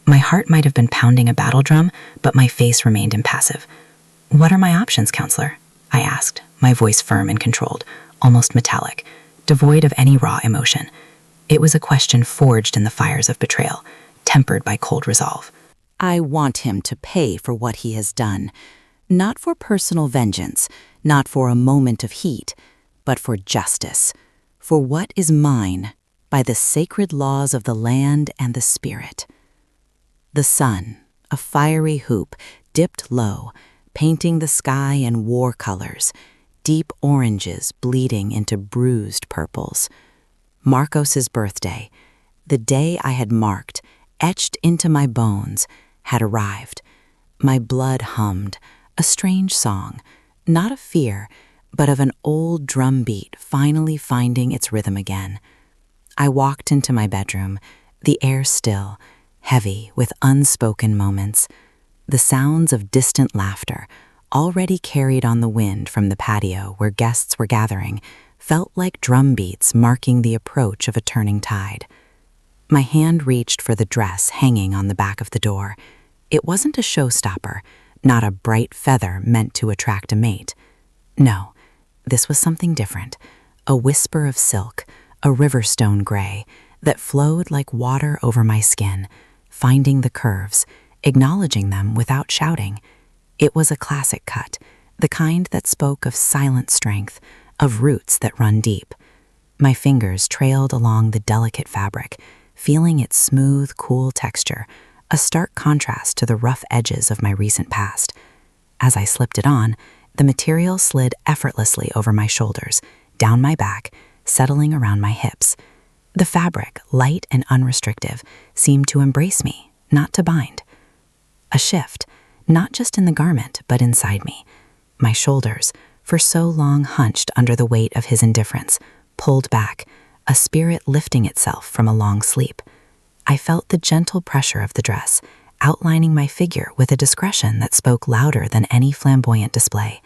S4: My heart might have been pounding a battle drum, but my face remained impassive. "What are my options, counselor?" I asked, my voice firm and controlled, almost metallic, devoid of any raw emotion. It was a question forged in the fires of betrayal, tempered by cold resolve.
S1: I want him to pay for what he has done, not for personal vengeance, not for a moment of heat, but for justice, for what is mine by the sacred laws of the land and the spirit. The sun, a fiery hoop, dipped low, painting the sky in war colors, deep oranges bleeding into bruised purples. Marcos's birthday, the day I had marked, etched into my bones, had arrived. My blood hummed, a strange song, not of fear, but of an old drum beat finally finding its rhythm again. I walked into my bedroom, the air still, heavy with unspoken moments. The sounds of distant laughter, already carried on the wind from the patio where guests were gathering, felt like drum beats marking the approach of a turning tide. My hand reached for the dress hanging on the back of the door. It wasn't a showstopper, not a bright feather meant to attract a mate. No, this was something different, a whisper of silk, a riverstone gray, that flowed like water over my skin, finding the curves, acknowledging them without shouting. It was a classic cut, the kind that spoke of silent strength, of roots that run deep. My fingers trailed along the delicate fabric, feeling its smooth, cool texture, a stark contrast to the rough edges of my recent past. As I slipped it on, the material slid effortlessly over my shoulders, down my back, settling around my hips. The fabric, light and unrestrictive, seemed to embrace me, not to bind. A shift, not just in the garment, but inside me. My shoulders, for so long hunched under the weight of his indifference, pulled back, a spirit lifting itself from a long sleep. I felt the gentle pressure of the dress, outlining my figure with a discretion that spoke louder than any flamboyant display.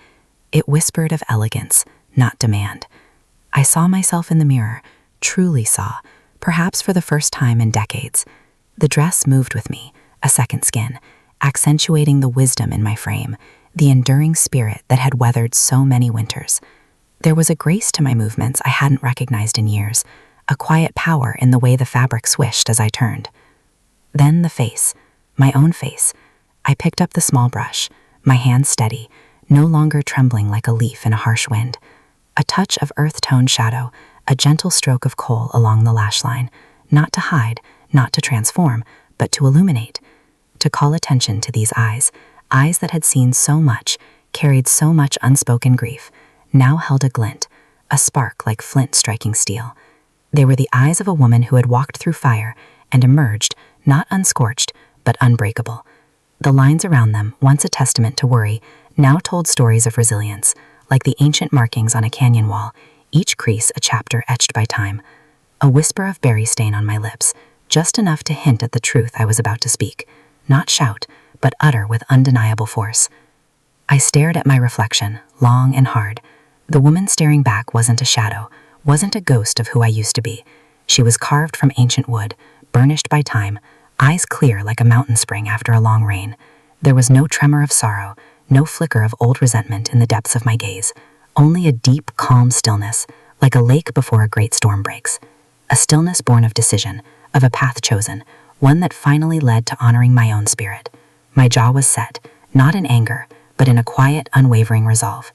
S1: It whispered of elegance, not demand. I saw myself in the mirror, truly saw, perhaps for the first time in decades. The dress moved with me, a second skin, accentuating the wisdom in my frame, the enduring spirit that had weathered so many winters. There was a grace to my movements I hadn't recognized in years, a quiet power in the way the fabric swished as I turned. Then the face, my own face. I picked up the small brush, my hand steady, no longer trembling like a leaf in a harsh wind.
S4: A touch of earth-toned shadow, a gentle stroke of kohl along the lash line, not to hide, not to transform, but to illuminate, to call attention to these eyes that had seen so much, carried so much unspoken grief, now held a glint, a spark like flint striking steel. They were the eyes of a woman who had walked through fire and emerged, not unscorched, but unbreakable. The lines around them, once a testament to worry, now told stories of resilience, like the ancient markings on a canyon wall, each crease a chapter etched by time. A whisper of berry stain on my lips, just enough to hint at the truth I was about to speak. Not shout, but utter with undeniable force. I stared at my reflection, long and hard. The woman staring back wasn't a shadow, wasn't a ghost of who I used to be. She was carved from ancient wood, burnished by time, eyes clear like a mountain spring after a long rain. There was no tremor of sorrow, no flicker of old resentment in the depths of my gaze, only a deep, calm stillness, like a lake before a great storm breaks. A stillness born of decision, of a path chosen, one that finally led to honoring my own spirit. My jaw was set, not in anger, but in a quiet, unwavering resolve.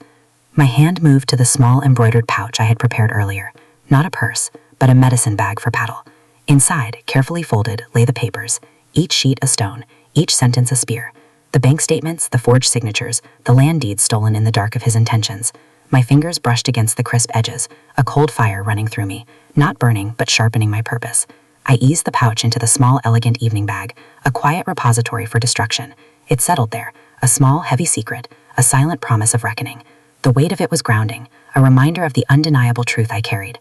S4: My hand moved to the small embroidered pouch I had prepared earlier, not a purse, but a medicine bag for Paddle. Inside, carefully folded, lay the papers, each sheet a stone, each sentence a spear. The bank statements, the forged signatures, the land deeds stolen in the dark of his intentions. My fingers brushed against the crisp edges, a cold fire running through me, not burning, but sharpening my purpose. I eased the pouch into the small, elegant evening bag, a quiet repository for destruction. It settled there, a small, heavy secret, a silent promise of reckoning. The weight of it was grounding, a reminder of the undeniable truth I carried.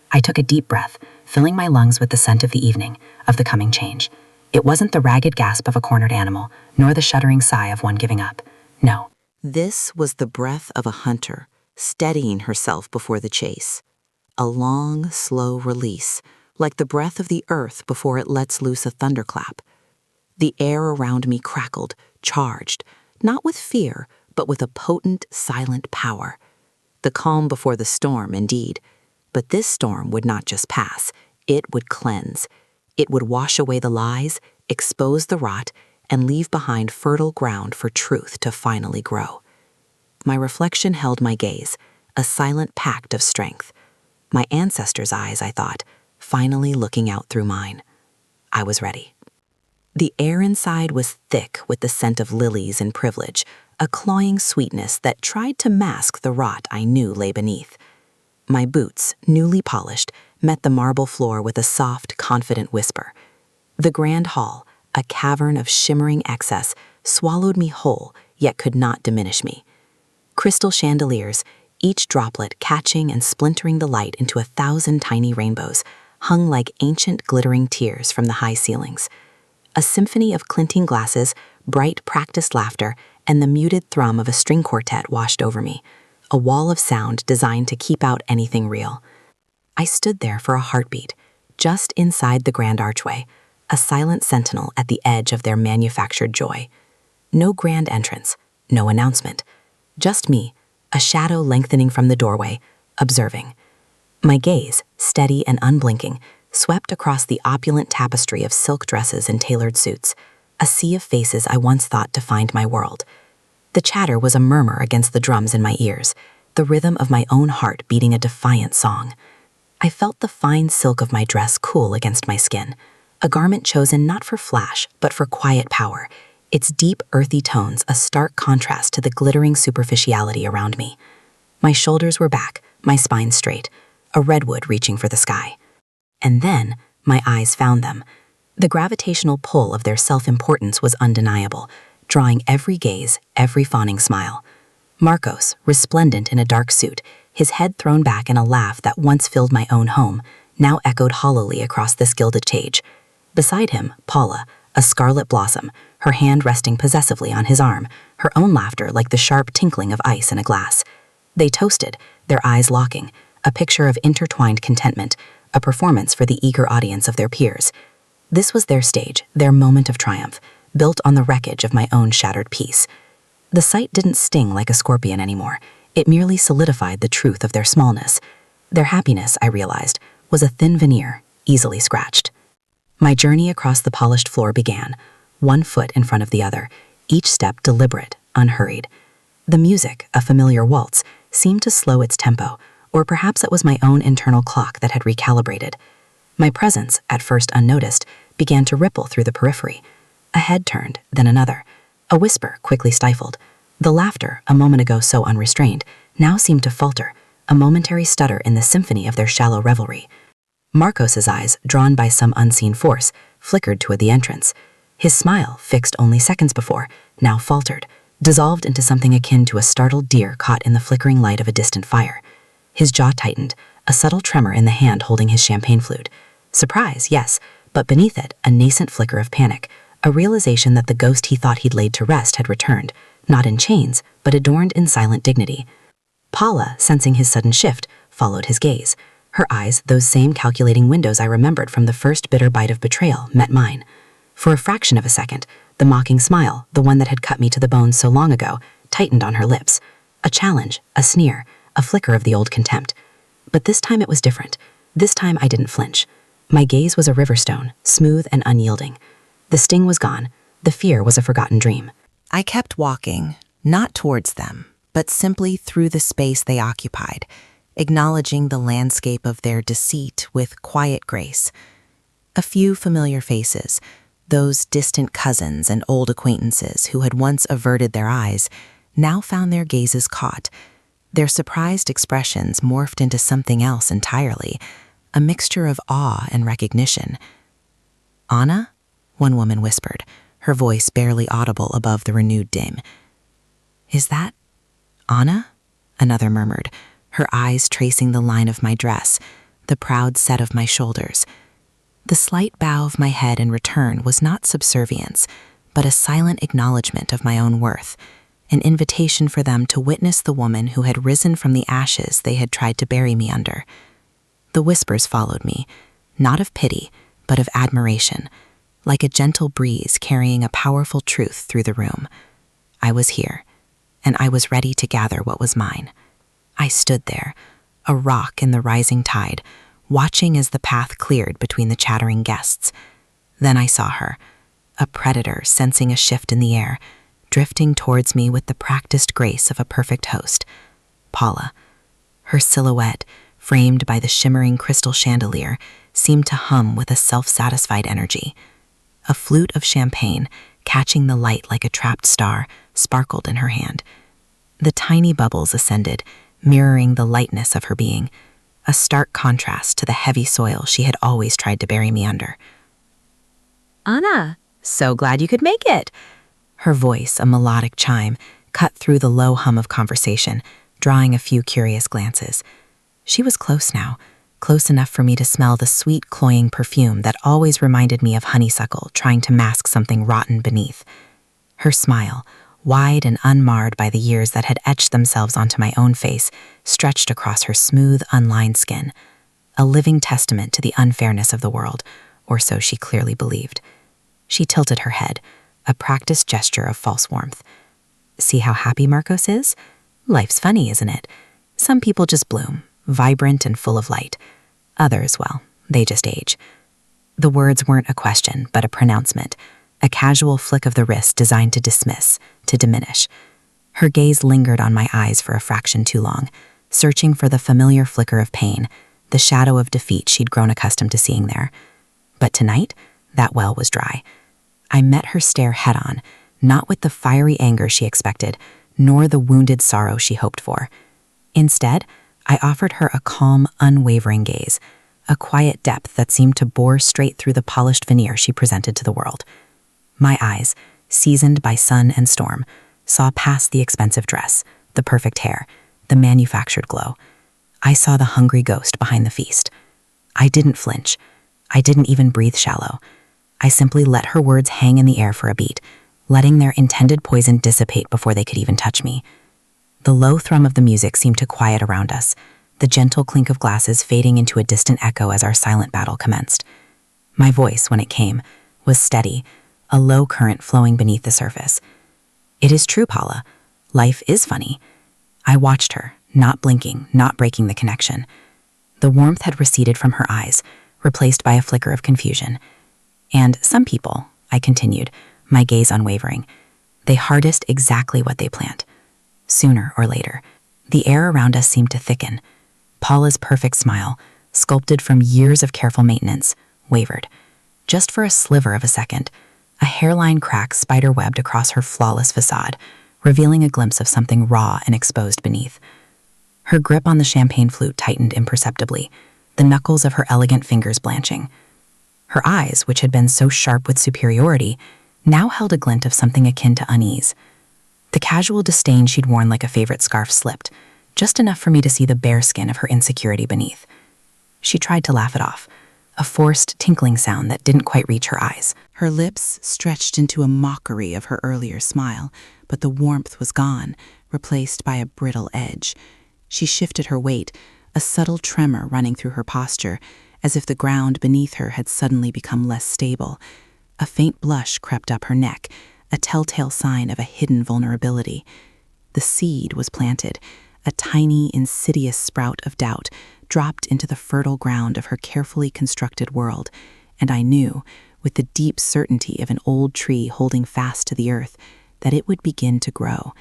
S4: I took a deep breath, filling my lungs with the scent of the evening, of the coming change. It wasn't the ragged gasp of a cornered animal, nor the shuddering sigh of one giving up. No.
S1: This was the breath of a hunter, steadying herself before the chase. A long, slow release, like the breath of the earth before it lets loose a thunderclap. The air around me crackled, charged, not with fear, but with a potent, silent power. The calm before the storm, indeed. But this storm would not just pass, it would cleanse. It would wash away the lies, expose the rot, and leave behind fertile ground for truth to finally grow. My reflection held my gaze, a silent pact of strength. My ancestors' eyes, I thought, finally looking out through mine. I was ready. The air inside was thick with the scent of lilies and privilege, a cloying sweetness that tried to mask the rot I knew lay beneath. My boots, newly polished, met the marble floor with a soft, confident whisper. The grand hall, a cavern of shimmering excess, swallowed me whole, yet could not diminish me. Crystal chandeliers, each droplet catching and splintering the light into 1,000 tiny rainbows, hung like ancient glittering tears from the high ceilings. A symphony of clinking glasses, bright practiced laughter, and the muted thrum of a string quartet washed over me, a wall of sound designed to keep out anything real. I stood there for a heartbeat, just inside the grand archway, a silent sentinel at the edge of their manufactured joy. No grand entrance, no announcement. Just me, a shadow lengthening from the doorway, observing. My gaze, steady and unblinking, swept across the opulent tapestry of silk dresses and tailored suits, a sea of faces I once thought defined my world. The chatter was a murmur against the drums in my ears, the rhythm of my own heart beating a defiant song. I felt the fine silk of my dress cool against my skin, a garment chosen not for flash, but for quiet power, its deep, earthy tones a stark contrast to the glittering superficiality around me. My shoulders were back, my spine straight, a redwood reaching for the sky. And then, my eyes found them. The gravitational pull of their self-importance was undeniable, drawing every gaze, every fawning smile. Marcos, resplendent in a dark suit, his head thrown back in a laugh that once filled my own home, now echoed hollowly across this gilded stage. Beside him, Paula, a scarlet blossom, her hand resting possessively on his arm, her own laughter like the sharp tinkling of ice in a glass. They toasted, their eyes locking, a picture of intertwined contentment, a performance for the eager audience of their peers. This was their stage, their moment of triumph, built on the wreckage of my own shattered peace. The sight didn't sting like a scorpion anymore. It merely solidified the truth of their smallness. Their happiness, I realized, was a thin veneer, easily scratched. My journey across the polished floor began, one foot in front of the other, each step deliberate, unhurried. The music, a familiar waltz, seemed to slow its tempo,
S4: or perhaps it was my own internal clock that had recalibrated. My presence, at first unnoticed, began to ripple through the periphery. A head turned, then another. A whisper quickly stifled. The laughter, a moment ago so unrestrained, now seemed to falter, a momentary stutter in the symphony of their shallow revelry. Marcos's eyes, drawn by some unseen force, flickered toward the entrance. His smile, fixed only seconds before, now faltered, dissolved into something akin to a startled deer caught in the flickering light of a distant fire. His jaw tightened, a subtle tremor in the hand holding his champagne flute. Surprise, yes, but beneath it, a nascent flicker of panic, a realization that the ghost he thought he'd laid to rest had returned, not in chains, but adorned in silent dignity. Paula, sensing his sudden shift, followed his gaze. Her eyes, those same calculating windows I remembered from the first bitter bite of betrayal, met mine. For a fraction of a second, the mocking smile, the one that had cut me to the bone so long ago, tightened on her lips. A challenge, a sneer, a flicker of the old contempt. But this time it was different. This time I didn't flinch. My gaze was a riverstone, smooth and unyielding. The sting was gone. The fear was a forgotten dream.
S1: I kept walking, not towards them, but simply through the space they occupied, acknowledging the landscape of their deceit with quiet grace. A few familiar faces, those distant cousins and old acquaintances who had once averted their eyes, now found their gazes caught. Their surprised expressions morphed into something else entirely, a mixture of awe and recognition. "Anna?" one woman whispered, her voice barely audible above the renewed din. "Is that Anna?" another murmured, her eyes tracing the line of my dress, the proud set of my shoulders. The slight bow of my head in return was not subservience, but a silent acknowledgement of my own worth, an invitation for them to witness the woman who had risen from the ashes they had tried to bury me under. The whispers followed me, not of pity, but of admiration, like a gentle breeze carrying a powerful truth through the room. I was here, and I was ready to gather what was mine. I stood there, a rock in the rising tide, watching as the path cleared between the chattering guests. Then I saw her, a predator sensing a shift in the air, drifting towards me with the practiced grace of a perfect host. Paula. Her silhouette, framed by the shimmering crystal chandelier, seemed to hum with a self-satisfied energy. A flute of champagne, catching the light like a trapped star, sparkled in her hand. The tiny bubbles ascended, mirroring the lightness of her being, a stark contrast to the heavy soil she had always tried to bury me under.
S4: "Anna, so glad you could make it."
S1: Her voice, a melodic chime, cut through the low hum of conversation, drawing a few curious glances. She was close now, close enough for me to smell the sweet, cloying perfume that always reminded me of honeysuckle trying to mask something rotten beneath. Her smile, wide and unmarred by the years that had etched themselves onto my own face, stretched across her smooth, unlined skin, a living testament to the unfairness of the world, or so she clearly believed. She tilted her head, a practiced gesture of false warmth. "See how happy Marcos is? Life's funny, isn't it? Some people just bloom, vibrant and full of light. Others, well, they just age." The words weren't a question, but a pronouncement, a casual flick of the wrist designed to dismiss, to diminish. Her gaze lingered on my eyes for a fraction too long, searching for the familiar flicker of pain, the shadow of defeat she'd grown accustomed to seeing there. But tonight, that well was dry. I met her stare head-on, not with the fiery anger she expected, nor the wounded sorrow she hoped for. Instead, I offered her a calm, unwavering gaze, a quiet depth that seemed to bore straight through the polished veneer she presented to the world. My eyes, seasoned by sun and storm, saw past the expensive dress, the perfect hair, the manufactured glow. I saw the hungry ghost behind the feast. I didn't flinch. I didn't even breathe shallow. I simply let her words hang in the air for a beat, letting their intended poison dissipate before they could even touch me. The low thrum of the music seemed to quiet around us, the gentle clink of glasses fading into a distant echo as our silent battle commenced. My voice, when it came, was steady, a low current flowing beneath the surface. "It is true, Paula. Life is funny." I watched her, not blinking, not breaking the connection. The warmth had receded from her eyes, replaced by a flicker of confusion. "And some people," I continued, my gaze unwavering, "they harvest exactly what they plant. Sooner or later, the air around us seemed to thicken.
S4: Paula's perfect smile, sculpted from years of careful maintenance, wavered. Just for a sliver of a second, a hairline crack spider-webbed across her flawless facade, revealing a glimpse of something raw and exposed beneath. Her grip on the champagne flute tightened imperceptibly, the knuckles of her elegant fingers blanching. Her eyes, which had been so sharp with superiority, now held a glint of something akin to unease. The casual disdain she'd worn like a favorite scarf slipped, just enough for me to see the bare skin of her insecurity beneath. She tried to laugh it off, a forced, tinkling sound that didn't quite reach her eyes.
S5: Her lips stretched into a mockery of her earlier smile, but the warmth was gone, replaced by a brittle edge. She shifted her weight, a subtle tremor running through her posture, as if the ground beneath her had suddenly become less stable. A faint blush crept up her neck, a telltale sign of a hidden vulnerability. The seed was planted, a tiny, insidious sprout of doubt dropped into the fertile ground of her carefully constructed world, and I knew, with the deep certainty of an old tree holding fast to the earth, that it would begin to grow.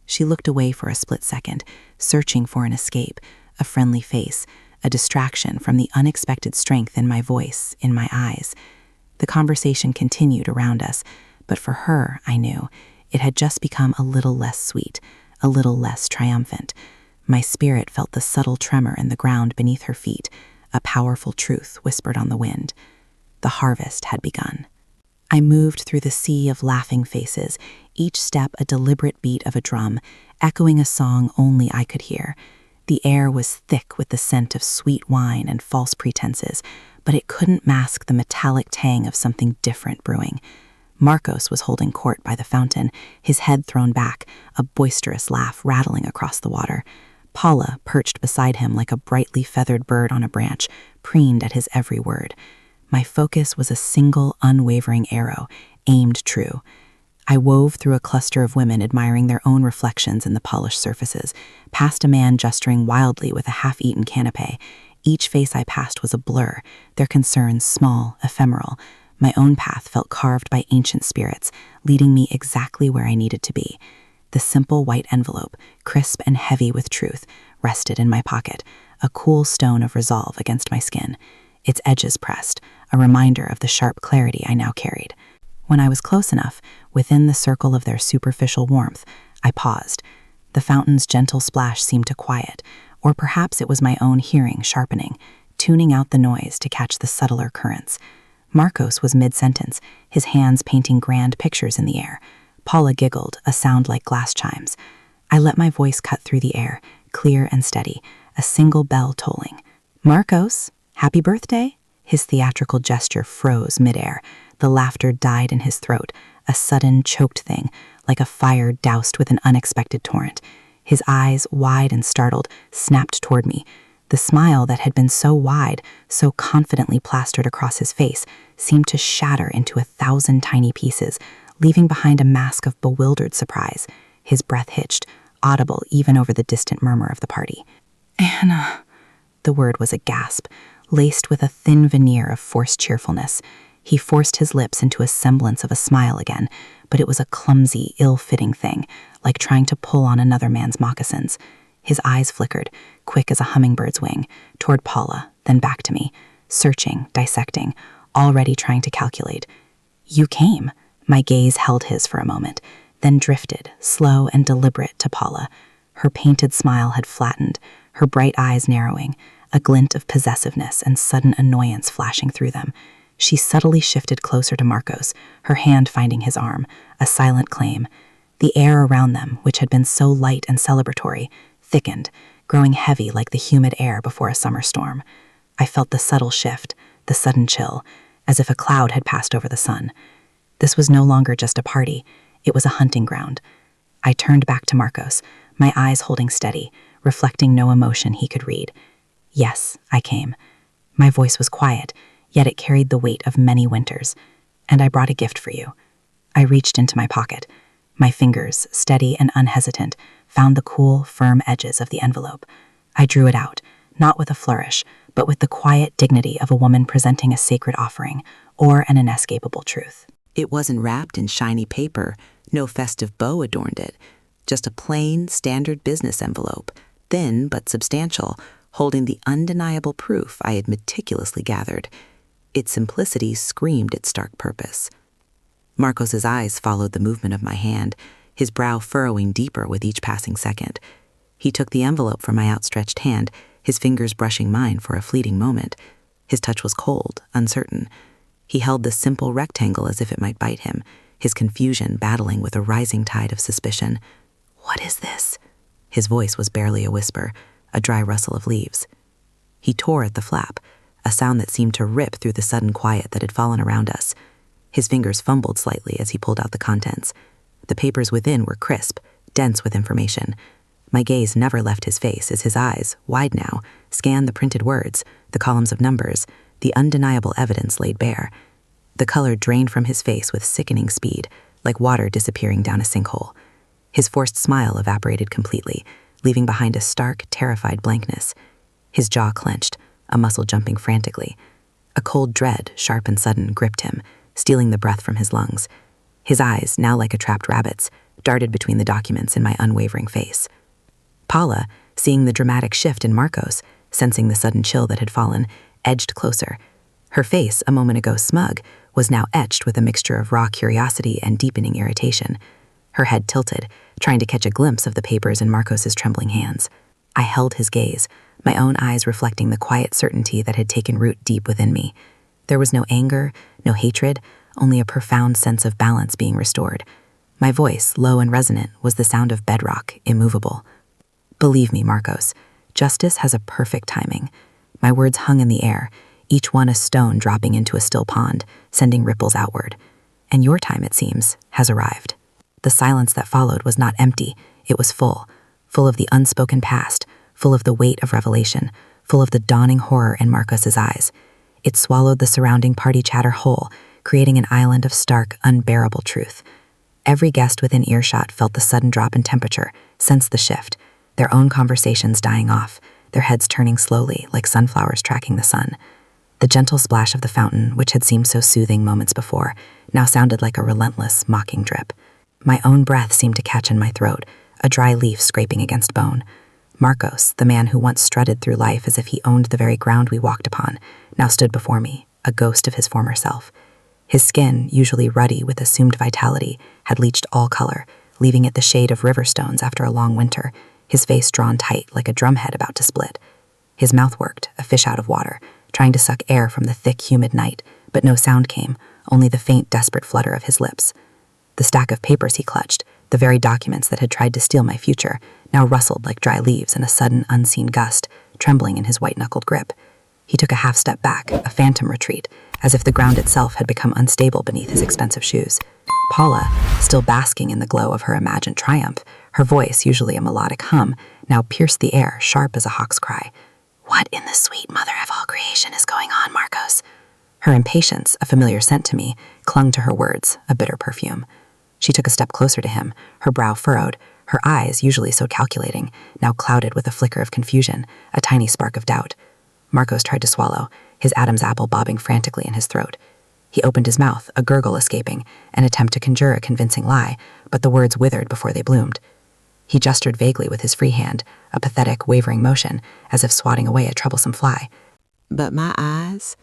S5: She looked away for a split second, searching for an escape, a friendly face, a distraction from the unexpected strength in my voice, in my eyes. The conversation continued around us, but for her, I knew, it had just become a little less sweet, a little less triumphant. My spirit felt the subtle tremor in the ground beneath her feet, a powerful truth whispered on the wind. The harvest had begun. I moved through the sea of laughing faces, each step a deliberate beat of a drum, echoing a song only I could hear. The air was thick with the scent of sweet wine and false pretenses, but it couldn't mask the metallic tang of something different brewing. Marcos was holding court by the fountain, his head thrown back, a boisterous laugh rattling across the water. Paula, perched beside him like a brightly feathered bird on a branch, preened at his every word. My focus was a single, unwavering arrow, aimed true. I wove through a cluster of women admiring their own reflections in the polished surfaces, past a man gesturing wildly with a half-eaten canapé. Each face I passed was a blur, their concerns small, ephemeral. My own path felt carved by ancient spirits, leading me exactly where I needed to be. The simple white envelope, crisp and heavy with truth, rested in my pocket, a cool stone of resolve against my skin. Its edges pressed, a reminder of the sharp clarity I now carried. When I was close enough, within the circle of their superficial warmth, I paused. The fountain's gentle splash seemed to quiet, or perhaps it was my own hearing sharpening, tuning out the noise to catch the subtler currents. Marcos was mid-sentence, his hands painting grand pictures in the air. Paula giggled, a sound like glass chimes. I let my voice cut through the air, clear and steady, a single bell tolling. "Marcos, happy birthday?" His theatrical gesture froze midair. The laughter died in his throat, a sudden, choked thing, like a fire doused with an unexpected torrent. His eyes, wide and startled, snapped toward me. The smile that had been so wide, so confidently plastered across his face, seemed to shatter into 1,000 tiny pieces, leaving behind a mask of bewildered surprise. His breath hitched, audible even over the distant murmur of the party. "Anna." The word was a gasp, laced with a thin veneer of forced cheerfulness. He forced his lips into a semblance of a smile again, but it was a clumsy, ill-fitting thing, like trying to pull on another man's moccasins. His eyes flickered, quick as a hummingbird's wing, toward Paula, then back to me, searching, dissecting, already trying to calculate. "You came." My gaze held his for a moment, then drifted, slow and deliberate, to Paula. Her painted smile had flattened, her bright eyes narrowing, a glint of possessiveness and sudden annoyance flashing through them. She subtly shifted closer to Marcos, her hand finding his arm, a silent claim. The air around them, which had been so light and celebratory, thickened, growing heavy like the humid air before a summer storm. I felt the subtle shift, the sudden chill, as if a cloud had passed over the sun. This was no longer just a party, it was a hunting ground. I turned back to Marcos, my eyes holding steady, reflecting no emotion he could read. "Yes, I came." My voice was quiet, yet it carried the weight of many winters. "And I brought a gift for you." I reached into my pocket. My fingers, steady and unhesitant, found the cool, firm edges of the envelope. I drew it out, not with a flourish, but with the quiet dignity of a woman presenting a sacred offering, or an inescapable truth.
S1: It wasn't wrapped in shiny paper, no festive bow adorned it, just a plain, standard business envelope, thin but substantial, holding the undeniable proof I had meticulously gathered. Its simplicity screamed its stark purpose. Marcos's eyes followed the movement of my hand, his brow furrowing deeper with each passing second. He took the envelope from my outstretched hand, his fingers brushing mine for a fleeting moment. His touch was cold, uncertain. He held the simple rectangle as if it might bite him, his confusion battling with a rising tide of suspicion. "What is this?" His voice was barely a whisper, a dry rustle of leaves. He tore at the flap, a sound that seemed to rip through the sudden quiet that had fallen around us. His fingers fumbled slightly as he pulled out the contents. The papers within were crisp, dense with information. My gaze never left his face as his eyes, wide now, scanned the printed words, the columns of numbers, the undeniable evidence laid bare. The color drained from his face with sickening speed, like water disappearing down a sinkhole. His forced smile evaporated completely, leaving behind a stark, terrified blankness. His jaw clenched, a muscle jumping frantically. A cold dread, sharp and sudden, gripped him, stealing the breath from his lungs. His eyes, now like a trapped rabbit's, darted between the documents in my unwavering face. Paula, seeing the dramatic shift in Marcos, sensing the sudden chill that had fallen, edged closer. Her face, a moment ago smug, was now etched with a mixture of raw curiosity and deepening irritation. Her head tilted, trying to catch a glimpse of the papers in Marcos's trembling hands. I held his gaze, my own eyes reflecting the quiet certainty that had taken root deep within me. There was no anger, no hatred, only a profound sense of balance being restored. My voice, low and resonant, was the sound of bedrock, immovable. "Believe me, Marcos, justice has a perfect timing." My words hung in the air, each one a stone dropping into a still pond, sending ripples outward. "And your time, it seems, has arrived." The silence that followed was not empty, it was full of the unspoken past, full of the weight of revelation, full of the dawning horror in Marcos's eyes. It swallowed the surrounding party chatter whole, creating an island of stark, unbearable truth. Every guest within earshot felt the sudden drop in temperature, sensed the shift, their own conversations dying off, their heads turning slowly like sunflowers tracking the sun. The gentle splash of the fountain, which had seemed so soothing moments before, now sounded like a relentless, mocking drip. My own breath seemed to catch in my throat, a dry leaf scraping against bone. Marcos, the man who once strutted through life as if he owned the very ground we walked upon, now stood before me, a ghost of his former self. His skin, usually ruddy with assumed vitality, had leached all color, leaving it the shade of river stones after a long winter, his face drawn tight like a drumhead about to split. His mouth worked, a fish out of water, trying to suck air from the thick, humid night, but no sound came, only the faint, desperate flutter of his lips. The stack of papers he clutched, the very documents that had tried to steal my future, now rustled like dry leaves in a sudden, unseen gust, trembling in his white-knuckled grip. He took a half step back, a phantom retreat, as if the ground itself had become unstable beneath his expensive shoes. Paula, still basking in the glow of her imagined triumph, her voice, usually a melodic hum, now pierced the air, sharp as a hawk's cry. "What in the sweet mother of all creation is going on, Marcos?" Her impatience, a familiar scent to me, clung to her words, a bitter perfume. She took a step closer to him, her brow furrowed, her eyes, usually so calculating, now clouded with a flicker of confusion, a tiny spark of doubt. Marcos tried to swallow, his Adam's apple bobbing frantically in his throat. He opened his mouth, a gurgle escaping, an attempt to conjure a convincing lie, but the words withered before they bloomed. He gestured vaguely with his free hand, a pathetic, wavering motion, as if swatting away a troublesome fly.
S6: But my eyes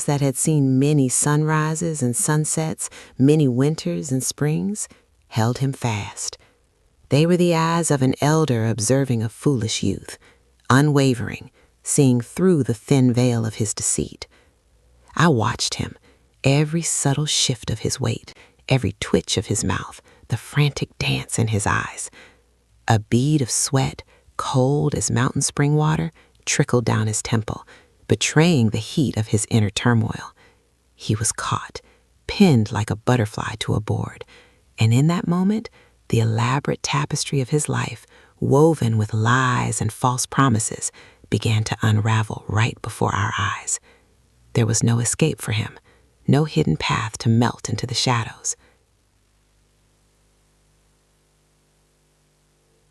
S6: that had seen many sunrises and sunsets, many winters and springs, held him fast. They were the eyes of an elder observing a foolish youth, unwavering, seeing through the thin veil of his deceit. I watched him, every subtle shift of his weight, every twitch of his mouth, the frantic dance in his eyes. A bead of sweat, cold as mountain spring water, trickled down his temple, betraying the heat of his inner turmoil. He was caught, pinned like a butterfly to a board, and in that moment, the elaborate tapestry of his life, woven with lies and false promises, began to unravel right before our eyes. There was no escape for him, no hidden path to melt into the shadows.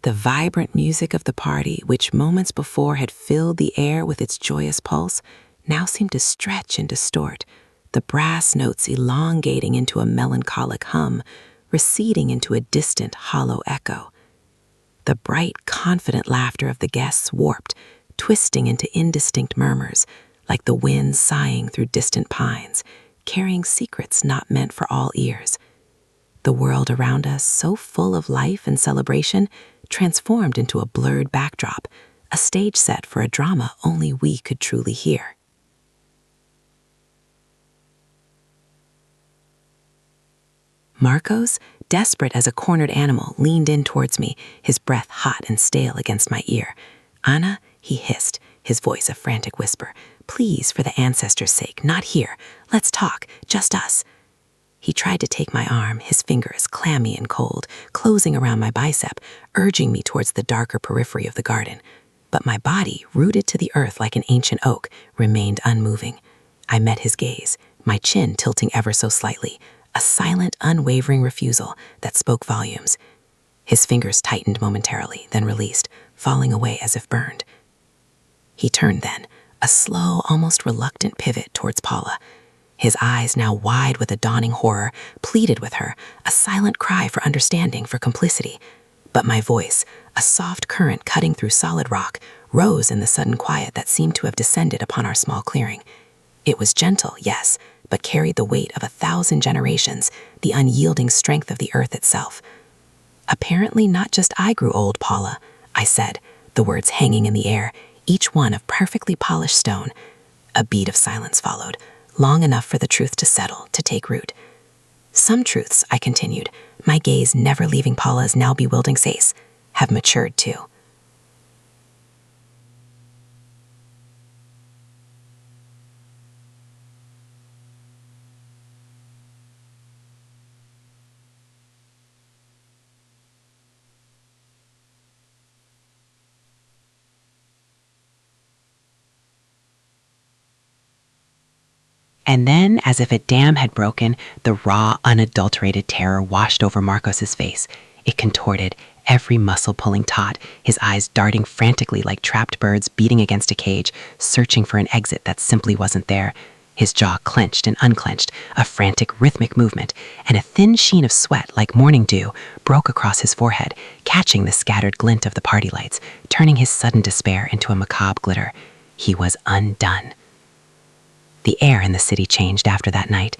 S6: The vibrant music of the party, which moments before had filled the air with its joyous pulse, now seemed to stretch and distort, the brass notes elongating into a melancholic hum, receding into a distant, hollow echo. The bright, confident laughter of the guests warped,
S4: twisting into indistinct murmurs, like the wind sighing through distant pines, carrying secrets not meant for all ears. The world around us, so full of life and celebration, transformed into a blurred backdrop, a stage set for a drama only we could truly hear. Marcos, desperate as a cornered animal, leaned in towards me, his breath hot and stale against my ear. "Anna," he hissed, his voice a frantic whisper, "please, for the ancestors' sake, not here. Let's talk, just us." He tried to take my arm, his fingers clammy and cold, closing around my bicep, urging me towards the darker periphery of the garden. But my body, rooted to the earth like an ancient oak, remained unmoving. I met his gaze, my chin tilting ever so slightly, a silent, unwavering refusal that spoke volumes. His fingers tightened momentarily, then released, falling away as if burned. He turned then, a slow, almost reluctant pivot towards Paula. His eyes, now wide with a dawning horror, pleaded with her, a silent cry for understanding, for complicity. But my voice, a soft current cutting through solid rock, rose in the sudden quiet that seemed to have descended upon our small clearing. It was gentle, yes, but carried the weight of 1,000 generations, the unyielding strength of the earth itself. "Apparently not just I grew old, Paula," I said, the words hanging in the air, each one of perfectly polished stone. A beat of silence followed, long enough for the truth to settle, to take root. "Some truths," I continued, my gaze never leaving Paula's now bewildering face, "have matured too."
S1: And then, as if a dam had broken, the raw, unadulterated terror washed over Marcos's face. It contorted, every muscle pulling taut, his eyes darting frantically like trapped birds beating against a cage, searching for an exit that simply wasn't there. His jaw clenched and unclenched, a frantic, rhythmic movement, and a thin sheen of sweat like morning dew broke across his forehead, catching the scattered glint of the party lights, turning his sudden despair into a macabre glitter. He was undone. The air in the city changed after that night,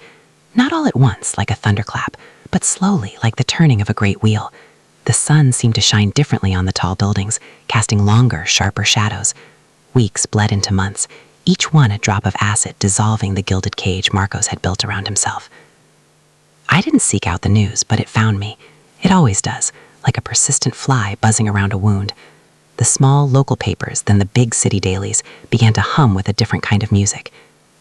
S1: not all at once like a thunderclap, but slowly like the turning of a great wheel. The sun seemed to shine differently on the tall buildings, casting longer, sharper shadows. Weeks bled into months, each one a drop of acid dissolving the gilded cage Marcos had built around himself. I didn't seek out the news, but it found me. It always does, like a persistent fly buzzing around a wound. The small local papers, then the big city dailies, began to hum with a different kind of music.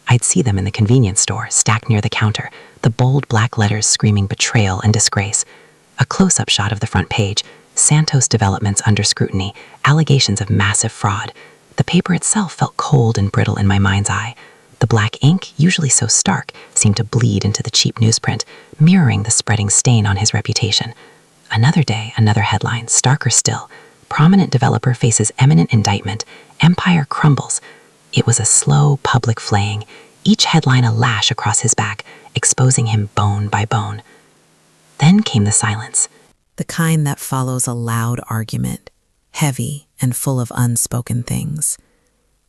S1: I'd see them in the convenience store, stacked near the counter, the bold black letters screaming betrayal and disgrace. A close-up shot of the front page, Santos developments under scrutiny, allegations of massive fraud. The paper itself felt cold and brittle in my mind's eye. The black ink, usually so stark, seemed to bleed into the cheap newsprint, mirroring the spreading stain on his reputation. Another day, another headline, starker still. Prominent developer faces eminent indictment. Empire crumbles. It was a slow, public flaying, each headline a lash across his back, exposing him bone by bone. Then came the silence.
S5: The kind that follows a loud argument, heavy and full of unspoken things.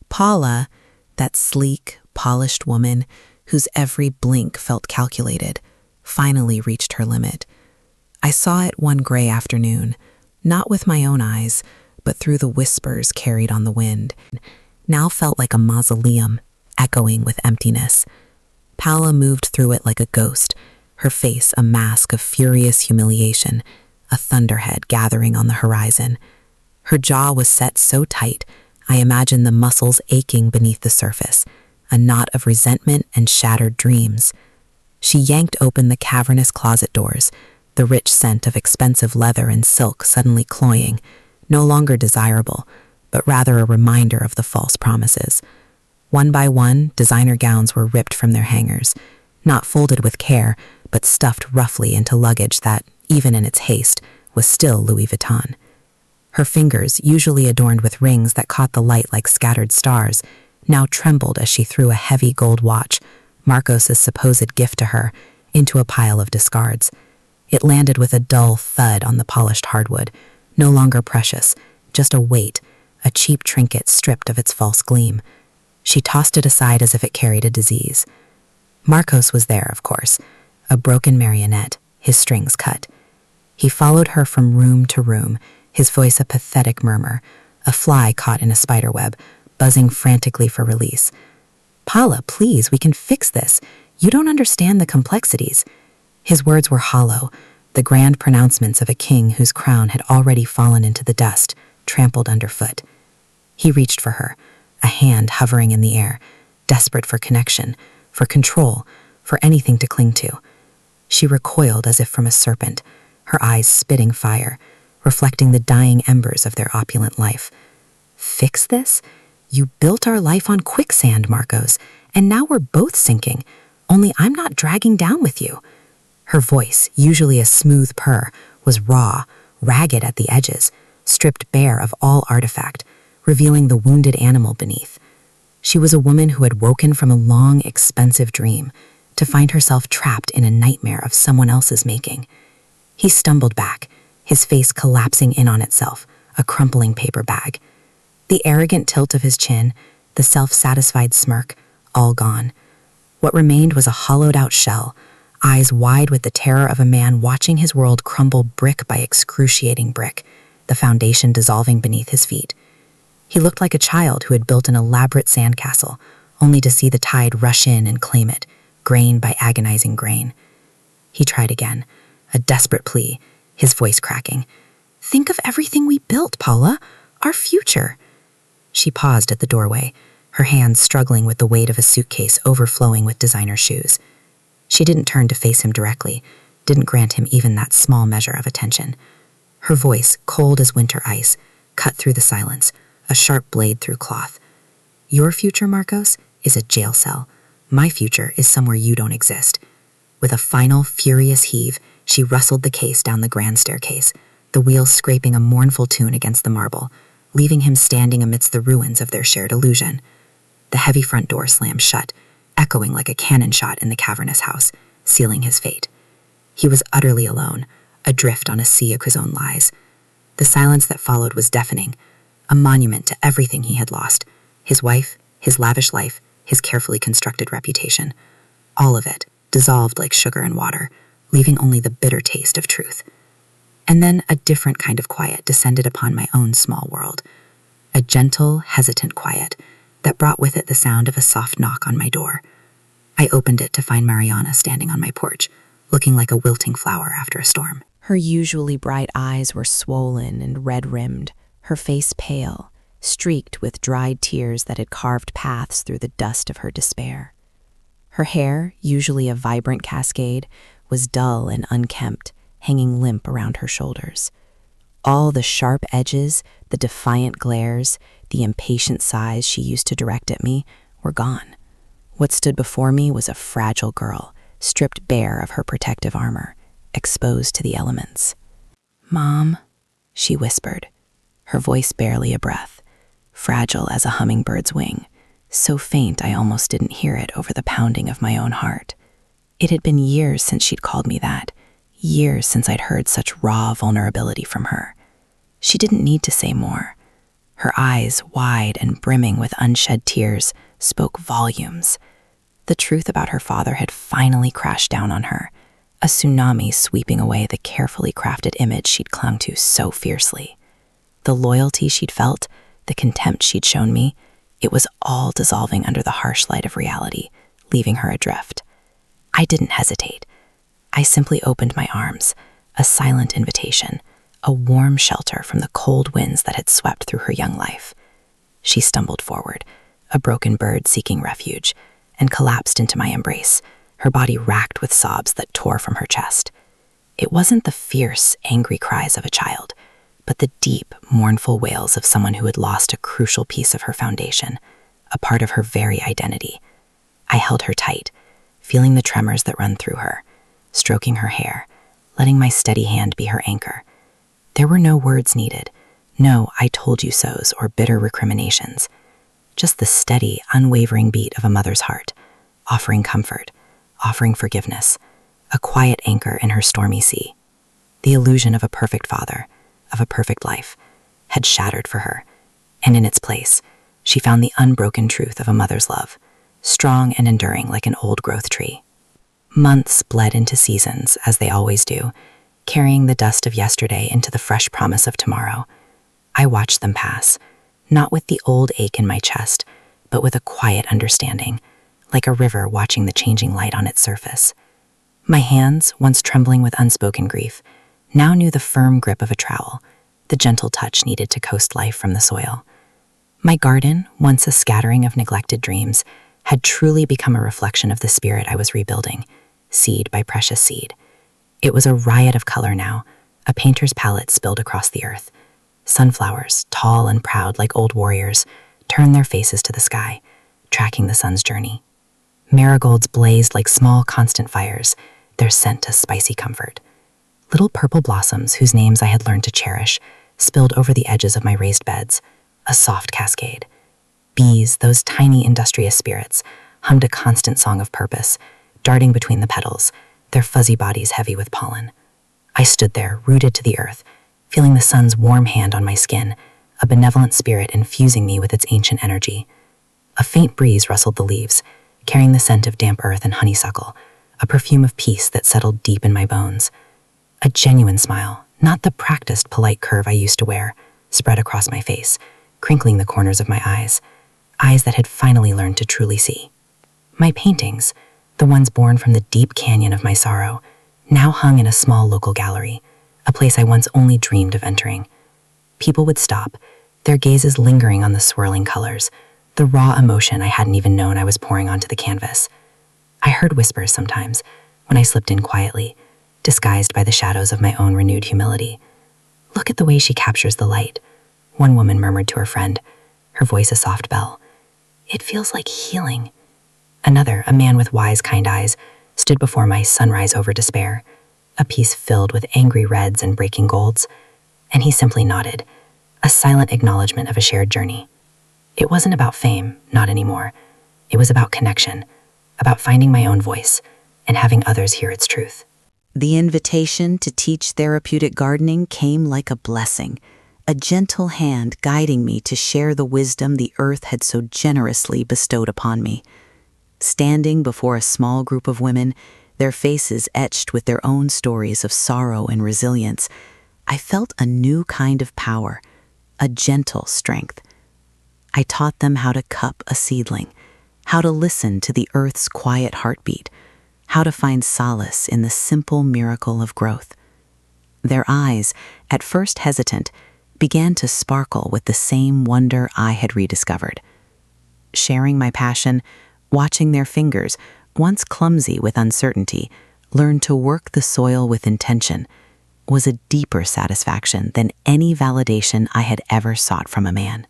S5: Paula, that sleek, polished woman whose every blink felt calculated, finally reached her limit. I saw it one gray afternoon, not with my own eyes, but through the whispers carried on the wind. Now felt like a mausoleum, echoing with emptiness. Paula moved through it like a ghost, her face a mask of furious humiliation, a thunderhead gathering on the horizon. Her jaw was set so tight, I imagined the muscles aching beneath the surface, a knot of resentment and shattered dreams. She yanked open the cavernous closet doors, the rich scent of expensive leather and silk suddenly cloying, no longer desirable, but rather a reminder of the false promises. One by one, designer gowns were ripped from their hangers, not folded with care, but stuffed roughly into luggage that, even in its haste, was still Louis Vuitton. Her fingers, usually adorned with rings that caught the light like scattered stars, now trembled as she threw a heavy gold watch, Marcos's supposed gift to her, into a pile of discards. It landed with a dull thud on the polished hardwood, no longer precious, just a weight,
S4: a cheap trinket stripped of its false gleam. She tossed it aside as if it carried a disease. Marcos was there, of course, a broken marionette, his strings cut. He followed her from room to room, his voice a pathetic murmur, a fly caught in a spiderweb, buzzing frantically for release. "Paula, please, we can fix this. You don't understand the complexities." His words were hollow, the grand pronouncements of a king whose crown had already fallen into the dust, trampled underfoot. He reached for her, a hand hovering in the air, desperate for connection, for control, for anything to cling to. She recoiled as if from a serpent, her eyes spitting fire, reflecting the dying embers of their opulent life. "Fix this? You built our life on quicksand, Marcos, and now we're both sinking, only I'm not dragging down with you." Her voice, usually a smooth purr, was raw, ragged at the edges, stripped bare of all artifact, revealing the wounded animal beneath. She was a woman who had woken from a long, expensive dream, to find herself trapped in a nightmare of someone else's making. He stumbled back, his face collapsing in on itself, a crumpling paper bag. The arrogant tilt of his chin, the self-satisfied smirk, all gone. What remained was a hollowed-out shell, eyes wide with the terror of a man watching his world crumble brick by excruciating brick, the foundation dissolving beneath his feet. He looked like a child who had built an elaborate sandcastle, only to see the tide rush in and claim it, grain by agonizing grain. He tried again, a desperate plea, his voice cracking. "Think of everything we built, Paula, our future." She paused at the doorway, her hands struggling with the weight of a suitcase overflowing with designer shoes. She didn't turn to face him directly, didn't grant him even that small measure of attention. Her voice, cold as winter ice, cut through the silence, a sharp blade through cloth. "Your future, Marcos, is a jail cell. My future is somewhere you don't exist." With a final, furious heave, she rustled the case down the grand staircase, the wheels scraping a mournful tune against the marble, leaving him standing amidst the ruins of their shared illusion. The heavy front door slammed shut, echoing like a cannon shot in the cavernous house, sealing his fate. He was utterly alone, adrift on a sea of his own lies. The silence that followed was deafening, a monument to everything he had lost: his wife, his lavish life, his carefully constructed reputation. All of it, dissolved like sugar in water, leaving only the bitter taste of truth. And then a different kind of quiet descended upon my own small world. A gentle, hesitant quiet that brought with it the sound of a soft knock on my door. I opened it to find Mariana standing on my porch, looking like a wilting flower after a storm.
S1: Her usually bright eyes were swollen and red-rimmed, her face pale, streaked with dried tears that had carved paths through the dust of her despair. Her hair, usually a vibrant cascade, was dull and unkempt, hanging limp around her shoulders. All the sharp edges, the defiant glares, the impatient sighs she used to direct at me were gone. What stood before me was a fragile girl, stripped bare of her protective armor, exposed to the elements. "Mom," she whispered, her voice barely a breath, fragile as a hummingbird's wing, so faint I almost didn't hear it over the pounding of my own heart. It had been years since she'd called me that, years since I'd heard such raw vulnerability from her. She didn't need to say more. Her eyes, wide and brimming with unshed tears, spoke volumes. The truth about her father had finally crashed down on her, a tsunami sweeping away the carefully crafted image she'd clung to so fiercely. The loyalty she'd felt, the contempt she'd shown me, it was all dissolving under the harsh light of reality, leaving her adrift. I didn't hesitate. I simply opened my arms, a silent invitation, a warm shelter from the cold winds that had swept through her young life. She stumbled forward, a broken bird seeking refuge, and collapsed into my embrace, her body racked with sobs that tore from her chest. It wasn't the fierce, angry cries of a child, but the deep, mournful wails of someone who had lost a crucial piece of her foundation, a part of her very identity. I held her tight, feeling the tremors that run through her, stroking her hair, letting my steady hand be her anchor. There were no words needed, no "I told you so's" or bitter recriminations, just the steady, unwavering beat of a mother's heart, offering comfort, offering forgiveness, a quiet anchor in her stormy sea. The illusion of a perfect father, of a perfect life, had shattered for her,
S4: And in its place, she found the unbroken truth of a mother's love, strong and enduring like an old-growth tree. Months bled into seasons, as they always do, carrying the dust of yesterday into the fresh promise of tomorrow. I watched them pass, not with the old ache in my chest, but with a quiet understanding, like a river watching the changing light on its surface. My hands, once trembling with unspoken grief, now knew the firm grip of a trowel, the gentle touch needed to coast life from the soil. My garden, once a scattering of neglected dreams, had truly become a reflection of the spirit I was rebuilding, seed by precious seed. It was a riot of color now, a painter's palette spilled across the earth. Sunflowers, tall and proud like old warriors, turned their faces to the sky, tracking the sun's journey. Marigolds blazed like small, constant fires, their scent a spicy comfort. Little purple blossoms, whose names I had learned to cherish, spilled over the edges of my raised beds, a soft cascade. Bees, those tiny industrious spirits, hummed a constant song of purpose, darting between the petals, their fuzzy bodies heavy with pollen. I stood there, rooted to the earth, feeling the sun's warm hand on my skin, a benevolent spirit infusing me with its ancient energy. A faint breeze rustled the leaves, carrying the scent of damp earth and honeysuckle, a perfume of peace that settled deep in my bones. A genuine smile, not the practiced polite curve I used to wear, spread across my face, crinkling the corners of my eyes that had finally learned to truly see. My paintings, the ones born from the deep canyon of my sorrow, now hung in a small local gallery, a place I once only dreamed of entering. People would stop, their gazes lingering on the swirling colors, the raw emotion I hadn't even known I was pouring onto the canvas. I heard whispers sometimes, when I slipped in quietly, disguised by the shadows of my own renewed humility. "Look at the way she captures the light," one woman murmured to her friend, her voice a soft bell. "It feels like healing." Another, a man with wise, kind eyes, stood before my sunrise over despair, a piece filled with angry reds and breaking golds, and he simply nodded, a silent acknowledgement of a shared journey. It wasn't about fame, not anymore. It was about connection, about finding my own voice and having others hear its truth.
S2: The invitation to teach therapeutic gardening came like a blessing, a gentle hand guiding me to share the wisdom the earth had so generously bestowed upon me. Standing before a small group of women, their faces etched with their own stories of sorrow and resilience, I felt a new kind of power, a gentle strength. I taught them how to cup a seedling, how to listen to the earth's quiet heartbeat, how to find solace in the simple miracle of growth. Their eyes, at first hesitant, began to sparkle with the same wonder I had rediscovered. Sharing my passion, watching their fingers, once clumsy with uncertainty, learn to work the soil with intention, was a deeper satisfaction than any validation I had ever sought from a man.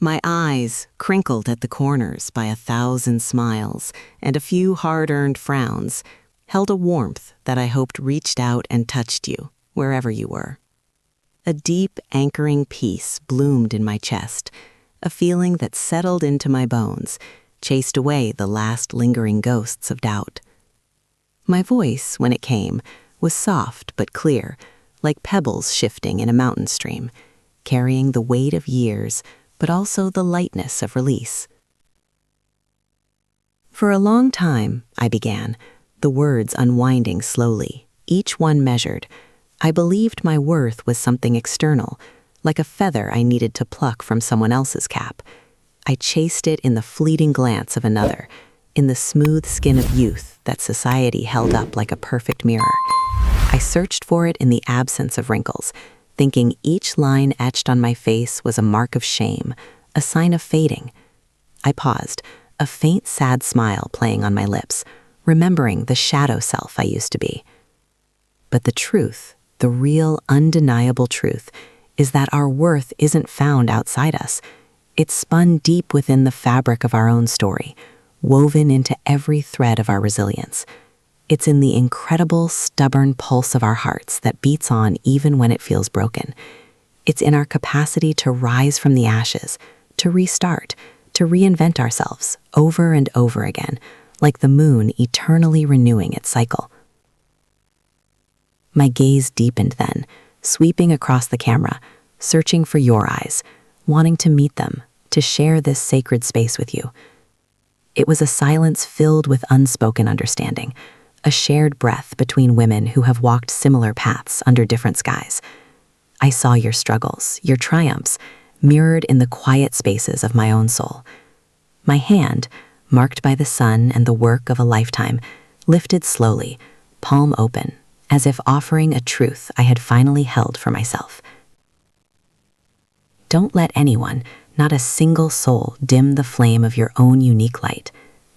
S2: My eyes, crinkled at the corners by 1,000 smiles and a few hard-earned frowns, held a warmth that I hoped reached out and touched you, wherever you were. A deep, anchoring peace bloomed in my chest, a feeling that settled into my bones, chased away the last lingering ghosts of doubt. My voice, when it came, was soft but clear, like pebbles shifting in a mountain stream, carrying the weight of years, but also the lightness of release. For a long time, I began, the words unwinding slowly, each one measured. I believed my worth was something external, like a feather I needed to pluck from someone else's cap. I chased it in the fleeting glance of another, in the smooth skin of youth that society held up like a perfect mirror. I searched for it in the absence of wrinkles,
S1: thinking each line etched on my face was a mark of shame, a sign of fading. I paused, a faint sad smile playing on my lips, remembering the shadow self I used to be. But the truth, the real undeniable truth, is that our worth isn't found outside us. It's spun deep within the fabric of our own story, woven into every thread of our resilience. It's in the incredible, stubborn pulse of our hearts that beats on even when it feels broken. It's in our capacity to rise from the ashes, to restart, to reinvent ourselves over and over again, like the moon eternally renewing its cycle. My gaze deepened then, sweeping across the camera, searching for your eyes, wanting to meet them, to share this sacred space with you. It was a silence filled with unspoken understanding, a shared breath between women who have walked similar paths under different skies. I saw your struggles, your triumphs, mirrored in the quiet spaces of my own soul. My hand, marked by the sun and the work of a lifetime, lifted slowly, palm open, as if offering a truth I had finally held for myself. Don't let anyone, not a single soul, dim the flame of your own unique light,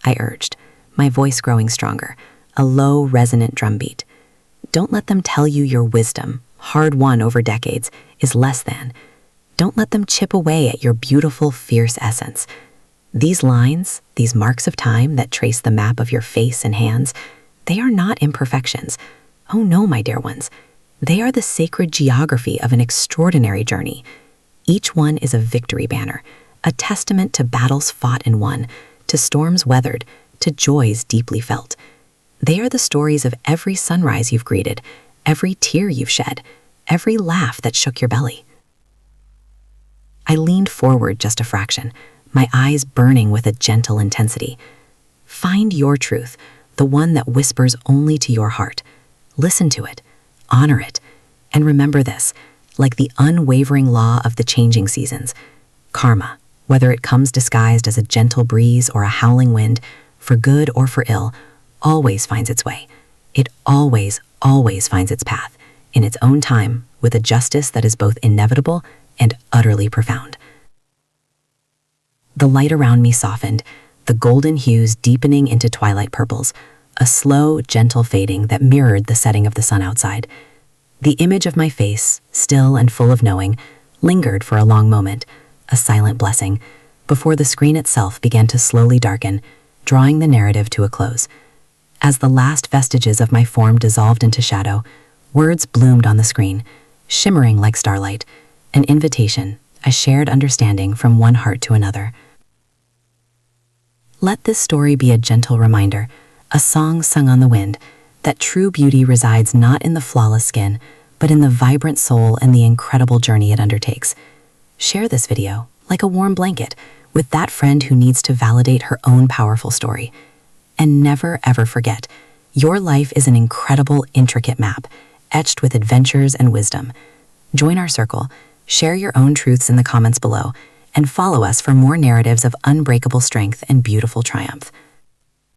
S1: I urged, my voice growing stronger, a low, resonant drumbeat. Don't let them tell you your wisdom, hard-won over decades, is less than. Don't let them chip away at your beautiful, fierce essence. These lines, these marks of time that trace the map of your face and hands, they are not imperfections. Oh no, my dear ones. They are the sacred geography of an extraordinary journey. Each one is a victory banner, a testament to battles fought and won, to storms weathered, to joys deeply felt. They are the stories of every sunrise you've greeted, every tear you've shed, every laugh that shook your belly. I leaned forward just a fraction, my eyes burning with a gentle intensity. Find your truth, the one that whispers only to your heart. Listen to it, honor it, and remember this, like the unwavering law of the changing seasons. Karma, whether it comes disguised as a gentle breeze or a howling wind, for good or for ill, always finds its way. It always finds its path, in its own time, with a justice that is both inevitable and utterly profound. The light around me softened, the golden hues deepening into twilight purples, a slow, gentle fading that mirrored the setting of the sun outside. The image of my face, still and full of knowing, lingered for a long moment, a silent blessing, before the screen itself began to slowly darken, drawing the narrative to a close. As the last vestiges of my form dissolved into shadow, words bloomed on the screen, shimmering like starlight, an invitation, a shared understanding from one heart to another. Let this story be a gentle reminder, a song sung on the wind, that true beauty resides not in the flawless skin, but in the vibrant soul and the incredible journey it undertakes. Share this video, like a warm blanket, with that friend who needs to validate her own powerful story. And never, ever forget, your life is an incredible, intricate map, etched with adventures and wisdom. Join our circle, share your own truths in the comments below, and follow us for more narratives of unbreakable strength and beautiful triumph.